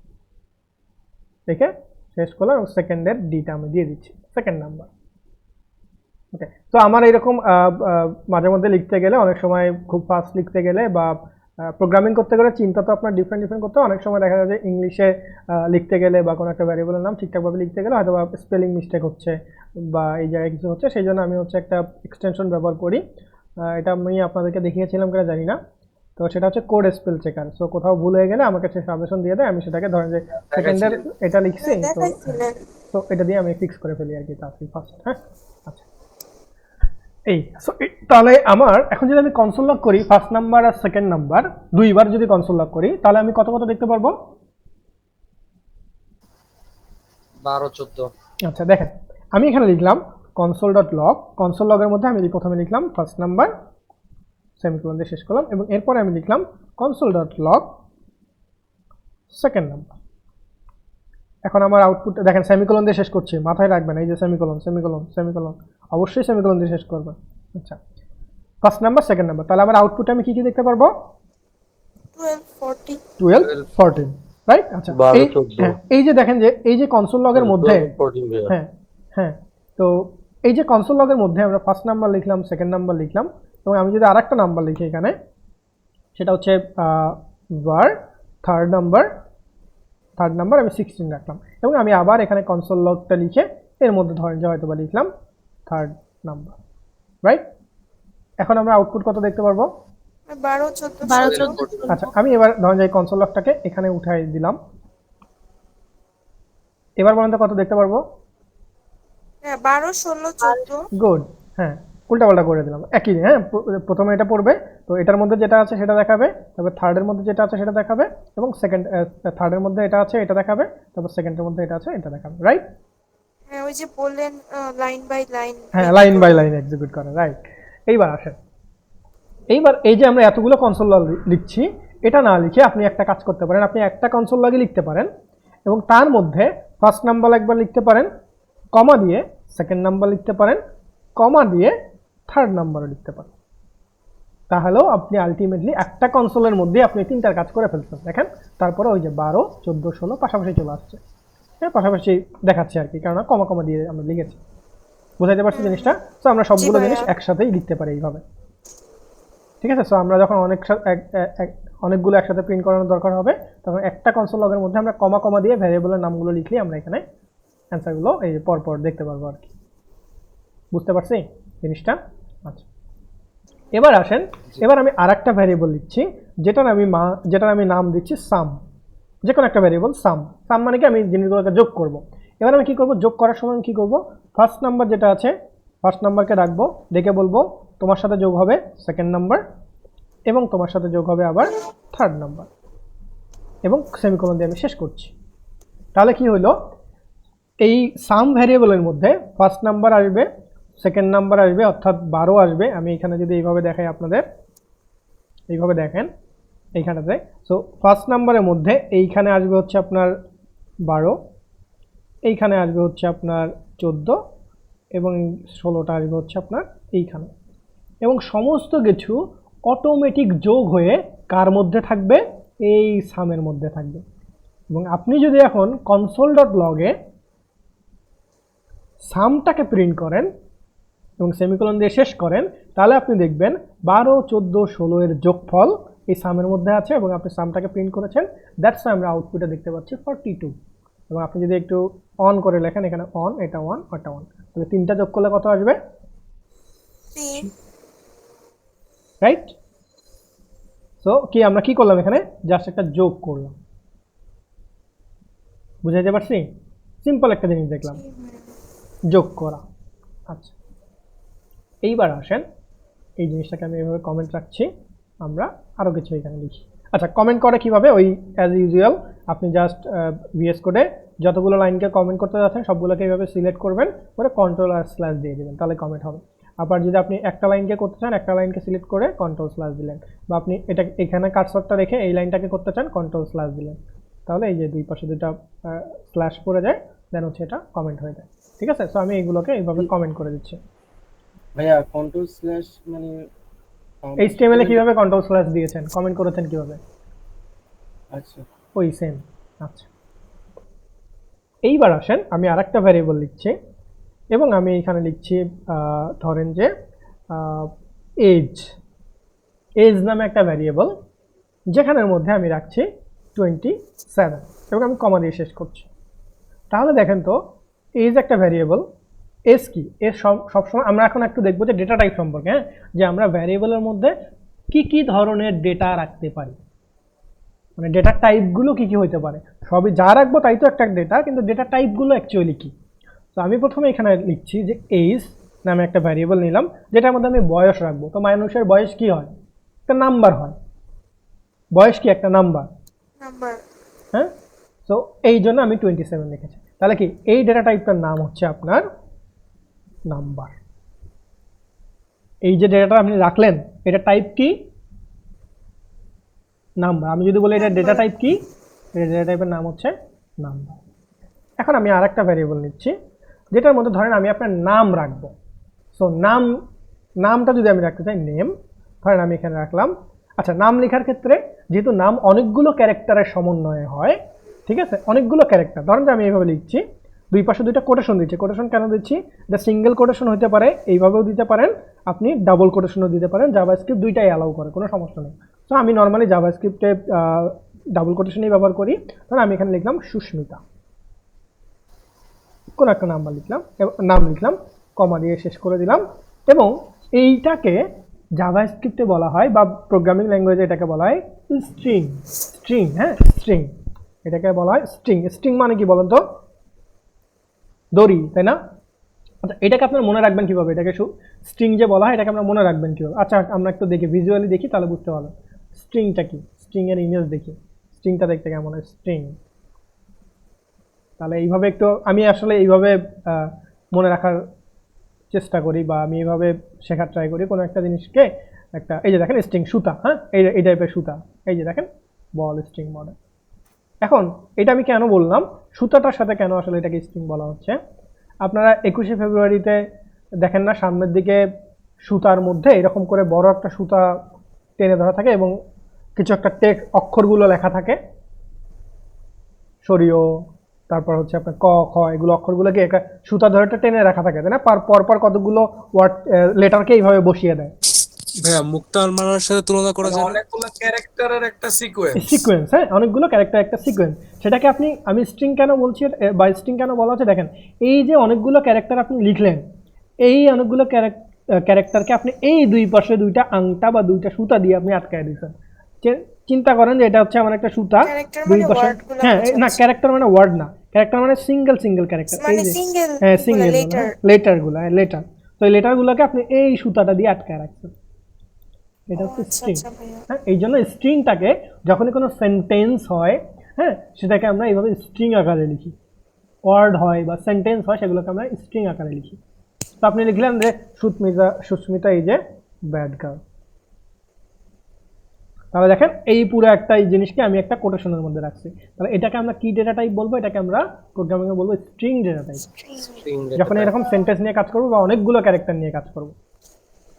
দেখে শেষ করলাম, এবং সেকেন্ডের ডিটা আমি দিয়ে দিচ্ছি সেকেন্ড নাম্বার। ওকে, তো আমার এরকম মাঝে মধ্যে লিখতে গেলে, অনেক সময় খুব ফাস্ট লিখতে গেলে বা প্রোগ্রামিং করতে গেলে চিন্তা তো আপনার ডিফারেন্ট করতে হয়। অনেক সময় দেখা যায় যে ইংলিশে লিখতে গেলে বা কোনো একটা ভ্যারিয়েবলের নাম ঠিকঠাকভাবে লিখতে গেলে হয়তো বা স্পেলিং মিস্টেক হচ্ছে বা এই জায়গায় কিছু হচ্ছে, সেই জন্য আমি হচ্ছে একটা এক্সটেনশন ব্যবহার করি। এটা আমি আপনাদেরকে দেখিয়েছিলাম কিনা জানি না, তো সেটা হচ্ছে কোড স্পেল চেকার। সো কোথাও ভুল হয়ে গেলে আমাকে সে সাজেশন দিয়ে দেয়, আমি সেটাকে ধরেন যে সেকেন্ডের এটা লিখছি, তো এটা দিয়ে আমি ফিক্স করে ফেলি আর কি, তাড়াতাড়ি ফার্স্ট। হ্যাঁ, আচ্ছা, এই তাহলে আমার এখন যদি আমি কনসোল লক করি ফার্স্ট নাম্বার আর সেকেন্ড নাম্বার দুইবার যদি কনসোল লক করি, তাহলে আমি কত কত দেখতে পারবো? 12 14। আচ্ছা দেখেন, আমি এখানে লিখলাম কনসোল ডট লক, কনসোল লগের মধ্যে আমি প্রথমে লিখলাম ফার্স্ট নাম্বার, সেমিকোলন দিয়ে শেষ করলাম, এবং এরপরে আমি লিখলাম console dot lock second number. এখন আমার আউটপুট দেখেন সেমিকোলন দিয়ে শেষ করছি, মাথায় রাখবেন এই যে সেমিকোলন, অবশ্যই সেমিকোলন দিয়ে শেষ করবেন। আচ্ছা, ফার্স্ট নাম্বার সেকেন্ড নাম্বার, তাহলে আমার আউটপুটে আমি কি কি দেখতে পারবো? 12 14, রাইট। আচ্ছা, এই যে দেখেন যে এই যে কনসোল লগের মধ্যে, হ্যাঁ, তো এই যে কনসোল লগের মধ্যে আমরা ফার্স্ট নাম্বার লিখলাম, সেকেন্ড নাম্বার লিখলাম, এবং আমি যদি আরেকটা নাম্বার লিখি এখানে, সেটা হচ্ছে var থার্ড নাম্বার আমি 16 রাখলাম, এবং আমি আবার এখানে কনসোল লগটা লিখে এর মধ্যে ধরেন যে হয়তো বা লিখলাম থার্ড নাম্বার, রাইট। এখন আমরা আউটপুট কত দেখতে পারবো? 12 14। আচ্ছা, আমি এবার ধরেন যে কনসোল লগটাকে এখানে উঠাই দিলাম, এবার বলেন তো কত দেখতে পারবো? 12 16 14। গুড, হ্যাঁ, উল্টাপাল্টা করে দিলাম, একই। হ্যাঁ, প্রথমে এটা পড়বে, তো এটার মধ্যে যেটা আছে সেটা দেখাবে, তারপর থার্ডের মধ্যে যেটা আছে সেটা দেখাবে, এবং থার্ডের মধ্যে এটা আছে এটা দেখাবে, তারপর সেকেন্ডের মধ্যে এটা আছে এটা দেখাবে, রাইট। হ্যাঁ, ওই যে বললেন লাইন বাই লাইন। হ্যাঁ, লাইন বাই লাইন এক্সিকিউট করে, রাইট। এইবার আসেন, এইবার এই যে আমরা এতগুলো কনসোল লগ লিখছি, এটা না লিখে আপনি একটা কাজ করতে পারেন, আপনি একটা কনসোল লগে লিখতে পারেন, এবং তার মধ্যে ফার্স্ট নাম্বার একবার লিখতে পারেন, কমা দিয়ে সেকেন্ড নাম্বার লিখতে পারেন, কমা দিয়ে থার্ড নাম্বারও লিখতে পারেন। তাহলেও আপনি আলটিমেটলি একটা কনসোলের মধ্যে আপনি তিনটার কাজ করে ফেলছেন। দেখেন, তারপরে ওই যে 12 14 16 পাশাপাশি চলে আসছে, হ্যাঁ, পাশাপাশি দেখাচ্ছে আর কি, কারণ কমা কমা দিয়ে আমরা লিখেছি। বুঝাইতে পারছি জিনিসটা? তো আমরা সবগুলো জিনিস একসাথেই লিখতে পারি এইভাবে, ঠিক আছে। সো আমরা যখন অনেকগুলো একসাথে প্রিন্ট করানোর দরকার হবে, তখন একটা কনসোল লগের মধ্যে আমরা কমা কমা দিয়ে ভ্যারিয়েবলের নামগুলো লিখলে আমরা এখানে অ্যান্সারগুলো এই পরপর দেখতে পারবো আর কি। বুঝতে পারছি জিনিসটা? আচ্ছা, এবার আসেন, এবার আমি আরেকটা ভ্যারিয়েবল লিখছি, যেটার আমি নাম দিচ্ছি সাম, যে কোনো একটা ভ্যারিয়েবল সাম মানে কি, আমি জিনিসগুলোকে যোগ করব। এবার আমি কি করব, যোগ করার সময় আমি কি করব, ফার্স্ট নাম্বার যেটা আছে ফার্স্ট নাম্বারকে ডাকবো, ডেকে বলবো তোমার সাথে যোগ হবে সেকেন্ড নাম্বার, এবং তোমার সাথে যোগ হবে আবার থার্ড নাম্বার, এবং সেমিকোলন দিয়ে আমি শেষ করছি। তাহলে কি হলো, এই সাম ভ্যারিয়েবলের মধ্যে ফার্স্ট নাম্বার আসবে, সেকেন্ড নাম্বার আসবে, অর্থাৎ 12 আসবে। আমি এখানে যদি এইভাবে দেখাই আপনাদের, এইভাবে দেখেন এইখানেতে, সো ফার্স্ট নাম্বারের মধ্যে এইখানে আসবে হচ্ছে আপনার 12, এইখানে আসবে হচ্ছে আপনার 14 এবং 16টা আসবে হচ্ছে আপনার এইখানে, এবং সমস্ত কিছু অটোমেটিক যোগ হয়ে কার মধ্যে থাকবে, এই সামের মধ্যে থাকবে। এবং আপনি যদি এখন console.log-এ সামটাকে প্রিন্ট করেন এবং সেমিকোলন দিয়ে শেষ করেন, তাহলে আপনি দেখবেন 12, 14, 16 এর যোগফল এই সামের মধ্যে আছে এবং আপনি সামটাকে প্রিন্ট করেছেন। দ্যাটস আমরা আউটপুটে দেখতে পাচ্ছি 42। এবং আপনি যদি একটু অন করে লেখেন, এখানে অন, এটা 1, ওটা 1, তাহলে 3টা যোগ করলে কত আসবে, 3 রাইট? সো কি আমরা কি করলাম এখানে, জাস্ট একটা যোগ করলাম। বুঝাইতে পারছি? সিম্পল একটা জিনিস দেখলাম, যোগ করা। আচ্ছা, এইবার আসেন, এই জিনিসটাকে আমি এভাবে কমেন্ট রাখছি, আমরা আরও কিছু এখানে লিখি। আচ্ছা, কমেন্ট করে কিভাবে, ওই অ্যাজ ইউজুয়াল আপনি জাস্ট ভিএস কোডে যতগুলো লাইনকে কমেন্ট করতে যাচ্ছেন সবগুলোকে এইভাবে সিলেক্ট করবেন, করে কন্ট্রোল/স্ল্যাশ দিয়ে দেবেন, তাহলে কমেন্ট হবে। আবার যদি আপনি একটা লাইনকে করতে চান, একটা লাইনকে সিলেক্ট করে কন্ট্রোল/স্ল্যাশ দিলেন, বা আপনি এটা এখানে কার্সরটা রেখে এই লাইনটাকে করতে চান, কন্ট্রোল/স্ল্যাশ দিলেন, তাহলে এই যে দুই পাশে দুটো স্ল্যাশ পড়ে যায়, দেন হচ্ছে এটা কমেন্ট হয়ে যায়। ঠিক আছে? সো আমি এইগুলোকে এইভাবে কমেন্ট করে দিচ্ছি। ভাইয়া কন্ট্রোল স্ল্যাশ মানে HTML এ কিভাবে কন্ট্রোল/স্ল্যাশ দিয়েছেন, কমেন্ট করেছেন কিভাবে, আচ্ছা ওই সেম। আচ্ছা, এইবার আসেন, আমি আরেকটা ভ্যারিয়েবল লিখছি এবং আমি এখানে লিখছি ধরেন যে এজ নামে একটা ভ্যারিয়েবল, যেখানের মধ্যে আমি রাখছি 27 এবং আমি কমা দিয়ে শেষ করছি। তাহলে দেখেন তো, এজ একটা ভ্যারিয়েবল, এস কি, এস সবসময় আমরা এখন একটু দেখবো যে ডেটা টাইপ সম্পর্কে, হ্যাঁ, যে আমরা ভ্যারিয়েবলের মধ্যে কি কি ধরনের ডেটা রাখতে পারি, মানে ডেটা টাইপগুলো কি কি হতে পারে। সবই যা রাখবো তাই তো একটা ডেটা, কিন্তু ডেটা টাইপগুলো অ্যাকচুয়ালি কি। তো আমি প্রথমে এখানে লিখছি যে এজ নামে একটা ভ্যারিয়েবল নিলাম, যেটার মধ্যে আমি বয়স রাখবো। তো মানুষের বয়স কি হয়, একটা নাম্বার হয়, বয়স কি একটা নাম্বার, হ্যাঁ। তো এই জন্য আমি 27 লিখেছি। তাহলে কি এই ডেটা টাইপটার নাম হচ্ছে আপনার নাম্বার। এই যে ডেটাটা আপনি রাখলেন, এটা টাইপ কি, নাম্বার। আমি যদি বলি এটা ডেটা টাইপ কি, এটা ডেটা টাইপের নাম হচ্ছে নাম্বার। এখন আমি আরেকটা ভ্যারিয়েবল নিচ্ছি, যেটার মধ্যে ধরেন আমি আপনার নাম রাখবো। সো নামটা যদি আমি রাখতে চাই নেম, ধরেন আমি এখানে রাখলাম। আচ্ছা, নাম লেখার ক্ষেত্রে যেহেতু নাম অনেকগুলো ক্যারেক্টারের সমন্বয়ে হয়, ঠিক আছে, অনেকগুলো ক্যারেক্টার, ধরেন যে আমি এইভাবে লিখছি, দুই পাশে দুইটা কোটেশন দিচ্ছি। কোটেশন কেন দিচ্ছি, এটা সিঙ্গেল কোটেশন হতে পারে, এইভাবেও দিতে পারেন, আপনি ডাবল কোটেশনও দিতে পারেন, জাভাস্ক্রিপ্ট দুইটাই অ্যালাউ করে, কোনো সমস্যা নেই। তো আমি নর্মালি জাভাস্ক্রিপ্টে ডাবল কোটেশনই ব্যবহার করি। ধরেন আমি এখানে লিখলাম সুস্মিতা, কোনো একটা নাম লিখলাম, কমা দিয়ে শেষ করে দিলাম। এবং এইটাকে জাভাস্ক্রিপ্টে বলা হয়, বা প্রোগ্রামিং ল্যাঙ্গুয়েজে এটাকে বলা হয় স্ট্রিং। হ্যাঁ, স্ট্রিং, এটাকে বলা হয় স্ট্রিং। স্ট্রিং মানে কি বলেন তো, দড়ি, তাই না? আচ্ছা, এটাকে আপনারা মনে রাখবেন কিভাবে, এটাকে স্ট্রিং যে বলা হয়, এটাকে আমরা মনে রাখবেন কিভাবে? আচ্ছা, আমরা একটু দেখি, ভিজুয়ালি দেখি, তাহলে বুঝতে পারবো স্ট্রিংটা কি। স্ট্রিং এর ইমেজ দেখি, স্ট্রিংটা দেখতে কেমন হয়, স্ট্রিং। তাহলে এইভাবে একটু আমি আসলে এইভাবে মনে রাখার চেষ্টা করি, বা আমি এইভাবে শেখার ট্রাই করি কোনো একটা জিনিসকে। একটা এই যে দেখেন স্ট্রিং, সুতা, হ্যাঁ, এই টাইপের সুতা, এই যে দেখেন বল স্ট্রিং মডেল। এখন এটা আমি কেন বললাম, সুতাটার সাথে কেন আসলে এটাকে স্ট্রিং বলা হচ্ছে, আপনারা 21শে ফেব্রুয়ারিতে দেখেন না, সামনের দিকে সুতার মধ্যে এরকম করে বড় একটা সুতা টেনে ধরা থাকে এবং কিছু একটা অক্ষরগুলো লেখা থাকে, সরিয়, তারপর হচ্ছে আপনার ক খ, এগুলো অক্ষরগুলোকে একটা সুতা ধরে টেনে রাখা থাকে, তাই না? পর কতগুলো ওয়ার্ড লেটারকে এইভাবে বসিয়ে দেয়। ভাইয়া মুক্তা আলমারার সাথে তুলনা করা যায় না? অনেকগুলো ক্যারেক্টারের একটা সিকোয়েন্স, হ্যাঁ, অনেকগুলো ক্যারেক্টার একটা সিকোয়েন্স। সেটাকে আমি স্ট্রিং কেন বলছি, বা স্ট্রিং কেন বলা হচ্ছে, দেখেন এই যে অনেকগুলো ক্যারেক্টার আপনি লিখলেন, এই অনেকগুলো ক্যারেক্টারকে আপনি এই দুই পাশে দুইটা আংটা বা দুইটা সুতা দিয়ে আপনি আটকায় দিয়েছেন। চিন্তা করেন যে এটা হচ্ছে আমার একটা সুতা, দুই পাশে, হ্যাঁ, না ক্যারেক্টার মানে ওয়ার্ড না, ক্যারেক্টার মানে সিঙ্গেল ক্যারেক্টার, এই যে হ্যাঁ সিঙ্গেল লেটারগুলো, লেটার। তো এই লেটারগুলোকে আপনি এই সুতাটা দিয়ে আটকায় রাখছেন, এটা হচ্ছে স্ট্রিং। হ্যাঁ, এই জন্য স্ট্রিংটাকে যখনই কোনো সেন্টেন্স হয়, হ্যাঁ, সেটাকে আমরা এইভাবে স্ট্রিং আকারে লিখি। ওয়ার্ড হয় বা সেন্টেন্স হয়, সেগুলোকে আমরা স্ট্রিং আকারে লিখি। তো আপনি লিখলেন যে সুস্মিতা এই যে ব্যাড গার্ল। তাহলে দেখেন এই পুরো একটা এই জিনিসকে আমি একটা কোটেশনের মধ্যে রাখছি। তাহলে এটাকে আমরা কি ডেটা টাইপ বলবো? এটাকে আমরা প্রোগ্রামিংয়ে বলবো string data type. String data যখন type। এরকম সেন্টেন্স নিয়ে কাজ করবো বা অনেকগুলো ক্যারেক্টার নিয়ে কাজ করবো।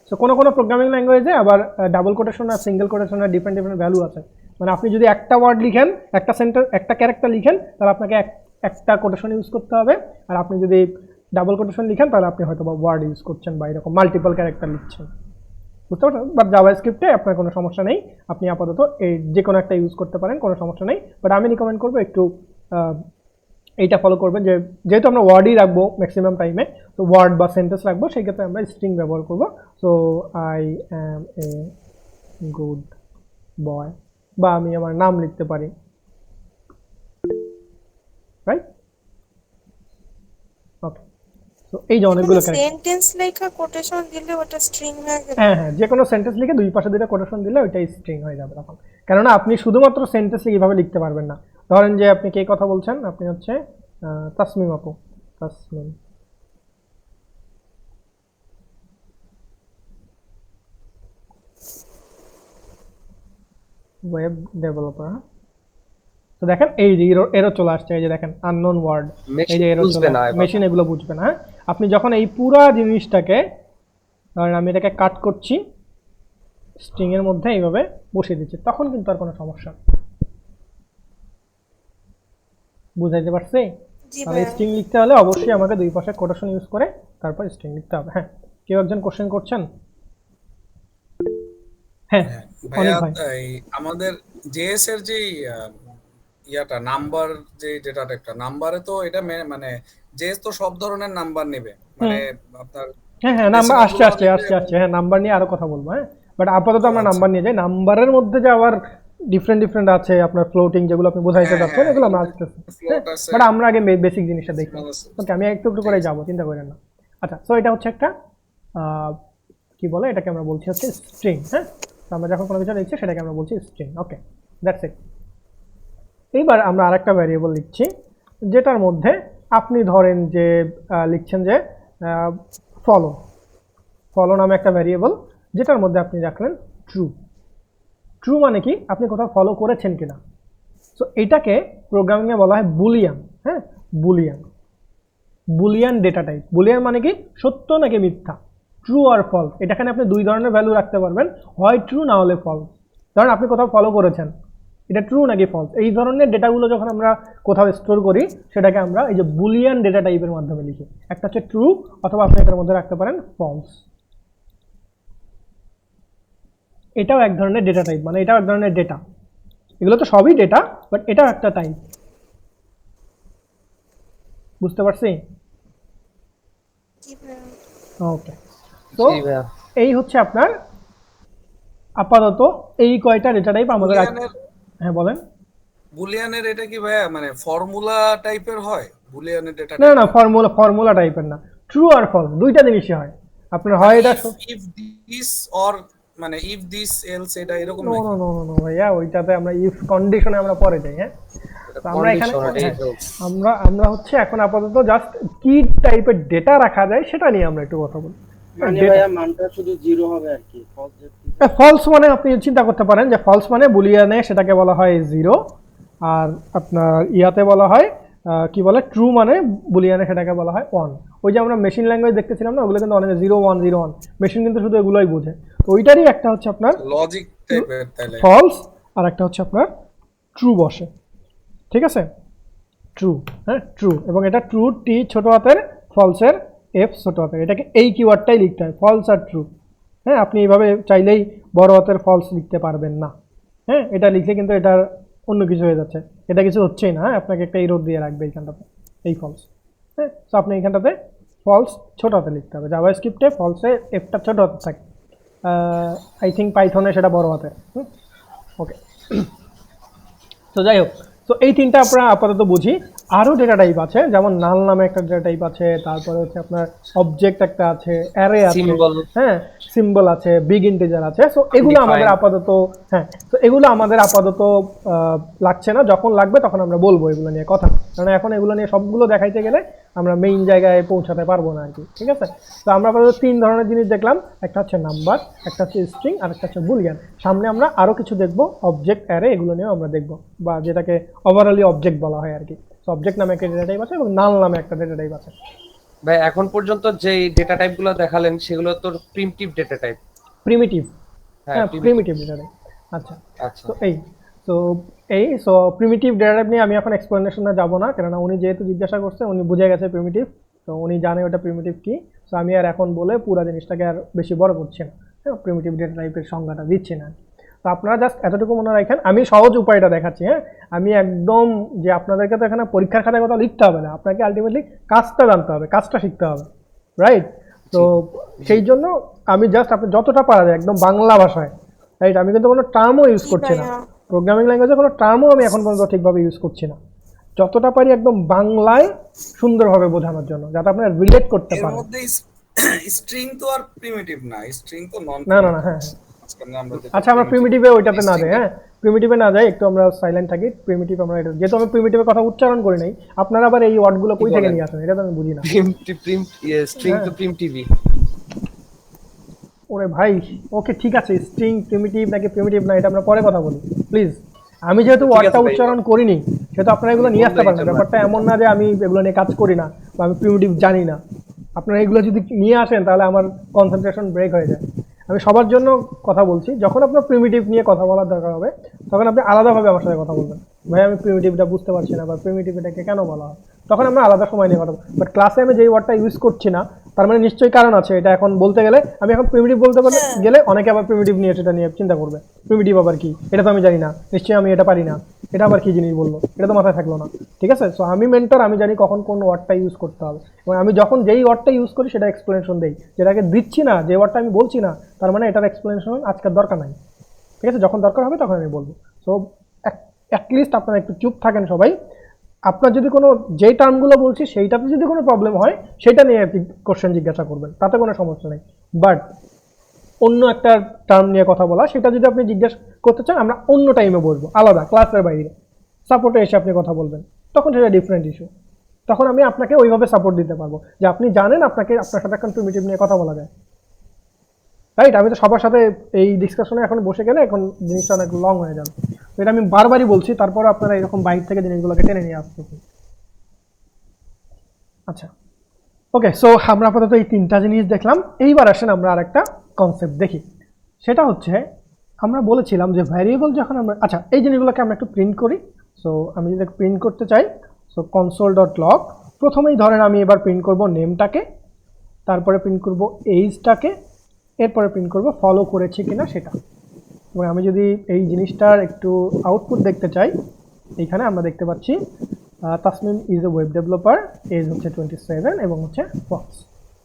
সো কোনো কোনো প্রোগ্রামিং ল্যাঙ্গুয়েজে আবার ডাবল কোটেশন আর সিঙ্গেল কোটেশনের ডিফারেন্ট ডিফারেন্ট ভ্যালু আছে। মানে আপনি যদি একটা ওয়ার্ড লিখেন, একটা সেন্টেন্স, একটা ক্যারেক্টার লিখেন, তাহলে আপনাকে একটা কোটেশন ইউজ করতে হবে। আর আপনি যদি ডাবল কোটেশন লিখেন তাহলে আপনি হয়তো বা ওয়ার্ড ইউজ করছেন বা এরকম মাল্টিপল ক্যারেক্টার লিখছেন, বুঝতে পারছেন? বাট জাভাস্ক্রিপ্টে আপনার কোনো সমস্যা নেই, আপনি আপাতত এই যে কোনো একটা ইউজ করতে পারেন, কোনো সমস্যা নেই। বাট আমি রিকমেন্ড করবো একটু এইটা ফলো করবেন যে যেহেতু আমরা ওয়ার্ডই রাখবো ম্যাক্সিমাম টাইমে, তো ওয়ার্ড বা সেন্টেন্স রাখবো, সেই ক্ষেত্রে আমরা স্ট্রিং ব্যবহার করবো। So I am a good boy, বা আমি আমার নাম লিখতে পারি, রাইট? ওকে, তো এই যে অনেকগুলো ক্যারেক্টার। সেন্টেন্স লেখা কোটেশন দিলে ওটা স্ট্রিং হয়ে গেল। হ্যাঁ হ্যাঁ, যে কোনো সেন্টেন্স লিখে দুই পাশে দুইটা কোটেশন দিলে ওইটাই স্ট্রিং হয়ে যাবে তখন। কেননা আপনি শুধুমাত্র সেন্টেন্স লিখে এইভাবে লিখতে পারবেন না। ধরেন যে আপনি কে কথা বলছেন, আপনি হচ্ছে তাসমিম আপু, তাসমিম, ওয়েব ডেভেলপার। তো দেখেন এই যে এরো চলে আসছে, এই যে দেখেন আননোন ওয়ার্ড, এই যে এরো বুঝবে চলে না আসছে, এবার। মেশিন এগুলো বুঝবে না। হ্যাঁ, আপনি যখন এই পুরো জিনিসটাকে, ধরেন আমি এটাকে কাট করছি স্ট্রিং এর মধ্যে এইভাবে বসিয়ে দিচ্ছি, তখন কিন্তু আর কোনো সমস্যা নেই। বুঝাইতে পারছি? জি তাহলে ভাইয়া। স্ট্রিং লিখতে হলে অবশ্যই আমাকে দুই পাশে কোটেশন ইউজ করে তারপর স্ট্রিং লিখতে হবে। হ্যাঁ, কেউ একজন কোশ্চেন করছেন? হ্যাঁ, অনেক ভাইয়া ভাই। এই আমাদের জেএস এর যে ইয়াটা নাম্বার, যে ডেটা টাইপটা নাম্বারে, তো এটা মানে জেএস তো সব ধরনের নাম্বার নেবে, মানে আপনার হ্যাঁ হ্যাঁ, নাম্বার decimal আসছে গুলো আসছে নেবে আসছে এবং- আসছে, হ্যাঁ নাম্বার নিয়ে আরো কথা বলবো। হ্যাঁ, বাট আপাতত আমরা আচ্ছা। নাম্বার নিয়ে যাই। নাম্বারের মধ্যে যে আবার ডিফারেন্ট ডিফারেন্ট আছে, আপনার ফ্লোটিং যেগুলো আপনি বোঝাইতে হ্যাঁ, চাচ্ছেন, হ্যাঁ, এগুলো আমরা আসতেছি। float আছে, বাট আমরা আগে বেসিক জিনিসটা দেখি। decimal আছে। ওকে, আমি একটু একটু করে যাবো, চিন্তা করেন না। আচ্ছা, সো এটা হচ্ছে একটা কি বলে এটাকে আমরা বলছি হচ্ছে স্ট্রিং। হ্যাঁ, তো আমরা যখন কোনো কিছু লিখছি সেটাকে আমরা বলছি স্ট্রিং। Okay, that's it. এইবার আমরা আরেকটা ভ্যারিয়েবল লিখছি, যেটার মধ্যে আপনি ধরেন যে লিখছেন যে ফলো, ফলো নামে একটা ভ্যারিয়েবল, যেটার মধ্যে আপনি রাখলেন ট্রু। ট্রু মানে কি? আপনি কোথাও ফলো করেছেন কিনা। সো এটাকে প্রোগ্রামিংয়ে বলা হয় বুলিয়ান। হ্যাঁ, Boolean, Boolean data type. Boolean মানে কি? সত্য নাকি মিথ্যা, ট্রু আর ফলস। এটাখানে আপনি দুই ধরনের ভ্যালু রাখতে পারবেন, হয় ট্রু না হলে ফলস। ধরেন আপনি কোথাও ফলো করেছেন, এটা ট্রু নাকি ফলস, এই ধরনের ডেটাগুলো যখন আমরা কোথাও স্টোর করি সেটাকে আমরা এই যে বুলিয়ান ডেটা টাইপের মাধ্যমে লিখি। একটা হচ্ছে ট্রু, অথবা আপনি এটার মধ্যে রাখতে পারেন ফলস। এটাও এক ধরনের ডেটা টাইপ, মানে এটাও এক ধরনের ডেটা। এগুলো তো সবই ডেটা, বাট এটাও একটা টাইপ। বুঝতে পারছি? জি ভাইয়া। ওকে, তো জি ভাইয়া। এই হচ্ছে আপনার আপাতত এই কয়টা ডেটা টাইপ আমাদের হ্যাঁ বলেন। বুলিয়ানের এটা কি ভাইয়া মানে ফর্মুলা টাইপের হয়? বুলিয়ানের ডেটা না না, ফর্মুলা টাইপের না, ট্রু আর ফলস দুইটা জিনিসই হয়। আপনার হয় এটা ইফ দিস অর মানে ইফ দিস এলস, এটা এরকম নো নাকি? নো নো নো ভাইয়া, ওইটাতে আমরা ইফ কন্ডিশনে আমরা পরে যাই। হ্যাঁ, তো আমরা এখানে Condition, এটাই হ্যাঁ, চলছে। আমরা হচ্ছে এখন আপাতত জাস্ট কি টাইপের ডেটা রাখা যায় সেটা নিয়ে আমরা একটু কথা বলি। মানে ভাইয়া মানটা শুধু 0 হবে আর কি, ফলস মানে আপনি চিন্তা করতে পারেন যে ফলস মানে বুলিয়ানে সেটাকে বলা হয় 0, আর আপনার ইয়াতে বলা হয় কি বলে ট্রু মানে বুলিয়ানে সেটাকে বলা হয় 1। ওই যে আমরা মেশিন ল্যাঙ্গুয়েজ দেখতেছিলাম না, ওগুলো কিন্তু অনেক 0 1 0 1, মেশিন কিন্তু শুধু এগুলোই বোঝে। তো ওইটারই একটা হচ্ছে আপনার লজিক টাইপের তাহলে। ফলস, আর একটা হচ্ছে আপনার ট্রু বসে। ঠিক আছে, ট্রু। হ্যাঁ, ট্রু, এবং এটা ট্রু টি ছোট হাতের, ফলসের এফ ছোট হাতের। এটাকে এই কিওয়ার্ডটাই লিখতে হয়, ফলস আর ট্রু। হ্যাঁ, আপনি এইভাবে চাইলেই বড় হাতের ফলস লিখতে পারবেন না। হ্যাঁ, এটা লিখলে কিন্তু এটার অন্য কিছু হয়ে যাচ্ছে, এটা কিছু হচ্ছেই না। হ্যাঁ, আপনাকে একটা ইরোড দিয়ে রাখবে এইখানটাতে, এই ফলস। হ্যাঁ, তো আপনি এইখানটাতে ফলস ছোট হাতে লিখতে হবে। জাভাস্ক্রিপ্টে ফলসে এফটা ছোট হাতে থাকে, আই থিঙ্ক পাইথনে সেটা বড় হাতের। ওকে, তো যাই হোক, তো এই তিনটা আমরা আপাতত বুঝি। আরও ডেটা টাইপ আছে, যেমন নাল নামে একটা ডেটা টাইপ আছে, তারপরে হচ্ছে আপনার অবজেক্ট একটা আছে, অ্যারে আছে, সিম্বল, হ্যাঁ সিম্বল আছে, বিগ ইন্টিজার আছে। সো এগুলো আমাদের আপাতত, হ্যাঁ তো এগুলো আমাদের আপাতত লাগছে না, যখন লাগবে তখন আমরা বলবো এগুলো নিয়ে কথা, কারণ এখন এগুলো নিয়ে সবগুলো দেখাইতে গেলে আমরা মেইন জায়গায় পৌঁছাতে পারবো না আর কি, ঠিক আছে। তো আমরা আপাতত 3 ধরনের জিনিস দেখলাম, একটা হচ্ছে নাম্বার, একটা হচ্ছে স্ট্রিং, আর একটা হচ্ছে বুলিয়ান। সামনে আমরা আরও কিছু দেখবো, অবজেক্ট, অ্যারে, এগুলো নিয়েও আমরা দেখবো, বা যেটাকে ওভারঅলি অবজেক্ট বলা হয় আর কি। অবজেক্ট নামে একটা ডেটা টাইপ আছে এবং নাল নামে একটা ডেটা টাইপ আছে। ভাই এখন পর্যন্ত যেই ডেটা টাইপগুলো দেখালেন সেগুলো তো প্রিমিটিভ ডেটা টাইপ। প্রিমিটিভ, হ্যাঁ হ্যাঁ প্রিমিটিভ ডেটা টাইপ। আচ্ছা, আচ্ছা, সো প্রিমিটিভ ডেটা টাইপ নিয়ে আমি এখন এক্সপ্লেনেশনে যাব না, কেননা উনি যেহেতু জিজ্ঞাসা করছে উনি বুঝে গেছে প্রিমিটিভ, তো উনি জানে ওটা প্রিমিটিভ কি। সো আমি আর এখন বলে পুরো জিনিসটাকে আর বেশি বড় করছি না, হ্যাঁ প্রিমিটিভ ডেটা টাইপের সংজ্ঞাটা দিচ্ছি না। তো আপনারা জাস্ট এতটুকু মনে রাখেন, আমি সহজ উপায়টা দেখাচ্ছি, হ্যাঁ আমি একদম যে আপনাদেরকে তো এখানে পরীক্ষার খাতায় কথা লিখতে হবে না, আপনাকে আলটিমেটলি কাজটা জানতে হবে, কাজটা শিখতে হবে, রাইট। তো সেই জন্য আমি জাস্ট আপনি যতটা পারা যায় একদম বাংলা ভাষায়, রাইট, আমি কিন্তু কোনো টার্মও ইউজ করছি না, প্রোগ্রামিং ল্যাঙ্গুয়েজে কোনো টার্মও আমি এখন পর্যন্ত ঠিকভাবে ইউজ করছি না, যতটা পারি একদম বাংলায় সুন্দরভাবে বোঝানোর জন্য, যাতে আপনারা রিলেট করতে এর পারেন। মধ্যে স্ট্রিং তো আর প্রিমিটিভ না, স্ট্রিং তো নন না না না, হ্যাঁ আমরা আচ্ছা, আমরা প্রিমিটিভে ওইটাতে না যাই, হ্যাঁ প্রিমিটিভে না যাই, একটু আমরা সাইলেন্ট থাকি। প্রিমিটিভ আমরা এটা, যেহেতু আমি প্রিমিটিভের কথা উচ্চারণ করি নাই, আপনারা আবার এই ওয়ার্ডগুলো কই থেকে নিয়ে আসেন এটা তো আমি বুঝি না। স্ট্রিং তো প্রিমিটিভই। ওরে ভাই, ওকে ঠিক আছে, স্ট্রিং প্রিমিটিভ নাকি প্রিমিটিভ না এটা আমরা পরে কথা বলি প্লিজ। আমি যেহেতু ওয়ার্ডটা উচ্চারণ করিনি সেহেতু আপনারা এগুলো নিয়ে আসতে পারেন না, ব্যাপারটা এমন না যে আমি এগুলো নিয়ে কাজ করি না বা আমি প্রিমিটিভ জানি না। আপনারা এগুলো যদি নিয়ে আসেন তাহলে আমার কনসেন্ট্রেশন ব্রেক হয়ে যায়। আমি সবার জন্য কথা বলছি, যখন আপনার প্রিমিটিভ নিয়ে কথা বলার দরকার হবে তখন আপনি আলাদাভাবে আমার সাথে কথা বলবেন, ভাই আমি প্রিমিটিভটা বুঝতে পারছি না বা প্রিমিটিভ এটাকে কেন বলা হয়, তখন আমরা আলাদা সময় নিয়ে কথা বলবো। বাট ক্লাসে আমি যেই ওয়ার্ডটা ইউজ করছি না তার মানে নিশ্চয়ই কারণ আছে, এটা এখন বলতে গেলে আমি এখন প্রিমিটিভ বলতে গেলে অনেকে আবার প্রিমিটিভ নিয়ে সেটা নিয়ে চিন্তা করবে, প্রিমিটিভ আবার কি, এটা তো আমি জানি না, নিশ্চয়ই আমি এটা পারি না, এটা আবার কি জিনিস বললো, এটা তো মাথায় থাকলো না, ঠিক আছে। সো আমি মেন্টর, আমি জানি কখন কোন ওয়ার্ডটা ইউজ করতে হবে, এবং আমি যখন যেই ওয়ার্ডটা ইউজ করি সেটা এক্সপ্লেনেশন দেই, যেটাকে দিচ্ছি না, যে ওয়ার্ডটা আমি বলছি না তার মানে এটার এক্সপ্লেনেশন আজকের দরকার নাই, ঠিক আছে, যখন দরকার হবে তখন আমি বলবো। সো অ্যাটলিস্ট আপনারা একটু চুপ থাকেন সবাই, আপনার যদি কোনো যেই টার্মগুলো বলছি সেইটাতে যদি কোনো প্রবলেম হয় সেটা নিয়ে আপনি কোশ্চেন জিজ্ঞাসা করবেন, তাতে কোনো সমস্যা নেই। বাট অন্য একটা টার্ম নিয়ে কথা বলা সেটা যদি আপনি জিজ্ঞাসা করতে চান আমরা অন্য টাইমে বলবো, আলাদা ক্লাসের বাইরে সাপোর্টে এসে আপনি কথা বলবেন, তখন সেটা ডিফারেন্ট ইস্যু, তখন আমি আপনাকে ওইভাবে সাপোর্ট দিতে পারবো যে আপনি জানেন আপনাকে আপনার সাথে এখন প্রিমিটিভ নিয়ে কথা বলা যায়, রাইট। আমি তো সবার সাথে এই ডিসকাশনে এখন বসে গেলে এখন জিনিসটা অনেক লং হয়ে যাবে, তো এটা আমি বারবারই বলছি, তারপর আপনারা এরকম বাইরে থেকে জিনিসগুলোকে টেনে নিয়ে আসতেছেন। আচ্ছা ওকে, সো আমরা আপাতত এই 3টা জিনিস দেখলাম। এইবার আসেন আমরা আর একটা কনসেপ্ট দেখি, সেটা হচ্ছে আমরা বলেছিলাম যে ভ্যারিয়েবল যখন আমরা, আচ্ছা এই জিনিসগুলোকে আমরা একটু প্রিন্ট করি। সো আমি যদি প্রিন্ট করতে চাই, সো console.log, প্রথমেই ধরেন আমি এবার প্রিন্ট করব নেমটাকে, তারপরে প্রিন্ট করব এইজটাকে, এরপরে প্রিন্ট করব ফলো করেছে কিনা সেটা। এবং আমি যদি এই জিনিসটার একটু আউটপুট দেখতে চাই, এইখানে আমরা দেখতে পাচ্ছি Tasmin is a web developer, age হচ্ছে 27 এবং হচ্ছে ফলস,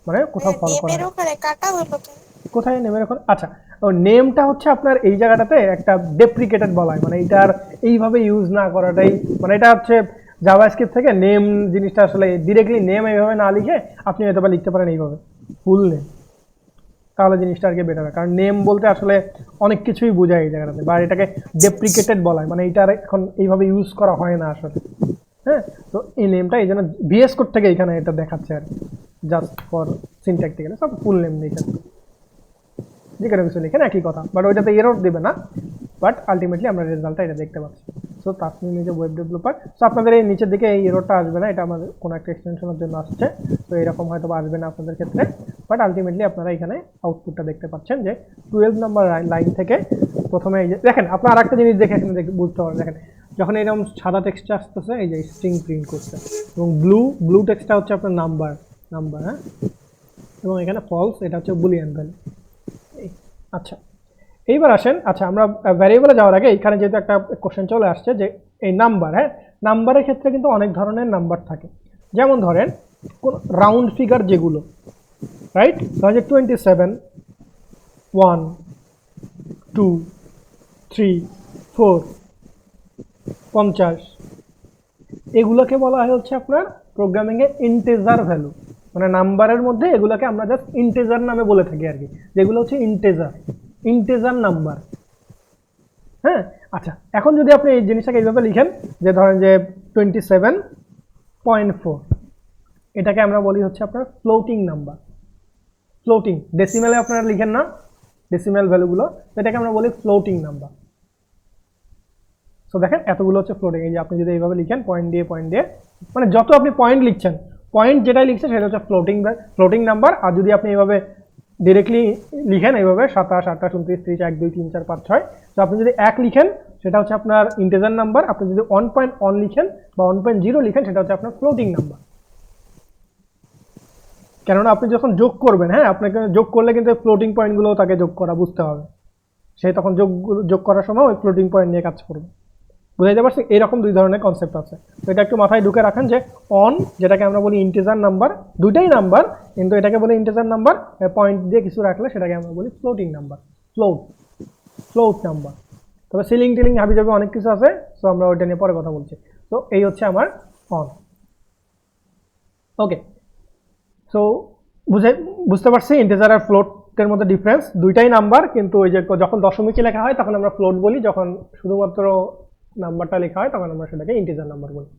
মানে কোথাও ফলো করা নেমের ওখানে কাটা হলো কেন? কোথায় নেমের এখন, আচ্ছা ও নেমটা হচ্ছে আপনার এই জায়গাটাতে একটা ডেপ্রিকেটেড বলা হয়, মানে এটার এইভাবে ইউজ না করাটাই, মানে এটা হচ্ছে জাভাস্ক্রিপ্ট থেকে নেম জিনিসটা আসলে ডিরেক্টলি নেম এইভাবে না লিখে আপনি হয়তো বা লিখতে পারেন এইভাবে ফুল নেম, তাহলে জিনিসটা আর কি বেটার হয়, কারণ নেম বলতে আসলে অনেক কিছুই বোঝায় এই জায়গাটাতে, বা এটাকে ডেপ্রিকেটেড বলা হয়, মানে এইটার এখন এইভাবে ইউজ করা হয় না আসলে, হ্যাঁ। তো এই নেমটা এই জন্য ভিএস কোড থেকে এখানে এটা দেখাচ্ছে আর জাস্ট ফর সিনট্যাকটিক্যালি, সব ফুল নেম লিখে যেখানে কিছু লিখেন একই কথা, বাট ওইটাতে এরর দেবে না, বাট আলটিমেটলি আমরা রেজাল্টটা এটা দেখতে পাচ্ছি। So Tasmin is a web developer, so আপনাদের এই নিচের দিকে এই এররটা আসবে না, এটা আমাদের কোনো একটা এক্সটেনশনের জন্য আসছে, তো এরকম হয়তো আসবে না আপনাদের ক্ষেত্রে, বাট আলটিমেটলি আপনারা এখানে আউটপুটটা দেখতে পাচ্ছেন যে 12 নম্বর লাইন থেকে প্রথমে এই যে দেখেন, আপনার আরেকটা জিনিস দেখে এখানে বুঝতে পারবেন, দেখেন যখন এরকম সাদা টেক্সটটা আসতেছে এই যে স্ট্রিং প্রিন্ট করছে, এবং ব্লু টেক্সটটা হচ্ছে আপনার নাম্বার, হ্যাঁ, এবং এখানে ফলস, এটা হচ্ছে বুলিয়ান ভ্যালু। আচ্ছা এইবার আসেন, আচ্ছা আমরা ভ্যারিয়েবলে যাওয়ার আগে এখানে যেহেতু একটা কোশ্চেন চলে আসছে যে এই নাম্বার, হ্যাঁ নাম্বারের ক্ষেত্রে কিন্তু অনেক ধরনের নাম্বার থাকে, যেমন ধরেন কোন রাউন্ড ফিগার যেগুলো, রাইট, ধরেন যে 27, 1, 2, 3, 4, 50, এগুলোকে বলা হয় হচ্ছে আপনার প্রোগ্রামিং এ ইন্টিজার ভ্যালু, মানে নাম্বারের মধ্যে এগুলোকে আমরা জাস্ট ইন্টিজার নামে বলে থাকি আর কি, যেগুলো হচ্ছে ইন্টিজার নাম্বার। হ্যাঁ, আচ্ছা এখন যদি আপনি এই জিনিসটাকে এইভাবে লিখেন যে ধরেন যে 27.4, এটাকে আমরা বলি হচ্ছে আপনার ফ্লোটিং নাম্বার। ফ্লোটিং ডেসিমেলে আপনারা লিখেন না ডেসিমেল ভ্যালুগুলো, এটাকে আমরা বলি ফ্লোটিং নাম্বার। সো দেখেন এতগুলো হচ্ছে ফ্লোটিং। এই যে আপনি যদি এইভাবে লিখেন পয়েন্ট দিয়ে মানে যত আপনি পয়েন্ট লিখছেন, পয়েন্ট যেটাই লিখছেন সেটা হচ্ছে ফ্লোটিং নাম্বার। আর যদি আপনি এইভাবে ডিরেক্টলি লিখেন এইভাবে 27, 28, 29, 30, 1, 2, 3, 4, 5, 6, তো আপনি যদি 1 লিখেন সেটা হচ্ছে আপনার ইন্টিজার নাম্বার। আপনি যদি 1.1 লিখেন বা 1.0 লিখেন সেটা হচ্ছে আপনার ফ্লোটিং নাম্বার। কেননা আপনি যখন যোগ করবেন, হ্যাঁ আপনাকে যোগ করলে কিন্তু ফ্লোটিং পয়েন্টগুলো তাকে যোগ করা বুঝতে হবে, সে তখন যোগ করার সময় ওই ফ্লোটিং পয়েন্ট নিয়ে কাজ করবে। বুঝাইতে পারছি? এরকম দুই ধরনের কনসেপ্ট আছে, তো এটা একটু মাথায় ঢুকে রাখেন যে অন যেটাকে আমরা বলি ইন্টিজার নাম্বার, দুইটাই নাম্বার কিন্তু এটাকে বলি ইন্টিজার নাম্বার, পয়েন্ট দিয়ে কিছু রাখলে সেটাকে আমরা বলি ফ্লোটিং নাম্বার, ফ্লোট নাম্বার। তবে সিলিং টিলিং হাবি যাবে অনেক কিছু আছে, সো আমরা ওইটা নিয়ে পরে কথা বলছি। তো এই হচ্ছে আমার অন। ওকে, সো বুঝতে পারছি ইন্টিজার আর ফ্লোটের মধ্যে ডিফারেন্স, দুইটাই নাম্বার কিন্তু ওই যে যখন দশমিকে লেখা হয় তখন আমরা ফ্লোট বলি, যখন শুধুমাত্র নাম্বারটা লেখা হয় তখন আমরা সেটাকে ইন্টিজার নাম্বার বলি।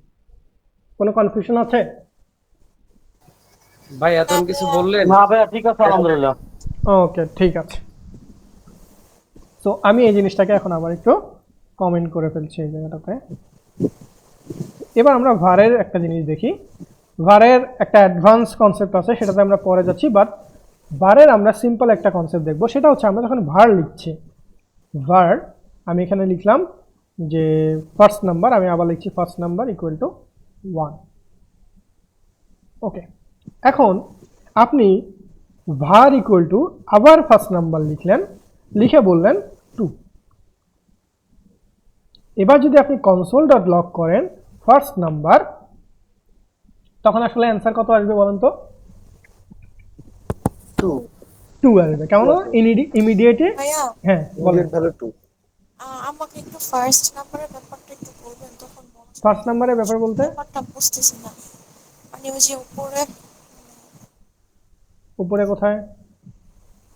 কোনো কনফিউশন আছে? ভাই এতক্ষণ কিছু বললেন? না ভাইয়া ঠিক আছে আলহামদুলিল্লাহ। ওকে ঠিক আছে। সো আমি এই জিনিসটাকে এখন আবার একটু কমেন্ট করে ফেলছি এই জায়গাটাতে। এবার আমরা ভারের একটা জিনিস দেখি। ভারের একটা অ্যাডভান্স কনসেপ্ট আছে, সেটাতে আমরা পরে যাচ্ছি, বাট ভারের আমরা সিম্পল একটা কনসেপ্ট দেখবো। সেটা হচ্ছে আমরা যখন ভার লিখছি, ভার আমি এখানে লিখলাম যে ফার্স্ট নাম্বার, আমি আবার লিখছি ফার্স্ট নাম্বার ইকুয়াল টু 1। ওকে, এখন আপনি ভার ইকুয়াল টু আবার ফার্স্ট নাম্বার লিখলেন, লিখে বললেন 2। এবার যদি আপনি কনসোল ডট লগ করেন ফার্স্ট নাম্বার, তখন আসলে অ্যান্সার কত আসবে বলেন তো? 2 আসবে। কেমন ইমিডিয়েটলি? ভাইয়া হ্যাঁ বলেন। আমাকে একটু ফার্স্ট নাম্বারের ব্যাপারটা একটু বলবেন, তখন ফার্স্ট নাম্বারের ব্যাপার বলতে ব্যাপারটা বুঝতেছি না। মানে ওই যে উপরে কোথায়?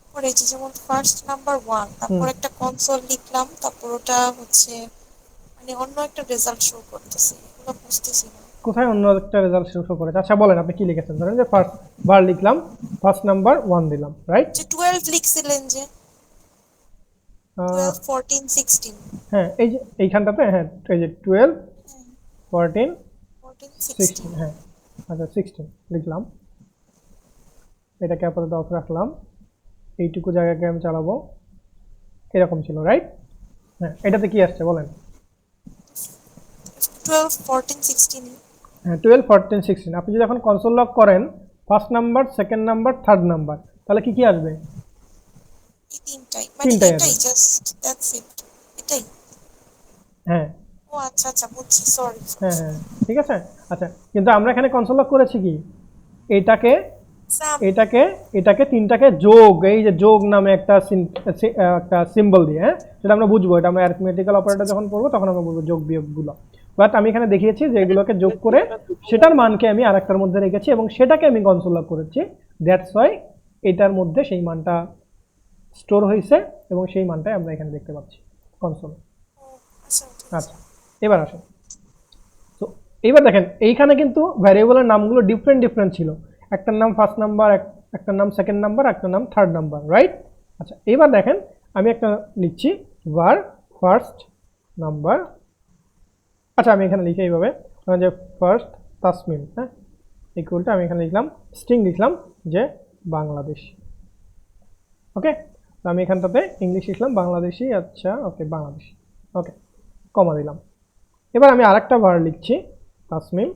উপরে যে যেমন ফার্স্ট নাম্বার 1, তারপর একটা কনসোল লিখলাম, তারপর ওটা হচ্ছে মানে অন্য একটা রেজাল্ট শো করতেছে, এগুলো বুঝতেছি না। কোথায় অন্য একটা রেজাল্ট শো করেছে? আচ্ছা বলেন আপনি কি লিখেছেন। ধরেন যে ফার্স্ট বার লিখলাম, ফার্স্ট নাম্বার 1 দিলাম, রাইট? যে 12 লিখছিলেন যে 12, 14, 16। হ্যাঁ এই যে এইখানটাতে, হ্যাঁ এই যে 12, 14, 14, 16, 16। হ্যাঁ আচ্ছা 16 লিখলাম, এটাকে আপাতত অফ রাখলাম, এইটুকু জায়গাকে আমি চালাবো, এরকম ছিল, রাইট? হ্যাঁ এটাতে কি আসছে বলেন? 12, 14, 16। হ্যাঁ 12, 14, 16। আপনি যদি এখন কনসোল লগ করেন first number, second number, third number, তাহলে কি কি আসবে? এই তিনটাই, মানে তিনটাই এটাই আসবে। জাস্ট দ্যাটস ইট, এটাই। হ্যাঁ ও আচ্ছা আচ্ছা বুঝছি, সরি। হ্যাঁ হ্যাঁ ঠিক আছে। আচ্ছা কিন্তু আমরা এখানে কনসোল লগ করেছি কি, এটাকে এটাকে এটাকে তিনটাকে যোগ, এই যে যোগ নামে একটা একটা সিম্বল দিয়ে, হ্যাঁ সেটা আমরা বুঝবো, এটা আমরা অ্যারিথমেটিক্যাল অপারেটর যখন পড়বো তখন আমরা বলবো যোগ বিয়োগগুলো। বাট আমি এখানে দেখিয়েছি যে এগুলোকে যোগ করে সেটার মানকে আমি আরেকটার মধ্যে রেখেছি এবং সেটাকে আমি কনসোল লগ করেছি, দ্যাটস ওয়াই এটার মধ্যে সেই মানটা স্টোর হয়েছে এবং সেই মানটাই আমরা এখানে দেখতে পাচ্ছি কনসোলে। আচ্ছা এবার আসেন। তো এবার দেখেন এইখানে কিন্তু ভ্যারিয়েবলের নামগুলো ডিফারেন্ট ছিল, একটার নাম ফার্স্ট নাম্বার, একটার নাম সেকেন্ড নাম্বার, একটার নাম থার্ড নাম্বার, রাইট? আচ্ছা এবার দেখেন আমি একটা লিখছি var ফার্স্ট নাম্বার। আচ্ছা আমি এখানে লিখি এইভাবে যে ফার্স্ট তাসমিম, হ্যাঁ ইকুয়াল টু, আমি এখানে লিখলাম স্ট্রিং লিখলাম যে বাংলাদেশ। ওকে, তো আমি এখানটাতে ইংলিশ লিখলাম বাংলাদেশি, আচ্ছা ওকে বাংলাদেশ, ওকে কমা দিলাম। এবার আমি আরেকটা var লিখছি তাসমিম,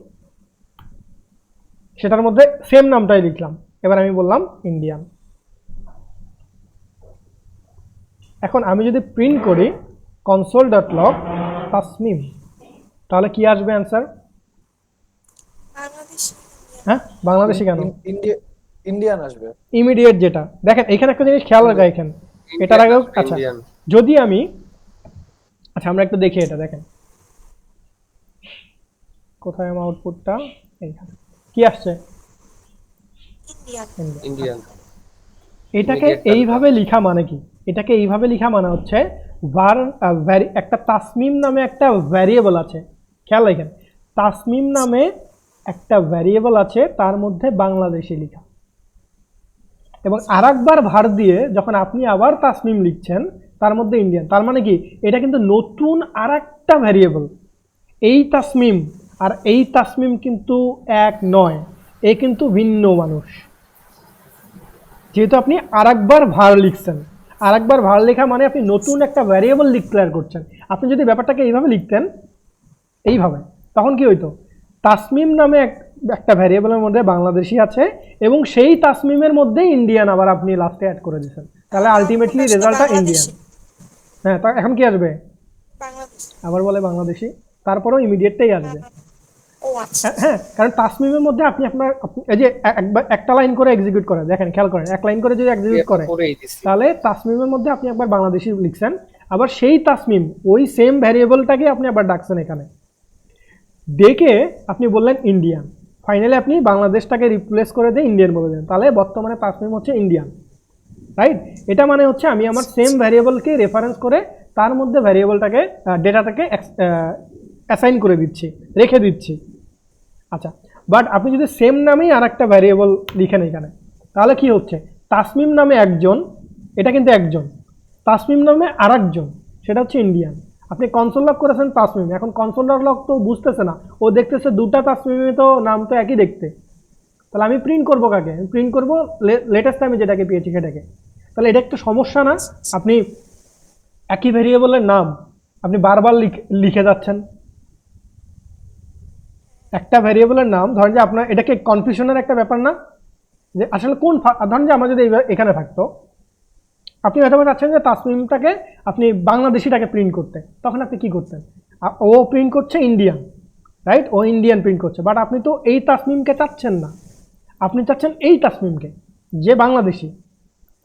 সেটার মধ্যে সেম নামটাই লিখলাম, এবার আমি বললাম ইন্ডিয়ান। এখন আমি যদি প্রিন্ট করি কনসোল ডট লগ তাসমিম, তাহলে কি আসবে অ্যান্সার? বাংলাদেশি। হ্যাঁ বাংলাদেশি কেন? ইন্ডিয়ান আসবে। ইমিডিয়েট যেটা দেখেন এখানে একটা জিনিস খেয়াল রাখা, এখানে এটার আগেও আচ্ছা যদি আমি, আচ্ছা আমরা একটু দেখি এটা দেখেন, কোথায় আমার আউটপুটটা? এইখানে কি আসছে? ইন্ডিয়ান। India। ইন্ডিয়ান। এটাকে Immediate তালিকা। এইভাবে লিখা মানে কি? এটাকে এইভাবে লিখা মানে হচ্ছে একটা তাসমিম নামে একটা ভ্যারিয়েবল আছে, খেয়াল রাখেন, তাসমিম নামে একটা ভ্যারিয়েবল আছে, তার মধ্যে বাংলাদেশি লিখা, এবং আরেকবার ভার দিয়ে যখন আপনি আবার তাসমিম লিখছেন তার মধ্যে ইন্ডিয়ান। তার মানে কি, এটা কিন্তু নতুন আরেকটা ভ্যারিয়েবল। এই তাসমিম আর এই তাসমিম কিন্তু এক নয়, এ কিন্তু ভিন্ন মানুষ। যেহেতু আপনি আরেকবার ভার লিখছেন, আরেকবার ভার লেখা মানে আপনি নতুন একটা ভ্যারিয়েবল ডিক্লেয়ার করছেন। আপনি যদি ব্যাপারটাকে এইভাবে লিখতেন, এইভাবে, তখন কি হইতো? তাসমিম নামে একটা ভ্যারিয়েবলের মধ্যে বাংলাদেশি আছে এবং সেই তাসমিমের মধ্যে ইন্ডিয়ান আবার আপনি লাস্টে অ্যাড করে দিয়েছেন, তাহলে আলটিমেটলি আসলে রেজাল্টটা ইন্ডিয়ান। বাংলাদেশি। হ্যাঁ, তা এখন কি আসবে? বাংলাদেশ। আবার বলে বাংলাদেশি, তারপরেও ইমিডিয়েটটাই আসবে। ও আচ্ছা। হ্যাঁ, কারণ তাসমিমের মধ্যে এই যে একটা লাইন করে এক্সিকিউট করে, দেখেন খেয়াল করেন, এক লাইন করে যদি এক্সিকিউট করে করেই দিছি। তাহলে তাসমিমের মধ্যে আপনি একবার বাংলাদেশি লিখছেন, আবার সেই তাসমিম ওই সেম ভ্যারিয়েবলটাকে আপনি আবার ডাকছেন এখানে, ডেকে আপনি বললেন ইন্ডিয়ান, ফাইনালি আপনি বাংলাদেশটাকে রিপ্লেস করে দিয়ে ইন্ডিয়ান বলে দেন, তাহলে বর্তমানে তাসমিম হচ্ছে ইন্ডিয়ান, রাইট? এটা মানে হচ্ছে আমি আমার সেম ভ্যারিয়েবলকে রেফারেন্স করে তার মধ্যে ভ্যারিয়েবলটাকে ডেটাটাকে অ্যাসাইন করে দিচ্ছি, রেখে দিচ্ছি। আচ্ছা, বাট আপনি যদি সেম নামেই আর একটা ভ্যারিয়েবল লিখেন এখানে, তাহলে কি হচ্ছে? তাসমিম নামে একজন, এটা কিন্তু একজন, তাসমিম নামে আর একজন, সেটা হচ্ছে ইন্ডিয়ান। আপনি কনসোল লক করেছেন তাসমিম, এখন কনসোল লক তো বুঝতেছে না, ও দেখতেছে দুটা তাসমিমে তো নাম তো একই দেখতে, তাহলে আমি প্রিন্ট করবো কাকে? আমি প্রিন্ট করবো লেটেস্ট আমি যেটাকে পেয়েছি সেটাকে। তাহলে এটা একটা সমস্যা না? আপনি একই ভ্যারিয়েবলের নাম আপনি বারবার লিখে যাচ্ছেন। একটা ভ্যারিয়েবলের নাম ধরেন যে আপনার, এটাকে কনফিউশনের একটা ব্যাপার না? যে আসলে কোন ধরেন যে আমার যদি এখানে থাকতো, আপনি হয়তো চাচ্ছেন যে তাসমিমটাকে আপনি বাংলাদেশিটাকে প্রিন্ট করতে, তখন আপনি কি করতেন? ও প্রিন্ট করছে ইন্ডিয়ান, রাইট? ও ইন্ডিয়ান প্রিন্ট করছে, বাট আপনি তো এই তাসমিমকে চাচ্ছেন না, আপনি চাচ্ছেন এই তাসমিমকে যে বাংলাদেশি।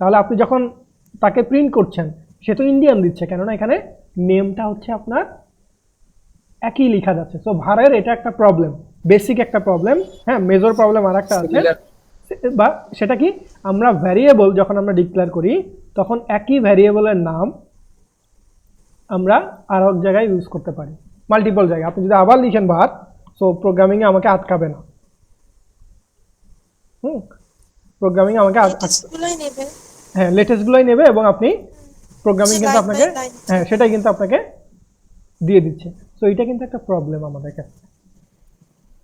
তাহলে আপনি যখন তাকে প্রিন্ট করছেন সে তো ইন্ডিয়ান দিচ্ছে, কেননা এখানে নেমটা হচ্ছে আপনার একই লেখা যাচ্ছে। সো ভারের এটা একটা প্রবলেম, বেসিক একটা প্রবলেম। হ্যাঁ, মেজর প্রবলেম আর একটা আছে, বা সেটা কি, আমরা ভ্যারিয়েবল যখন আমরা ডিক্লেয়ার করি তখন একই ভ্যারিয়েবলের নাম আমরা আর এক জায়গায় ইউজ করতে পারি, মাল্টিপল জায়গায়। আপনি যদি আবার লিখেন ভার, সো প্রোগ্রামিংয়ে আমাকে আটকাবে না। প্রোগ্রামিং আমাকে টেক্সটগুলোই নেবে। হ্যাঁ, লেটেস্টগুলোই নেবে এবং আপনি প্রোগ্রামিং কিন্তু আপনাকে, হ্যাঁ সেটাই কিন্তু আপনাকে দিয়ে দিচ্ছে। সো এটা কিন্তু একটা প্রবলেম আমাদের কাছে।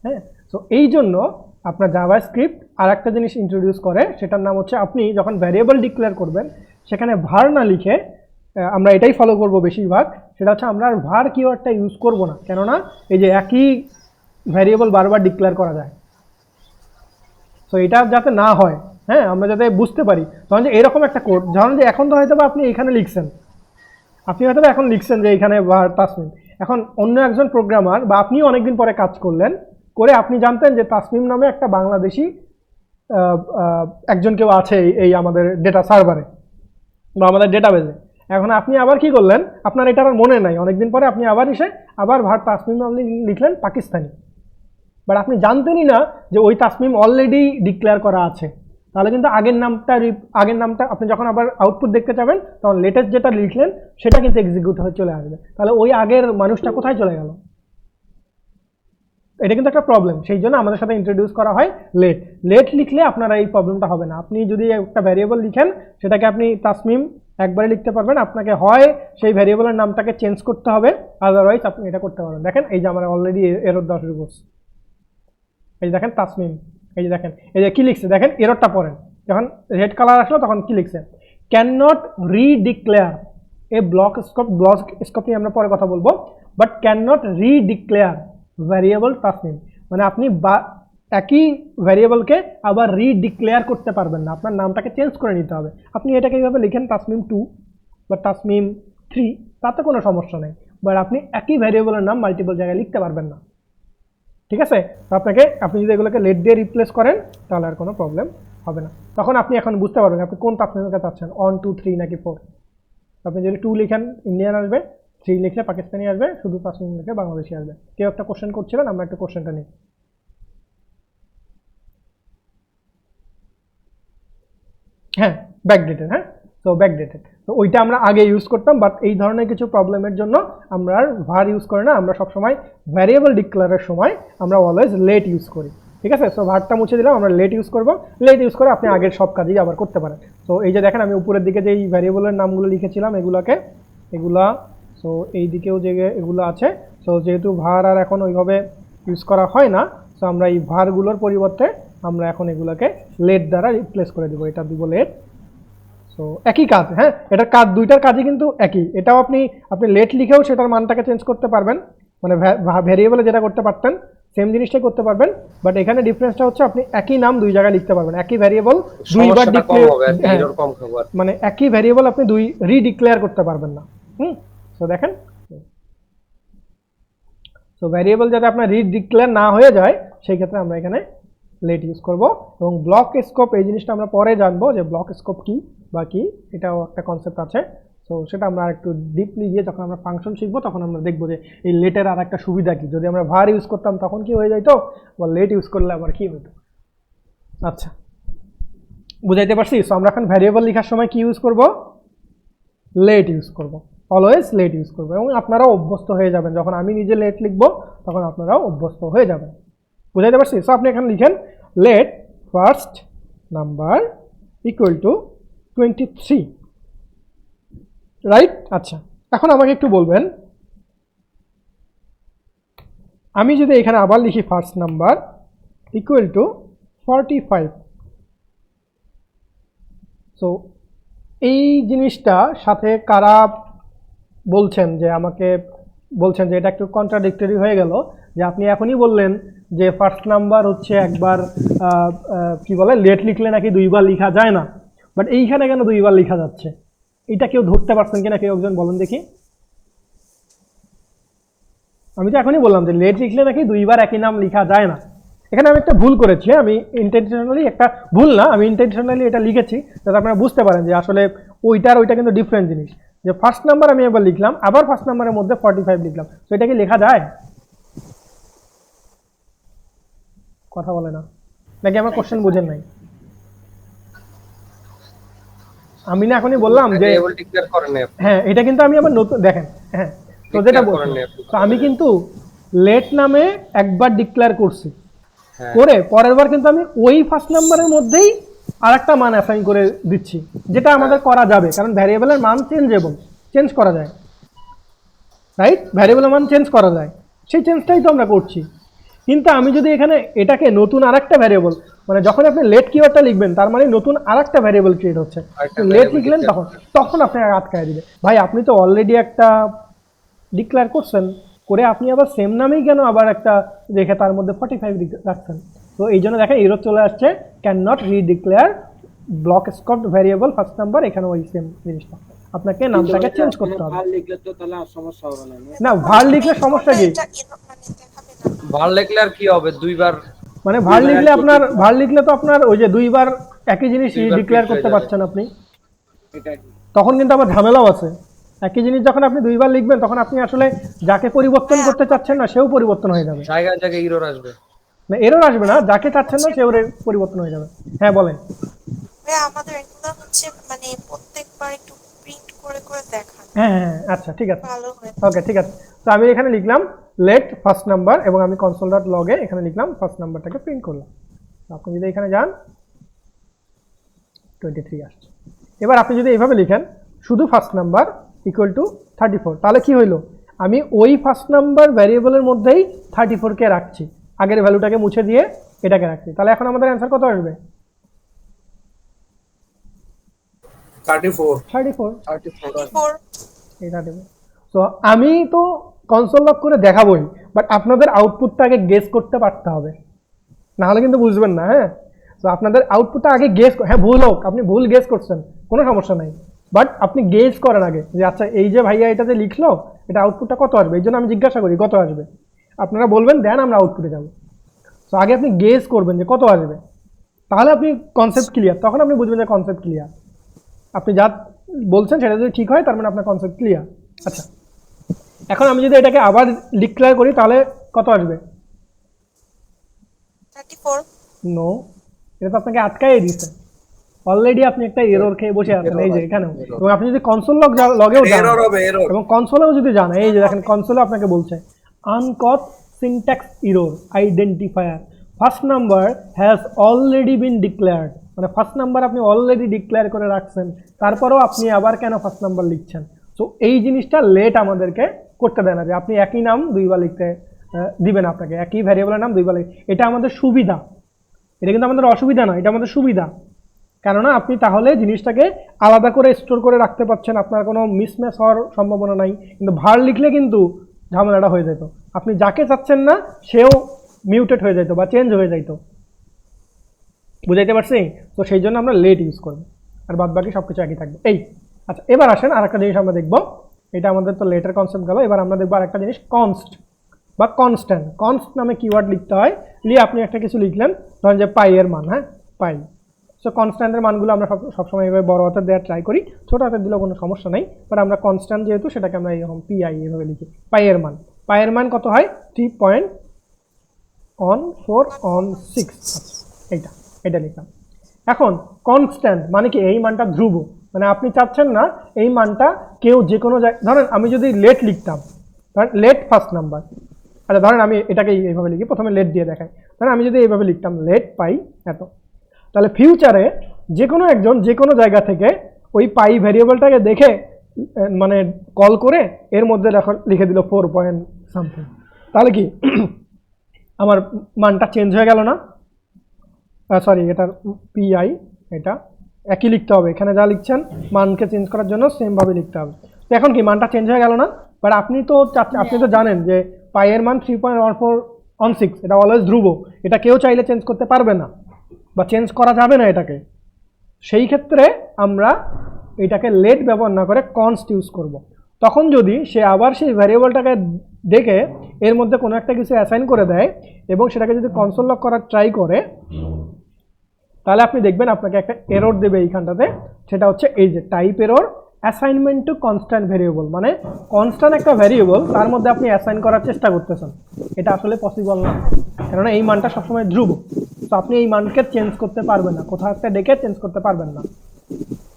হ্যাঁ, সো এই জন্য আপনার জাভাস্ক্রিপ্ট আর একটা জিনিস ইন্ট্রোডিউস করে, সেটার নাম হচ্ছে আপনি যখন ভ্যারিয়েবল ডিক্লেয়ার করবেন সেখানে ভার না লিখে, আমরা এটাই ফলো করব বেশিরভাগ, সেটা হচ্ছে আমরা আর ভার কিওয়ার্ডটা ইউজ করব না, কেননা এই যে একই ভ্যারিয়েবল বারবার ডিক্লেয়ার করা যায়। সো এটা যাতে না হয়, হ্যাঁ, আমরা যাতে বুঝতে পারি, ধরুন যে এরকম একটা কোড, ধরুন যে এখন তো হয়তো বা আপনি এখানে লিখছেন, আপনি হয়তো এখন লিখছেন যে এখানে ভার তাসমিম, এখন অন্য একজন প্রোগ্রামার বা আপনিও অনেকদিন পরে কাজ করলেন, করে আপনি জানতেন যে তাসমিম নামে একটা বাংলাদেশি একজন কেউ আছে এই আমাদের ডেটা সার্ভারে বা আমাদের ডেটাবেজে। এখন আপনি আবার কি করলেন, আপনার এটা আর মনে নাই, অনেকদিন পরে আপনি আবার এসে আবার ভার তাসমিম আপনি লিখলেন পাকিস্তানি, বাট আপনি জানতেনই না যে ওই তাসমিম অলরেডি ডিক্লেয়ার করা আছে। তাহলে কিন্তু আগের নামটা আপনি যখন আবার আউটপুট দেখতে যাবেন তখন লেটেস্ট যেটা লিখলেন সেটা কিন্তু এক্সিকিউট হয়ে চলে আসবে, তাহলে ওই আগের মানুষটা কোথায় চলে গেল? এটা কিন্তু একটা প্রবলেম। সেই জন্য আমাদের সাথে ইন্ট্রোডিউস করা হয় লেট লিখলে আপনারা এই প্রবলেমটা হবে না। আপনি যদি একটা ভ্যারিয়েবল লিখেন সেটাকে আপনি তাসমিম একবারে লিখতে পারবেন, আপনাকে হয় সেই ভ্যারিয়েবলের নামটাকে চেঞ্জ করতে হবে, আদারওয়াইজ আপনি এটা করতে পারবেন। দেখেন এই যে আমার অলরেডি এরর দেওয়া শুরু করছে, এই যে দেখেন তাসমিম, এই যে দেখেন এই যে কি লিখছে, দেখেন এররটা পড়েন, যখন রেড কালার আসলো তখন কি লিখছে, can not redeclare a block scope নিয়ে আমরা পরে কথা বলবো, but can not redeclare variable Tasmim, মানে আপনি একই ভ্যারিয়েবলকে আবার রিডিক্লেয়ার করতে পারবেন না, আপনার নামটাকে চেঞ্জ করে নিতে হবে। আপনি এটাকে এইভাবে লিখেন তাসমিম 2 বা তাসমিম 3, তাতে কোনো সমস্যা নেই, বাট আপনি একই ভ্যারিয়েবলের নাম মাল্টিপল জায়গায় লিখতে পারবেন না, ঠিক আছে? তো আপনি যদি এগুলোকে লেট দিয়ে রিপ্লেস করেন তাহলে আর কোনো প্রবলেম হবে না। তখন আপনি এখন বুঝতে পারবেন আপনি কোন তাসমিমকে চাচ্ছেন, 1 2 3 নাকি 4। আপনি যদি 2 লিখেন ইন্ডিয়ান আসবে, 3 লিখলে পাকিস্তানি আসবে, শুধু পাসিং লিখলে বাংলাদেশি আসবে। কেউ একটা কোশ্চেন করছিলেন, আমরা একটা কোশ্চেনটা নিই। হ্যাঁ, ব্যাকডেটেড। হ্যাঁ, তো ব্যাকডেটেড, তো ওইটা আমরা আগে ইউজ করতাম, বাট এই ধরনের কিছু প্রবলেমের জন্য আমরা আর var ইউজ করি না। আমরা সবসময় ভ্যারিয়েবল ডিক্লেয়ারের সময় আমরা অলওয়েজ লেট ইউজ করি। ঠিক আছে, সো ভারটা মুছে দিলাম, আমরা লেট ইউজ করব। লেট ইউজ করে আপনি আগের সব কাজই আবার করতে পারেন। তো এই যে দেখেন, আমি উপরের দিকে যে এই ভ্যারিয়েবলের নামগুলো লিখেছিলাম এগুলা, সো এই দিকেও যে এগুলো আছে, সো যেহেতু var আর এখন ওইভাবে ইউজ করা হয় না, সো আমরা এই ভারগুলোর পরিবর্তে আমরা এখন এগুলোকে লেট দ্বারা রিপ্লেস করে দেবো। এটা দিব লেট। সো একই কাজ, হ্যাঁ, এটার কাজ, দুইটার কাজই কিন্তু একই। এটাও আপনি লেট লিখেও সেটার মানটাকে চেঞ্জ করতে পারবেন, মানে ভ্যারিয়েবলে যেটা করতে পারতেন সেম জিনিসটাই করতে পারবেন, বাট এখানে ডিফারেন্সটা হচ্ছে আপনি একই নাম দুই জায়গায় লিখতে পারবেন। একই ভ্যারিয়েবল দুইবার মানে একই ভ্যারিয়েবল আপনি রিডিক্লেয়ার করতে পারবেন না। সো দেখেন, সো ভ্যারিয়েবল যাতে আপনার রিডিক্লেয়ার না হয়ে যায় সেই ক্ষেত্রে আমরা এখানে লেট ইউজ করব। এবং ব্লক স্কোপ, এই জিনিসটা আমরা পরে জানবো যে ব্লক স্কোপ কি বা কি, এটাও একটা কনসেপ্ট আছে। সো সেটা আমরা একটু ডিপলি গিয়ে যখন আমরা ফাংশন শিখবো তখন আমরা দেখবো যে এই লেটের আর একটা সুবিধা কি। যদি আমরা var ইউজ করতাম তখন কি হয়ে যাইতো, বা লেট ইউজ করলে আবার কি হতো। আচ্ছা, বুঝাইতে পারছি? সো আমরা এখন ভ্যারিয়েবল লেখার সময় কি ইউজ করব? লেট ইউজ করব, অলওয়েজ লেট ইউজ করবো। এবং আপনারাও অভ্যস্ত হয়ে যাবেন, যখন আমি নিজে লেট লিখবো তখন আপনারাও অভ্যস্ত হয়ে যাবেন। বুঝাইতে পারছি? সো আপনি এখানে লিখেন let first number equal to 23, right? আচ্ছা, এখন আমাকে একটু বলবেন, আমি যদি এখানে আবার লিখি first number equal two 45, so এই জিনিসটা সাথে কারা বলছেন যে আমাকে বলছেন যে এটা একটু কন্ট্রাডিক্টরি হয়ে গেল, যে আপনি এখনই বললেন যে ফার্স্ট নাম্বার হচ্ছে একবার কি বলে লেট লিখলে নাকি দুইবার লেখা যায় না, বাট এইখানে কেন দুইবার লেখা যাচ্ছে? এটা কেউ ধরতে পারছেন কিনা, কেউ একজন বলেন দেখি। আমি তো এখনই বললাম যে লেট লিখলে নাকি দুইবার একই নাম লেখা যায় না। এখানে আমি একটা ভুল করেছি, আমি ইন্টেনশনালি, একটা ভুল না, আমি ইন্টেনশনালি এটা লিখেছি যাতে আপনারা বুঝতে পারেন যে আসলে ওইটা কিন্তু ডিফারেন্ট জিনিস। যে ফার্স্ট নাম্বার আমি এবার লিখলাম, আবার ফার্স্ট নাম্বারের মধ্যে 45 লিখলাম, তো এটা কি লেখা যায়? কথা বলে না নাকি আমার কোশ্চেন বুঝেন নাই? আমি না এখনই বললাম যে হ্যাঁ, এটা কিন্তু আমি আবার নতুন দেখেন, হ্যাঁ, তো যেটা বলছি, তো আমি কিন্তু লেট নামে একবার ডিক্লেয়ার করছি, করে পরের বার কিন্তু আমি ওই ফার্স্ট নাম্বারের মধ্যেই আরেকটা মান অ্যাসাইন করে দিচ্ছি, যেটা আমাদের করা যাবে, কারণ ভ্যারিয়েবলের মান চেঞ্জ করা যায়, রাইট? ভ্যারিয়েবলের মান চেঞ্জ করা যায়, সেই চেঞ্জটাই তো আমরা করছি। কিন্তু আমি যদি এখানে এটাকে নতুন আরেকটা ভ্যারিয়েবল, মানে যখন আপনি লেট কিওয়ার্ডটা লিখবেন তার মানে নতুন আরেকটা ভ্যারিয়েবল ক্রিয়েট হচ্ছে, লেট লিখলেন তখন আপনি আটকায় দিবে। ভাই আপনি তো অলরেডি একটা ডিক্লেয়ার করছেন, করে আপনি আবার সেম নামেই কেন আবার একটা রেখে তার মধ্যে 45 রাখছেন? তো এই জন্য দেখেন এরর চলে আসছে, can not redeclare block scope variable first number. এখানে ওই সেম জিনিসটা, আপনাকে নামটাকে চেঞ্জ করতে হবে। ভাল লিখলে তো তাহলে আর সমস্যা হবে না। না, var লিখলে সমস্যা কি? var লিখলে আর কি হবে? দুইবার, মানে var লিখলে তো আপনার ওই যে দুইবার একই জিনিস ডিক্লেয়ার করতে পারছেন আপনি, তখন কিন্তু আবার ঝামেলাও আছে। একই জিনিস যখন আপনি দুইবার লিখবেন তখন আপনি আসলে যাকে পরিবর্তন করতে চাচ্ছেন না সেও পরিবর্তন হয়ে যাবে, জায়গায় জায়গায় এরর আসবে। না, এরর আসবে না, যাকে চাচ্ছেন না সেও পরিবর্তন হয়ে যাবে। হ্যাঁ বলেন। আমাদের এগুলো হচ্ছে মানে প্রত্যেকবার একটু প্রিন্ট করে করে দেখান। হ্যাঁ, আচ্ছা ঠিক আছে, ভালো হয়। ওকে ঠিক আছে। তো আমি এখানে লিখলাম লেট ফার্স্ট নাম্বার এবং আমি console.log-এ এখানে লিখলাম ফার্স্ট নাম্বারটাকে প্রিন্ট করলাম। আপনি যদি এখানে যান 23 আসছে। এবার আপনি যদি এইভাবে লিখেন শুধু ফার্স্ট নাম্বার ইকুয়াল টু 34, তাহলে কি হইলো? আমি ওই ফার্স্ট নাম্বার ভ্যারিয়েবলের মধ্যেই 34কে রাখছি, আগের ভ্যালুটাকে মুছে দিয়ে এটাকে রাখছি। তাহলে এখন আমাদের অ্যান্সার কত আসবে? 34 এটা দেবে। তো আমি তো কনসোল লক করে দেখাবোই, বাট আপনাদের আউটপুটটা আগে গেস করতে পারতে হবে, না হলে কিন্তু বুঝবেন না। হ্যাঁ, তো আপনাদের আউটপুটটা আগে গেস, হ্যাঁ ভুল হোক, আপনি ভুল গেস করছেন কোনো সমস্যা নাই, বাট আপনি গেস করেন আগে যে আচ্ছা এই যে ভাইয়া এটা যে লিখলো এটা আউটপুটটা কত আসবে, এই জন্য আমি জিজ্ঞাসা করি কত আসবে, আপনারা বলবেন দেন আমরা আউটপুটে যাবো। তো আগে আপনি গেস করবেন যে কত আসবে, তাহলে আপনি কনসেপ্ট ক্লিয়ার, তখন আপনি বুঝবেন যে কনসেপ্ট ক্লিয়ার। আপনি যা বলছেন সেটা যদি ঠিক হয় তার মানে আপনার কনসেপ্ট ক্লিয়ার। আচ্ছা এখন আমি যদি এটাকে আবার ডিক্লেয়ার করি তাহলে কত আসবে? 34। নো, এটা তো আপনাকে আটকাই দিচ্ছে। অলরেডি আপনি একটা এরর খেয়ে বসে আছেন এই যে এখানেও। এবং আপনি যদি কনসোল লগেও যান এরর হবে এরর। এবং কনসোলেও যদি যান, এই যে দেখেন কনসোলে আপনাকে বলছে আনকট syntax error identifier first number has already been declared, মানে ফার্স্ট নাম্বার আপনি অলরেডি ডিক্লেয়ার করে রাখছেন, তারপরেও আপনি আবার কেন ফার্স্ট নাম্বার লিখছেন? সো এই জিনিসটা লেট আমাদেরকে করতে দেয় না যে আপনি একই নাম দুইবার লিখতে দিবেন, আপনাকে একই ভ্যারিয়েবলের নাম দুইবার লিখতে। এটা আমাদের সুবিধা, এটা কিন্তু আমাদের অসুবিধা না, এটা আমাদের সুবিধা। কেননা আপনি তাহলে জিনিসটাকে আলাদা করে স্টোর করে রাখতে পারছেন, আপনার কোনো মিসম্যাচ হওয়ার সম্ভাবনা নাই। কিন্তু ভার লিখলে কিন্তু ঝামেলাটা হয়ে যেত, আপনি যাকে চাচ্ছেন না সেও মিউটেড হয়ে যেত বা চেঞ্জ হয়ে যেত। বুঝাইতে পারছি? তো সেই জন্য আমরা লেট ইউজ করবো, আর বাদ বাকি সব কিছু একই থাকবে। এই আচ্ছা, এবার আসেন আর একটা জিনিস আমরা দেখবো। এটা আমাদের তো লেটের কনসেপ্ট গেল, এবার আমরা দেখবো আর একটা জিনিস কনস্ট বা কনস্ট্যান্ট। কনস্ট নামে কিওয়ার্ড লিখতে হয়, লিয়ে আপনি একটা কিছু লিখলেন, ধরেন যে পাই এর মান, হ্যাঁ পাই। সো কনস্ট্যান্টের মানগুলো আমরা সবসময় এইভাবে বড় হাতে দেওয়ার ট্রাই করি, ছোটো হাতে দিলেও কোনো সমস্যা নেই, বাট আমরা কনস্ট্যান্ট যেহেতু সেটাকে আমরা এরকম পিআই এভাবে লিখি। পাইয়ের মান কত হয়? 3.1416। এটা লিখলাম। এখন কনস্ট্যান্ট মানে কি? এই মানটা ধ্রুব, মানে আপনি চাচ্ছেন না এই মানটা কেউ যে কোনো জায়গায়, ধরেন আমি যদি লেট লিখতাম, ধরেন লেট ফার্স্ট নাম্বার, আচ্ছা ধরেন আমি এটাকে এইভাবে লিখি, প্রথমে লেট দিয়ে দেখাই। ধরেন আমি যদি এইভাবে লিখতাম লেট পাই এত, তাহলে ফিউচারে যে কোনো একজন যে কোনো জায়গা থেকে ওই পাই ভ্যারিয়েবলটাকে দেখে মানে কল করে এর মধ্যে লিখে দিল 4 পয়েন্ট সামথিং, তাহলে কি আমার মানটা চেঞ্জ হয়ে গেল না? সরি, এটার পিআই এটা একই লিখতে হবে, এখানে যা লিখছেন মানকে চেঞ্জ করার জন্য সেমভাবে লিখতে হবে। তো এখন কি মানটা চেঞ্জ হয়ে গেল না? বাট আপনি তো জানেন যে পাইয়ের মান 3.1416, এটা অলওয়েজ ধ্রুব, এটা কেউ চাইলে চেঞ্জ করতে পারবে না বা চেঞ্জ করা যাবে না এটাকে। সেই ক্ষেত্রে আমরা এটাকে লেট ব্যবহার না করে কনস্ট ইউজ করব। তখন যদি সে আবার সেই ভ্যারিয়েবলটাকে দেখে এর মধ্যে কোনো একটা কিছু অ্যাসাইন করে দেয় এবং সেটাকে যদি কনসোল লক করার ট্রাই করে, তাহলে আপনি দেখবেন আপনাকে একটা এরর দেবে এইখানটাতে, সেটা হচ্ছে এই যে type error assignment to constant variable, মানে কনস্ট্যান্ট একটা ভ্যারিয়েবল তার মধ্যে আপনি অ্যাসাইন করার চেষ্টা করতেছেন, এটা আসলে পসিবল না, কেননা এই মানটা সবসময় ধ্রুব। তো আপনি এই মানকে চেঞ্জ করতে পারবেন না, কোথাও একটা ডেকে চেঞ্জ করতে পারবেন না,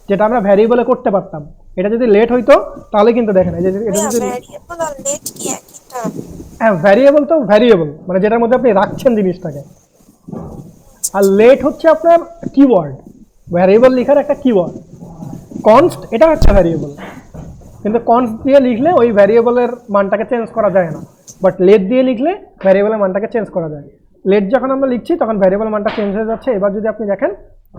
যেটা আমরা ভ্যারিয়েবলে করতে পারতাম। এটা যদি লেট হইতো তাহলে কিন্তু দেখেন এই যে এটা যদি ভ্যারিয়েবল আর লেট কি একটা? হ্যাঁ, ভ্যারিয়েবল তো ভ্যারিয়েবল মানে যেটার মধ্যে আপনি রাখছেন জিনিসটাকে, আর লেট হচ্ছে আপনার কিওয়ার্ড, ভ্যারিয়েবল লেখার একটা কিওয়ার্ড। কনস্ট এটা হচ্ছে ভ্যারিয়েবল, কিন্তু কনস্ট দিয়ে লিখলে ওই ভ্যারিয়েবলের মানটাকে চেঞ্জ করা যায় না, বাট লেট দিয়ে লিখলে ভ্যারিয়েবলের মানটাকে চেঞ্জ করা যায়। লেট যখন আমরা লিখছি তখন ভ্যারিয়েবল মানটা চেঞ্জ হয়ে যাচ্ছে। এবার যদি আপনি দেখেন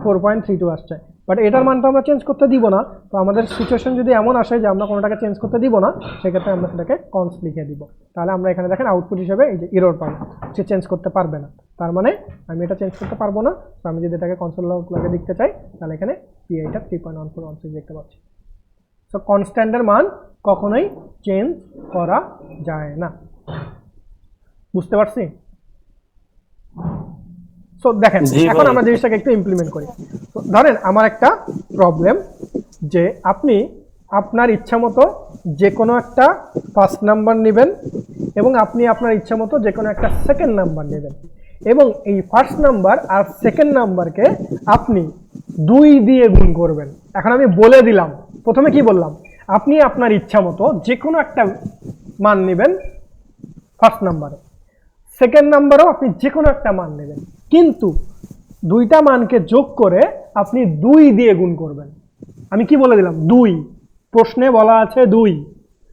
4.32 আসছে, বাট এটার মানটা আমরা চেঞ্জ করতে দিব না। তো আমাদের সিচুয়েশন যদি এমন আসে যে আমরা কোনোটাকে চেঞ্জ করতে দিব না, সেক্ষেত্রে আমরা সেটাকে কনস্ট লিখে দিব। তাহলে আমরা এখানে দেখেন আউটপুট হিসেবে এই যে এরর পাবো, সে চেঞ্জ করতে পারবে না, তার মানে আমি এটা চেঞ্জ করতে পারবো না। তো আমি যদি এটাকে কনসোল লগে লিখতে চাই তাহলে এখানে পিআইটা 3.1416 দেখতে পাচ্ছি। সো কনস্ট্যান্টের মান কখনোই চেঞ্জ করা যায় না, বুঝতে পারছি? সো দেখেন এখন আমরা জিনিসটাকে একটু ইমপ্লিমেন্ট করি। তো ধরেন আমার একটা প্রবলেম যে আপনি আপনার ইচ্ছা মতো যে কোনো একটা ফার্স্ট নাম্বার নেবেন এবং আপনি আপনার ইচ্ছা মতো যে কোনো একটা সেকেন্ড নাম্বার নেবেন, এবং এই ফার্স্ট নাম্বার আর সেকেন্ড নাম্বারকে আপনি 2 দিয়ে গুণ করবেন। এখন আমি বলে দিলাম, প্রথমে কি বললাম, আপনি আপনার ইচ্ছা মতো যে কোনো একটা মান নেবেন ফার্স্ট নাম্বারে, সেকেন্ড নাম্বারও আপনি যে কোনো একটা মান নেবেন, কিন্তু দুইটা মানকে যোগ করে আপনি 2 দিয়ে গুণ করবেন। আমি কি বলে দিলাম? 2, প্রশ্নে বলা আছে 2,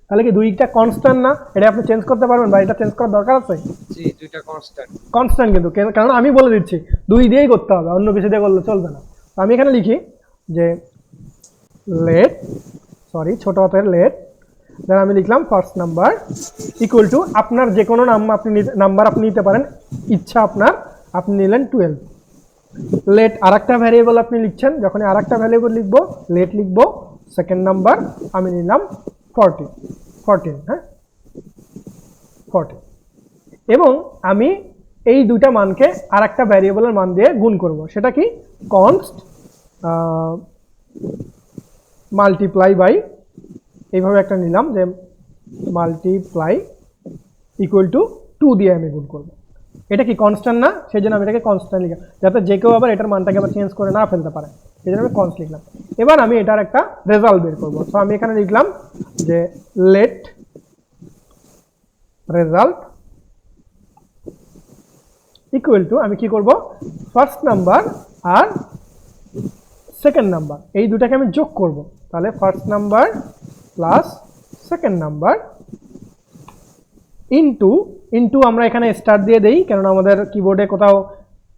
তাহলে কি 2টা কনস্ট্যান্ট না? এটা আপনি চেঞ্জ করতে পারবেন বা এটা চেঞ্জ করার দরকার আছে? জি, দুইটা কনস্ট্যান্ট। কনস্ট্যান্ট কিন্তু, কারণ আমি বলে দিচ্ছি 2 দিয়েই করতে হবে, অন্য কিছু দিয়ে করলে চলবে না। তো আমি এখানে লিখি যে লেট, সরি ছোট হাতের লেট, দেন আমি লিখলাম ফার্স্ট নাম্বার ইকুয়াল টু আপনার যে কোনো নাম্বার আপনি নিতে পারেন, ইচ্ছা আপনার, আপনি নিলেন 12। লেট আর একটা ভ্যারিয়েবল আপনি লিখছেন, যখন আর একটা ভ্যারিয়েবল লিখবো লেট লিখবো, সেকেন্ড নাম্বার আমি নিলাম 14, হ্যাঁ 14, এবং আমি এই দুইটা মানকে আর একটা ভ্যারিয়েবলের মান দিয়ে গুণ করব। সেটা কি? কনস্ট মাল্টিপ্লাই বাই, এইভাবে একটা নিলাম যে মাল্টিপ্লাই ইকুয়াল টু 2 দিয়ে আমি গুণ করবো। এটা কি কনস্ট্যান্ট না, সেই জন্য আমি এটাকে কনস্ট্যান্ট লিখলাম, যাতে যে কেউ আবার এটার মানটাকে আবার চেঞ্জ করে না ফেলতে পারে, সেই জন্য আমি কনস্ট লিখলাম। এবার আমি এটার একটা রেজাল্ট বের করবো। সো আমি এখানে লিখলাম যে লেট রেজাল্ট ইকুয়াল টু, আমি কি করব, ফার্স্ট নাম্বার আর সেকেন্ড নাম্বার এই দুটাকে আমি যোগ করব। তাহলে first number plus second number into আমরা এখানে স্টার দিয়ে দেই, কেননা আমাদের কিবোর্ডে কোথাও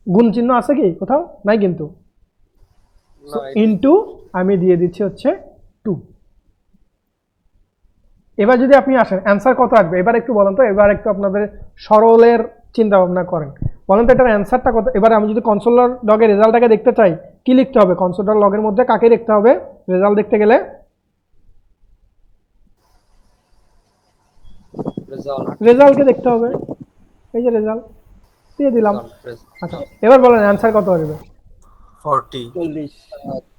গুণ চিহ্ন আছে কি, কোথাও নাই কিন্তু। ইনটু আমি দিয়ে দিচ্ছি হচ্ছে 2। এবার যদি আপনি আসেন অ্যান্সার কত আসবে এবার একটু বলেন তো, এবার একটু আপনাদের সরলের চিন্তা ভাবনা করেন, বলেন তো এটার অ্যান্সারটা কত। এবার আমি যদি কনসোল লগের রেজাল্টটাকে দেখতে চাই, কি লিখতে হবে, কনসোল লগের মধ্যে কাকে লিখতে হবে রেজাল্ট দেখতে গেলে? রেজাল্টকে দেখতে হবে, এই যে রেজাল্ট দিয়ে দিলাম। আচ্ছা এবার বলেন অ্যান্সার কত আসবে? 40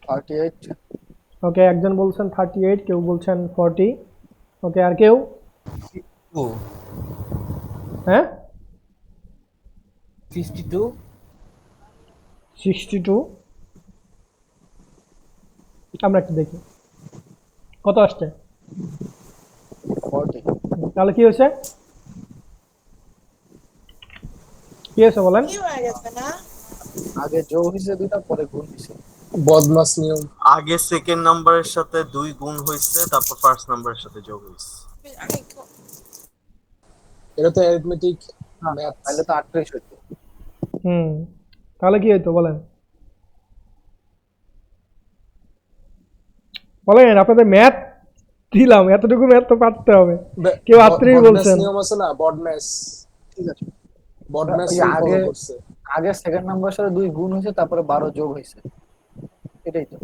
38 ওকে, একজন বলছেন 38, কেউ বলছেন 40। ওকে, আর কেউ? হ্যাঁ 62। আমরা একটু দেখি কত আসছে। 40 তাহলে কি হয়েছে, কি হয়েছে বলেন? কি হয়ে গেছে না? আগে যোগ হইছে দুইটা, পরে গুণ হইছে। বদমাস নিয়ম। আগে সেকেন্ড নাম্বারের সাথে 2 গুণ হয়েছে, তারপর ফার্স্ট নাম্বারের সাথে যোগ হয়েছে। আরে এটা তো অ্যারিথমেটিক ম্যাথ। তাহলে তো 38 হইতো। তাহলে কি হইতো বলেন, বলেন আপনাদের ম্যাথ দিলাম, এতটুকু ম্যাথ তো পারতে হবে। কেউ 38 বলছেন। নিয়ম আছে না, বডম্যাস। ঠিক আছে, বডম্যাস ওই আগে আগে সেকেন্ড নাম্বারের সাথে 2 গুণ হইছে, তারপরে 12 যোগ হইছে, এটাই তো।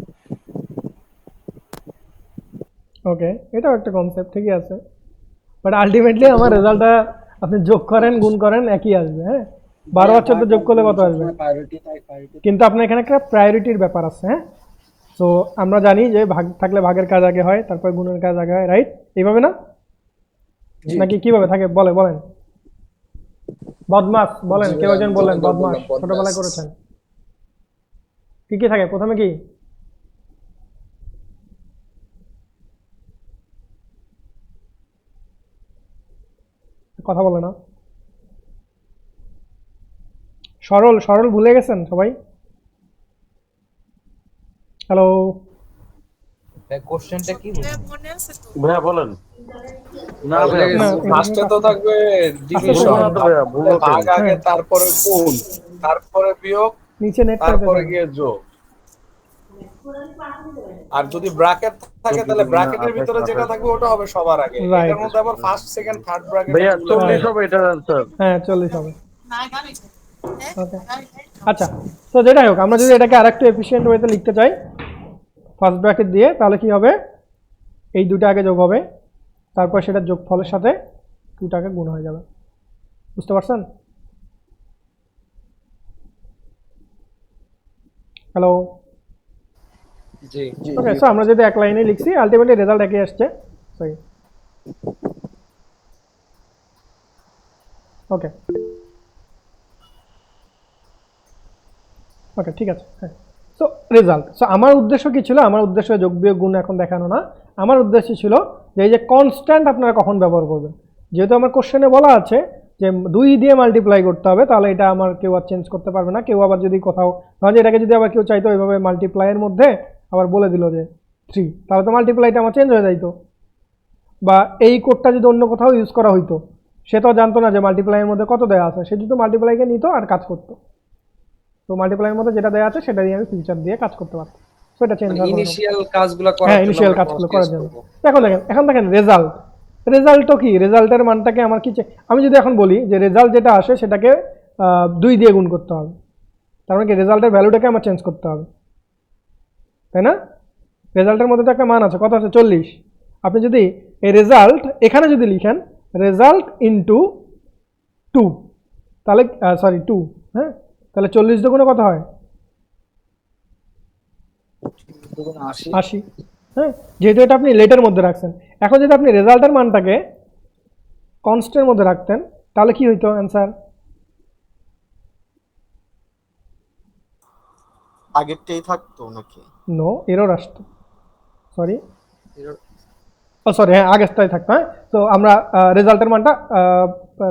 ওকে, এটাও একটা কনসেপ্ট, ঠিকই আছে, বাট আলটিমেটলি আমার রেজাল্টটা আপনি যোগ করেন গুণ করেন একই আসবে। হ্যাঁ 12 আর 14 যোগ করলে কত আসবে, কিন্তু আপনার এখানে একটা প্রায়োরিটির ব্যাপার আছে। হ্যাঁ তো আমরা জানি যে ভাগ থাকলে ভাগের কাজ আগে হয়, তারপর গুণের কাজ আগে হয়, রাইট? এইভাবে না, নাকি কিভাবে থাকে বলেন? বদমাস বলেন, কেউ একজন বললেন বদমাস, ছোটবেলায় করেছেন। কি কি থাকে প্রথমে, কি কথা বলে না? সরল ভুলে গেছেন সবাই? হ্যালো, কোশ্চেনটা কি মনে আছে তো? ভাইয়া বলেন। না ভাইয়া না, ফার্স্টে তো থাকবে ডিভিশন, না তো ভাইয়া, ভুল হতে ভাগ আগে, তারপরে গুণ, তারপরে বিয়োগ, নিচে নেট তারপরে গিয়ে যোগ। আর যদি ব্র্যাকেট থাকে তাহলে ব্র্যাকেটের ভিতরে যেটা থাকবে ওটা হবে সবার আগে। Right. এটার মধ্যে আবার ফার্স্ট সেকেন্ড থার্ড ব্র্যাকেট ভাইয়া 40 হবে এটার অ্যান্সার। হ্যাঁ 40 হবে। হ্যাঁ? ওকে, আচ্ছা, তো যেটাই হোক, আমরা যদি এটাকে আরেকটু এফিশিয়েন্ট ওয়েতে লিখতে চাই ফার্স্ট ব্র্যাকেট দিয়ে, তাহলে কি হবে, এই দুটো আগে যোগ হবে, তারপর সেটা যোগফলের সাথে 2টাকে গুণ হয়ে যাবে। বুঝতে পারছেন? হ্যালো, জি ওকে, সো আমরা যদি এক লাইনে লিখছি, আলটিমেটলি রেজাল্ট একই আসছে। সরি, ওকে ওকে, ঠিক আছে। হ্যাঁ, সো রেজাল্ট, সো আমার উদ্দেশ্য কি ছিল, আমার উদ্দেশ্য যোগ বিয়োগ গুণ এখন দেখানো না, আমার উদ্দেশ্য ছিল যে এই যে কনস্ট্যান্ট আপনারা কখন ব্যবহার করবেন। যেহেতু আমার কোশ্চেনে বলা আছে যে 2 দিয়ে মাল্টিপ্লাই করতে হবে, তাহলে এটা আমার কেউ আর চেঞ্জ করতে পারবে না। কেউ আবার যদি কোথাও ধরেন এটাকে যদি আবার কেউ চাইতো এইভাবে মাল্টিপ্লাইয়ের মধ্যে আবার বলে দিল যে 3, তাহলে তো মাল্টিপ্লাইটা আমার চেঞ্জ হয়ে যাইতো। বা এই কোডটা যদি অন্য কোথাও ইউজ করা হইতো, সে তো জানতো না যে মাল্টিপ্লাইয়ের মধ্যে কত দেওয়া আছে, সে যদি মাল্টিপ্লাইকে নিত আর কাজ করতো। তো মাল্টিপ্লাইয়ের মধ্যে যেটা দেওয়া আছে সেটা দিয়ে আমি ফিউচার দিয়ে কাজ করতে পারতাম। সো এটা চেঞ্জ হবে। ইনিশিয়াল কাজগুলো করার হ্যাঁ, জন্য ইনিশিয়াল আমরা কাজগুলো cross করার check জন্য। করবো। এখন দেখেন রেজাল্টও কি, রেজাল্টের মানটাকে আমার কি আমি যদি এখন বলি যে রেজাল্ট যেটা আসে সেটাকে 2 দিয়ে গুণ করতে হবে, তার মানে কি রেজাল্টের ভ্যালুটাকে আমার চেঞ্জ করতে হবে, তাই না? রেজাল্টের মধ্যে তো একটা মান আছে, কত আছে, 40। আপনি যদি এই রেজাল্ট এখানে যদি লিখেন রেজাল্ট ইনটু 2, তাহলে 2, হ্যাঁ, তাহলে 40 দুগুণে কত হয়, 2 গুণ 80। 80। হ্যাঁ, যেহেতু এটা আপনি লেটের মধ্যে রাখছেন, এখন যদি আপনি রেজাল্টের মানটাকে কনস্ট্যান্টের মধ্যে রাখতেন তাহলে কি হইতো অ্যান্সার? আগেরটাই থাকতো নাকি? নো, এরর আসতো, সরি Error- ও সরি, হ্যাঁ আগেরটাই থাকতো। হ্যাঁ, তো আমরা রেজাল্টের মানটা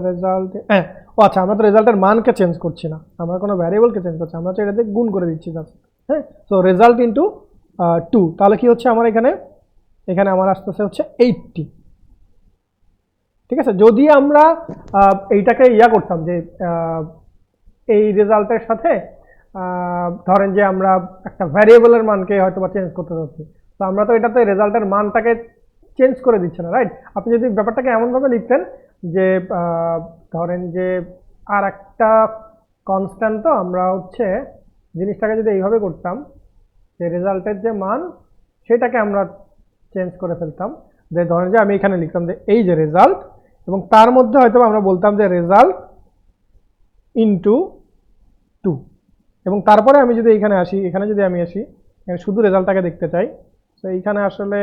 রেজাল্ট, হ্যাঁ ও আচ্ছা, আমরা তো রেজাল্টের মানকে চেঞ্জ করছি না, আমরা কোনো ভ্যারিয়েবলকে চেঞ্জ করছি, আমরা হচ্ছে এটাতে গুণ করে দিচ্ছি জাস্ট। হ্যাঁ, সো রেজাল্ট ইন্টু 2, তাহলে কি হচ্ছে আমার এখানে, এখানে আমার আসতেছে হচ্ছে 80। ঠিক আছে, যদি আমরা এইটাকে ইয়া করতাম যে এই রেজাল্টের সাথে ধরেন যে আমরা একটা ভ্যারিয়েবলের মানকে হয়তো বা চেঞ্জ করতে চাচ্ছি, তো আমরা তো এটাতে রেজাল্টের মানটাকে চেঞ্জ করে দিচ্ছে না, রাইট? আপনি যদি ব্যাপারটাকে এমনভাবে লিখতেন যে ধরেন যে আর একটা কনস্ট্যান্ট, তো আমরা হচ্ছে জিনিসটাকে যদি এইভাবে করতাম যে রেজাল্টের যে মান সেটাকে আমরা চেঞ্জ করে ফেলতাম, যে ধরেন যে আমি এখানে লিখতাম যে এই যে রেজাল্ট, এবং তার মধ্যে হয়তো আমরা বলতাম যে রেজাল্ট ইন্টু 2, এবং তারপরে আমি যদি এখানে আসি, এখানে যদি আমি আসি, এখানে শুধু রেজাল্টটাকে দেখতে চাই, তো এইখানে আসলে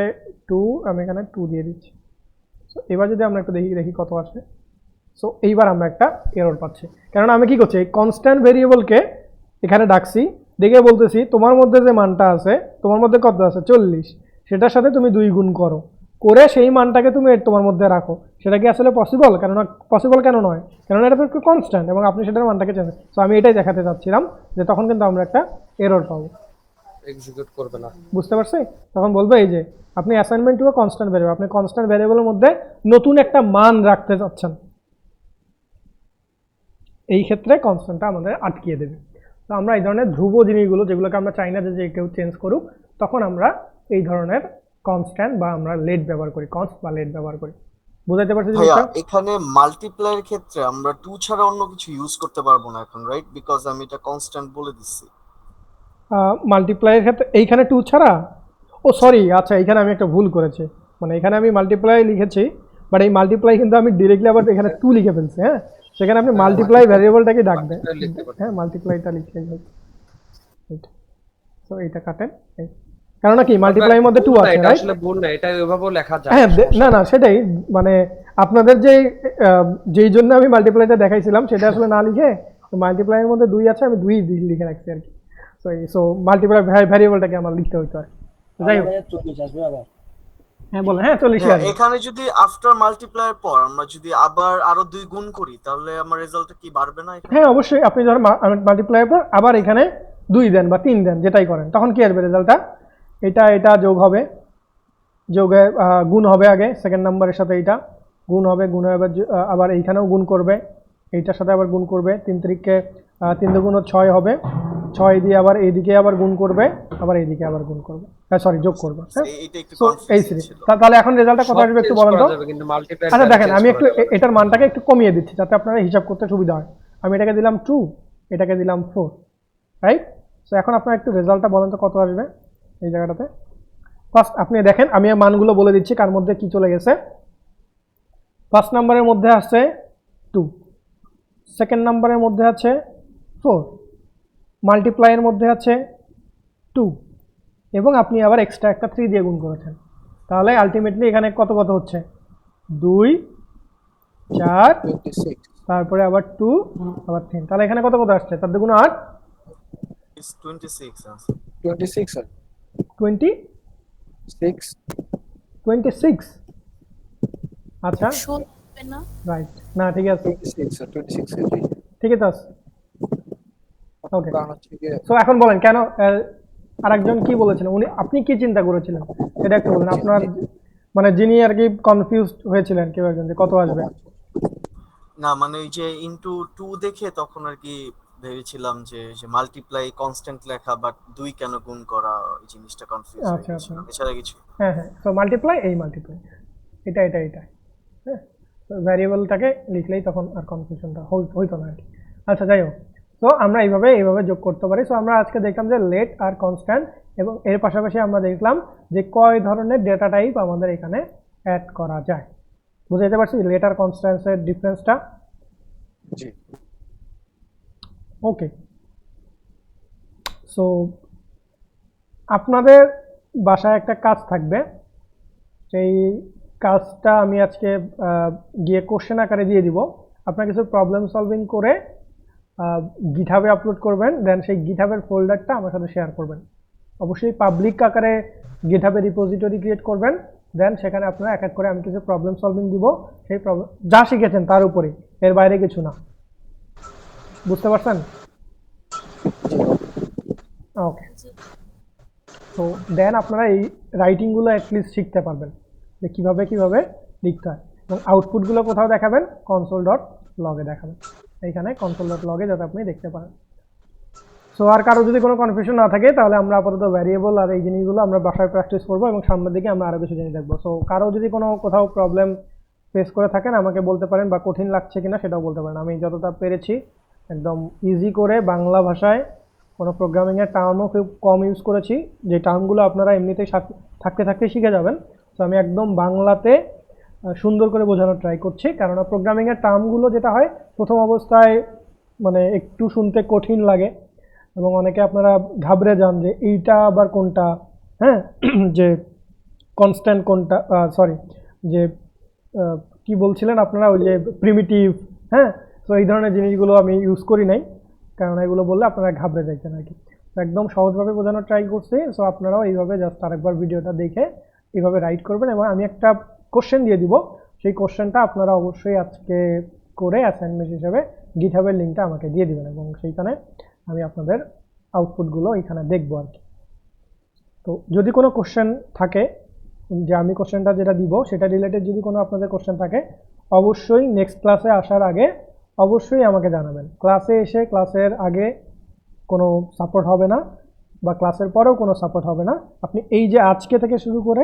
2, আমি এখানে 2 দিয়ে দিচ্ছি। সো এবার যদি আমরা একটু দেখি কত আসে। সো এইবার আমরা একটা এরর পাচ্ছি, কারণ আমি কি করছি, এই কনস্ট্যান্ট ভেরিয়েবলকে এখানে ডাকছি, দেখে বলতেছি তোমার মধ্যে যে মানটা আছে, তোমার মধ্যে কত আছে 40, সেটার সাথে তুমি 2 গুণ করো, করে সেই মানটাকে তুমি তোমার মধ্যে রাখো। সেটা কি আসলে পসিবল? কেননা পসিবল কেন নয়, কেননা এটা তো একটু কনস্ট্যান্ট এবং আপনি সেটার মানটাকে চেঞ্জ। সো আমি এটাই দেখাতে চাচ্ছিলাম যে তখন কিন্তু আমরা একটা এরর পাবো, এক্সিকিউট করবে না। বুঝতে পারছি? তখন বলবো এই যে আপনি অ্যাসাইনমেন্ট টু কনস্ট্যান্ট ভ্যারিয়েবল, আপনি কনস্ট্যান্ট ভ্যারিয়েবলের মধ্যে নতুন একটা মান রাখতে চাচ্ছেন, এই ক্ষেত্রে কনস্ট্যান্টটা আমাদের আটকিয়ে দেবে। তো আমরা এই ধরনের ধ্রুব জিনিসগুলো যেগুলোকে আমরা চাই না যে কেউ চেঞ্জ করুক, তখন আমরা এই ধরনের কনস্ট্যান্ট বা আমরা লেট ব্যবহার করি, কনস্ট বা লেট ব্যবহার করি। বুঝাইতে পারছি ভাইয়া জিনিসটা? এখানে মাল্টিপ্লাইয়ের ক্ষেত্রে আমরা 2 ছাড়া অন্য কিছু ইউজ করতে পারবো না এখন, রাইট? বিকজ আমি এটা কনস্ট্যান্ট বলে দিচ্ছি। মাল্টিপ্লাইয়ের ক্ষেত্রে এইখানে 2 ছাড়া, ও সরি, আচ্ছা এখানে আমি একটা ভুল করেছি, মানে এখানে আমি মাল্টিপ্লাই লিখেছি, বাট এই মাল্টিপ্লাই কিন্তু আমি ডিরেক্টলি আবার এখানে 2 লিখে ফেলছি। হ্যাঁ, সেখানে আপনি মাল্টিপ্লাই ভ্যারিয়েবলটাকে ডাকবেন, Multiply লিখতে পারেন। হ্যাঁ মাল্টিপ্লাইটা লিখে এইটা, তো এইটা কাটেন, কারণ কি মাল্টিপ্লাইয়ের মধ্যে 2 ভুল না, আছে, এটা রাইট? আসলে ভুল না, এটা ওইভাবেও লেখা যায়। হ্যাঁ, সমস্যা না নেই। না সেটাই, মানে আপনাদের যেই জন্য আমি মাল্টিপ্লাইটা দেখাইছিলাম সেটা আসলে না লিখে, মাল্টিপ্লাইয়ের মধ্যে 2 আছে, আমি 2 লিখে রাখছি আর কি। সো মাল্টিপ্লাই ভ্যারিয়েবলটাকে আমার লিখতে হইতো আর কি। তো যাই হোক, হ্যাঁ বলেন, হ্যাঁ 40 হ্যাঁ, আসবে। এখানে যদি আফটার মাল্টিপ্লাইয়ের পর আমরা যদি আবার আরো 2 গুণ করি তাহলে আমার রেজাল্টটা কি বাড়বে না এখানে? হ্যাঁ অবশ্যই, আপনি যখন মাল্টিপ্লাইয়ের পর আবার এখানে 2 দেন বা 3 দেন, যেটাই করেন, তখন কি আসবে রেজাল্টটা? এটা যোগ হবে, যোগে গুণ হবে, আগে সেকেন্ড নাম্বারের সাথে এইটা গুণ হবে, গুণ হবে আবার এইখানেও গুণ করবে, এইটার সাথে আবার গুণ করবে, 3 তিরিকে 3 দুগুণ 6 হবে, 6 দিয়ে আবার এইদিকে আবার গুণ করবে, আবার এইদিকে আবার গুণ করবে, হ্যাঁ সরি যোগ করবে। হ্যাঁ, এইটা একটু সো এই কনফিউজিং সিরিজ, ছিল। তাহলে এখন রেজাল্টটা কত সব আসবে একটু change বলেন করা তো? যাবে, কিন্তু multiply আচ্ছা value দেখেন, change আমি করা একটু যাবে না। এটার মানটাকে একটু কমিয়ে দিচ্ছি যাতে আপনারা হিসাব করতে সুবিধা হয়। আমি এটাকে দিলাম 2, এটাকে দিলাম 4, রাইট? সো এখন আপনারা একটু রেজাল্টটা বলেন তো কত আসবে এই জায়গাটাতে। ফার্স্ট আপনি দেখেন, আমি এই মানগুলো বলে দিচ্ছি কার মধ্যে কি চলে গেছে। ফার্স্ট নাম্বারের মধ্যে আছে 2, সেকেন্ড নাম্বারের মধ্যে আছে 4, মাল্টিপ্লাইয়ের মধ্যে আছে 2, এবং আপনি আবার এক্সট্রা একটা 3 দিয়ে গুণ করেছেন, তাহলে আলটিমেটলি এখানে কত কত হচ্ছে 2, 4, 26 তারপরে আবার 2, আবার 3, তাহলে এখানে কত কত আসছে 4 দুগুণ 8, 26 আছে। 26 আর 20, 6 26। আচ্ছা শুনবে না। রাইট, না ঠিক আছে, 26 আর 26 এর ঠিক আছে, ওকে। কারণ হচ্ছে কি সো এখন বলেন কেন আরেকজন কি বলেছিলেন, উনি আপনি কি চিন্তা করেছিলেন সেটা একটু বলেন, আপনার মানে যিনি আর কি কনফিউজড হয়েছিলেন কেউ একজন যে কত আসবে। না মানে ওই যে ইনটু 2 দেখে তখন আর কি ভেবেছিলাম যে মাল্টিপ্লাই কনস্ট্যান্ট লেখা বাট 2 কেন গুণ করা, এই জিনিসটা কনফিউজ হয়ে আচ্ছা গেছিল, আচ্ছা, এছাড়া কিছু। হ্যাঁ হ্যাঁ, সো মাল্টিপ্লাই, এই মাল্টিপ্লাই, এটা হ্যাঁ, ভ্যারিয়েবলটাকে লিখলেই তখন আর কনফিউশনটা হইতো না আর কি। আচ্ছা যাই হোক, তো আমরা এইভাবে যোগ করতে পারি। সো আমরা আজকে দেখলাম যে লেট আর কনস্ট্যান্ট, এবং এর পাশাপাশি আমরা দেখলাম যে কয় ধরনের ডেটা টাইপ আমাদের এখানে অ্যাড করা যায়। বুঝতে পারছি লেট আর কনস্ট্যান্টের ডিফারেন্সটা? জি ওকে, সো আপনাদের বাসায় একটা কাজ থাকবে, সেই কাজটা আমি আজকে গিয়ে কোশ্চেন আকারে দিয়ে দিব। আপনার কিছু প্রবলেম সলভিং করে গিটহাবে আপলোড করবেন, দেন সেই গিটহাবের ফোল্ডারটা আমার সাথে শেয়ার করবেন। অবশ্যই পাবলিক আকারে গিটহাবে রিপোজিটরি ক্রিয়েট করবেন, দেন সেখানে আপনারা এক এক করে আমি কিছু প্রবলেম সলভিং দিব, সেই প্রবলেম যা শিখেছেন তার উপরেই, এর বাইরে কিছু না। বুঝতে পারছেন? ওকে, তো দেন আপনারা এই রাইটিংগুলো অ্যাটলিস্ট শিখতে পারবেন যে কীভাবে লিখতে হয়, এবং আউটপুটগুলো কোথাও দেখাবেন, console.log-এ দেখাবেন, এইখানে console.log-এ যাতে আপনি দেখতে পারেন। সো আর কারো যদি কোনো কনফিউশন না থাকে তাহলে আমরা আপাতত ভ্যারিয়েবল আর এই জিনিসগুলো আমরা বাসায় প্র্যাকটিস করবো এবং সামনের দিকে আমরা আরও কিছু জিনিস দেখবো। সো কারো যদি কোনো কোথাও প্রবলেম ফেস করে থাকেন আমাকে বলতে পারেন, বা কঠিন লাগছে কিনা সেটাও বলতে পারেন। আমি যতটা পেরেছি একদম ইজি করে বাংলা ভাষায়, কোনো প্রোগ্রামিংয়ের টার্মও খুব কম ইউজ করেছি, যে টার্মগুলো আপনারা এমনিতেই থাকতে থাকতে শিখে যাবেন। তো আমি একদম বাংলাতে সুন্দর করে বোঝানোর ট্রাই করছি, কেননা প্রোগ্রামিংয়ের টার্মগুলো যেটা হয় প্রথম অবস্থায় মানে একটু শুনতে কঠিন লাগে এবং অনেকে আপনারা ঘাবড়ে যান যে এইটা আবার কোনটা, হ্যাঁ, যে কনস্ট্যান্ট কোনটা, সরি, যে কি বলছিলেন আপনারা, ওই যে প্রিমিটিভ, হ্যাঁ। তো এই ধরনের জিনিসগুলো আমি ইউজ করি নাই, কারণ এগুলো বললে আপনারা ঘাবড়ে যাইতেন আর কি। তো একদম সহজভাবে বোঝানোর ট্রাই করছি। সো আপনারাও এইভাবে জাস্ট আরেকবার ভিডিওটা দেখে এইভাবে রাইট করবেন, এবং আমি একটা কোশ্চেন দিয়ে দিব, সেই কোশ্চেনটা আপনারা অবশ্যই আজকে করে অ্যাসাইনমেন্ট হিসেবে গিটহাবের লিঙ্কটা আমাকে দিয়ে দিবেন, এবং সেইখানে আমি আপনাদের আউটপুটগুলো এখানে দেখবো আর কি। তো যদি কোনো কোশ্চেন থাকে, যে আমি কোশ্চেনটা যেটা দিব সেটা রিলেটেড যদি কোনো আপনাদের কোশ্চেন থাকে, অবশ্যই নেক্সট ক্লাসে আসার আগে অবশ্যই আমাকে জানাবেন। ক্লাসে এসে ক্লাসের আগে কোনো সাপোর্ট হবে না, বা ক্লাসের পরেও কোনো সাপোর্ট হবে না। আপনি এই যে আজকে থেকে শুরু করে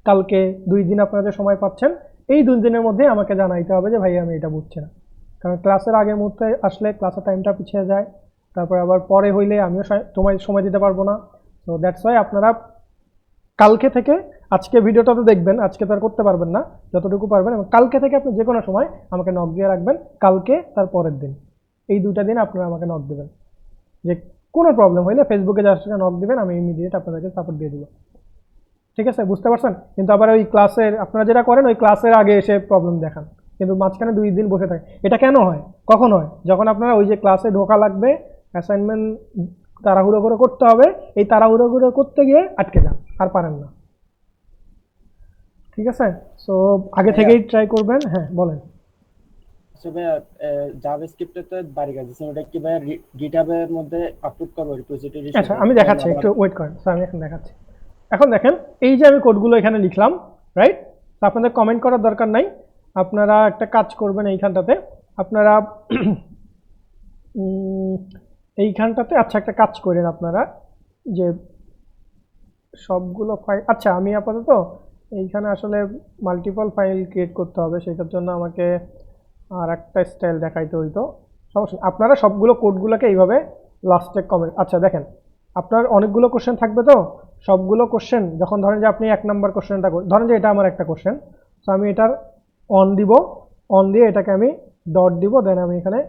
কালকে 2 দিন আপনারা সময় পাচ্ছেন, এই 2 দিনের মধ্যে আমাকে জানাইতে হবে যে ভাই আমি এটা বুঝছি না, কারণ ক্লাসের আগের মুহূর্তে আসলে ক্লাসের টাইমটা পিছিয়ে যায়, তারপরে আবার পরে হইলে আমিও সময় দিতে পারবো না। তো দ্যাটস ওয়াই আপনারা কালকে থেকে, আজকে ভিডিওটা তো দেখবেন, আজকে তো আর করতে পারবেন না, যতটুকু পারবেন, এবং কালকে থেকে আপনি যে কোনো সময় আমাকে নক দিয়ে রাখবেন, কালকে তার পরের দিন, এই 2টা দিন আপনারা আমাকে নক দেবেন। যে কোনো প্রবলেম হইলে ফেসবুকে জাস্ট নক দিবেন, আমি ইমিডিয়েট আপনাদেরকে সাপোর্ট দিয়ে দেবো। ঠিক আছে, বুঝতে পারছেন? কিন্তু আবার ওই ক্লাসের আপনারা যেটা করেন, ওই ক্লাসের আগে এসে প্রবলেম দেখান, কিন্তু মাঝখানে 2 দিন বসে থাকে। এটা কেন হয়, কখন হয়? যখন আপনারা ওই যে ক্লাসে ঢোকা লাগবে, অ্যাসাইনমেন্ট তাড়াহুড়ো করে করতে হবে, এই তাড়াহুড়ো করে করতে গিয়ে আটকে যান, আর পারেন না। ঠিক আছে, সো আগে থেকেই ট্রাই করবেন। হ্যাঁ বলেন। আচ্ছা ভাইয়া, জাভাস্ক্রিপ্টে তো বাড়ি কাজ আছে, ওটা কি ভাইয়া গিটহাবের মধ্যে আপলোড করবো রিপোজিটরি? আচ্ছা আমি দেখাচ্ছি, একটু ওয়েট করেন। সো আমি এখন দেখাচ্ছি। এখন দেখেন, এই যে আমি কোডগুলো এখানে লিখলাম, রাইট? তো আপনাদের কমেন্ট করার দরকার নাই, আপনারা একটা কাজ করবেন এইখানটাতে, আপনারা এইখানটাতে, আচ্ছা একটা কাজ করেন আপনারা, যে সবগুলো ফাইল, আচ্ছা আমি আপাতত এইখানে আসলে মাল্টিপল ফাইল ক্রিয়েট করতে হবে, সেটার জন্য আমাকে আর একটা স্টাইল দেখাইতে হইতো। সমস্যা, আপনারা সবগুলো কোডগুলোকে এইভাবে লাস্টে কমেন্ট, আচ্ছা দেখেন আপনার অনেকগুলো কোশ্চেন থাকবে, তো সবগুলো কোশ্চেন যখন ধরেন যে আপনি 1 নম্বর কোশ্চেনটা ধরেন যে এটা আমার একটা কোশ্চেন, তো আমি এটার অন দিব, অন দিয়ে এটাকে আমি ডট দিব, দেন আমি এখানে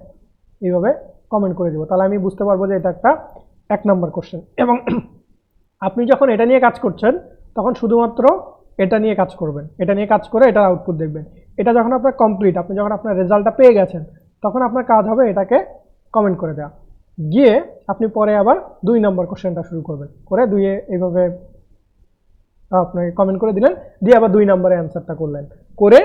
এইভাবে কমেন্ট করে দিব, তাহলে আমি বুঝতে পারবো যে এটা একটা 1 নম্বর কোশ্চেন। এবং আপনি যখন এটা নিয়ে কাজ করছেন তখন শুধুমাত্র এটা নিয়ে কাজ করবেন, এটা নিয়ে কাজ করে এটার আউটপুট দেখবেন। এটা যখন আপনার কমপ্লিট, আপনি যখন আপনার রেজাল্টটা পেয়ে গেছেন, তখন আপনার কাজ হবে এটাকে কমেন্ট করে দেওয়া, গিয়ে আপনি পরে আবার 2 নম্বর কোশ্চেনটা শুরু করবেন, করে 2-এ এইভাবে আপনাকে কমেন্ট করে দিলেন, দিয়ে আবার 2 নম্বরে অ্যান্সারটা করলেন, করে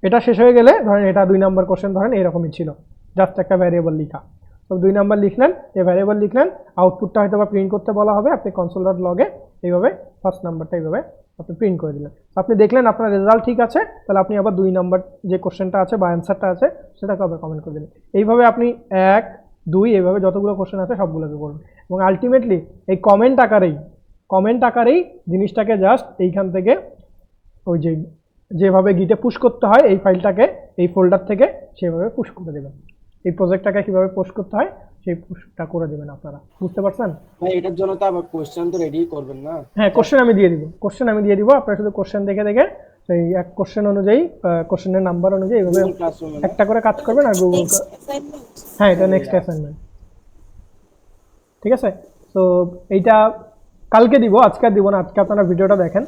এটা শেষ হয়ে গেলে ধরেন এটা 2 নম্বর কোশ্চেন ধরেন এরকমই ছিল, জাস্ট একটা ভ্যারিয়েবল লিখা। তো 2 নম্বর লিখলেন, এই ভ্যারিয়েবল লিখলেন, আউটপুটটা হয়তো বা প্রিন্ট করতে বলা হবে, আপনি console.log-এ এইভাবে ফার্স্ট নাম্বারটা এইভাবে আপনি প্রিন্ট করে দিলেন। আপনি দেখলেন আপনার রেজাল্ট ঠিক আছে, তাহলে আপনি আবার 2 নম্বর যে কোশ্চেনটা আছে বা অ্যান্সারটা আছে সেটাকে আবার কমেন্ট করে দিলেন। এইভাবে আপনি 1, 2 এইভাবে যতগুলো কোশ্চেন আছে সবগুলোকে করবেন, এবং আলটিমেটলি এই কমেন্ট আকারেই জিনিসটাকে জাস্ট এইখান থেকে ওই যেভাবে গিটে পুশ করতে হয় এই ফাইলটাকে এই ফোল্ডার থেকে সেভাবে পুশ করে দেবেন। এই প্রজেক্টটাকে কিভাবে পোস্ট করতে হয় সেই পুশটা করে দেবেন আপনারা। বুঝতে পারছেন? ভাই এটার জন্য তো আবার কোশ্চেন তো রেডি করবেন না? হ্যাঁ, কোশ্চেন আমি দিয়ে দিব, আপনারা শুধু কোশ্চেন দেখে সেই এক কোশ্চেন অনুযায়ী, কোশ্চেনের নাম্বার অনুযায়ী এইভাবে একটা করে কাজ করবেন। আর গুগল, হ্যাঁ এটা নেক্সট অ্যাসাইনমেন্ট। ঠিক আছে, তো এইটা কালকে দিব, আজকে আর দিব না। আজকে আপনারা ভিডিওটা দেখেন,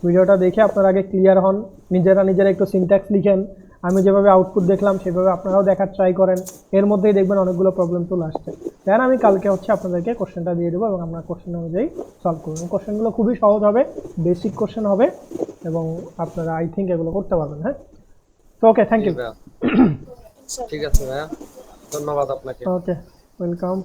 ভিডিওটা দেখে আপনারা আগে ক্লিয়ার হন, নিজেরা একটু সিনট্যাক্স লিখেন। আমি যেভাবে আউটপুট দেখলাম সেভাবে আপনারাও দেখার ট্রাই করেন, এর মধ্যেই দেখবেন অনেকগুলো প্রবলেম চলে আসছে। দেন আমি কালকে আপনাদেরকে কোশ্চেনটা দিয়ে দেবো এবং আমরা কোশ্চেন অনুযায়ী সলভ করব। কোশ্চেনগুলো খুবই সহজ হবে, বেসিক কোশ্চেন হবে এবং আপনারা আই থিঙ্ক এগুলো করতে পারবেন। হ্যাঁ, তো ওকে, থ্যাংক জি ইউ। ভাইয়া, ঠিক আছে ভাইয়া, ধন্যবাদ আপনাকে। ওকে, ওয়েলকাম।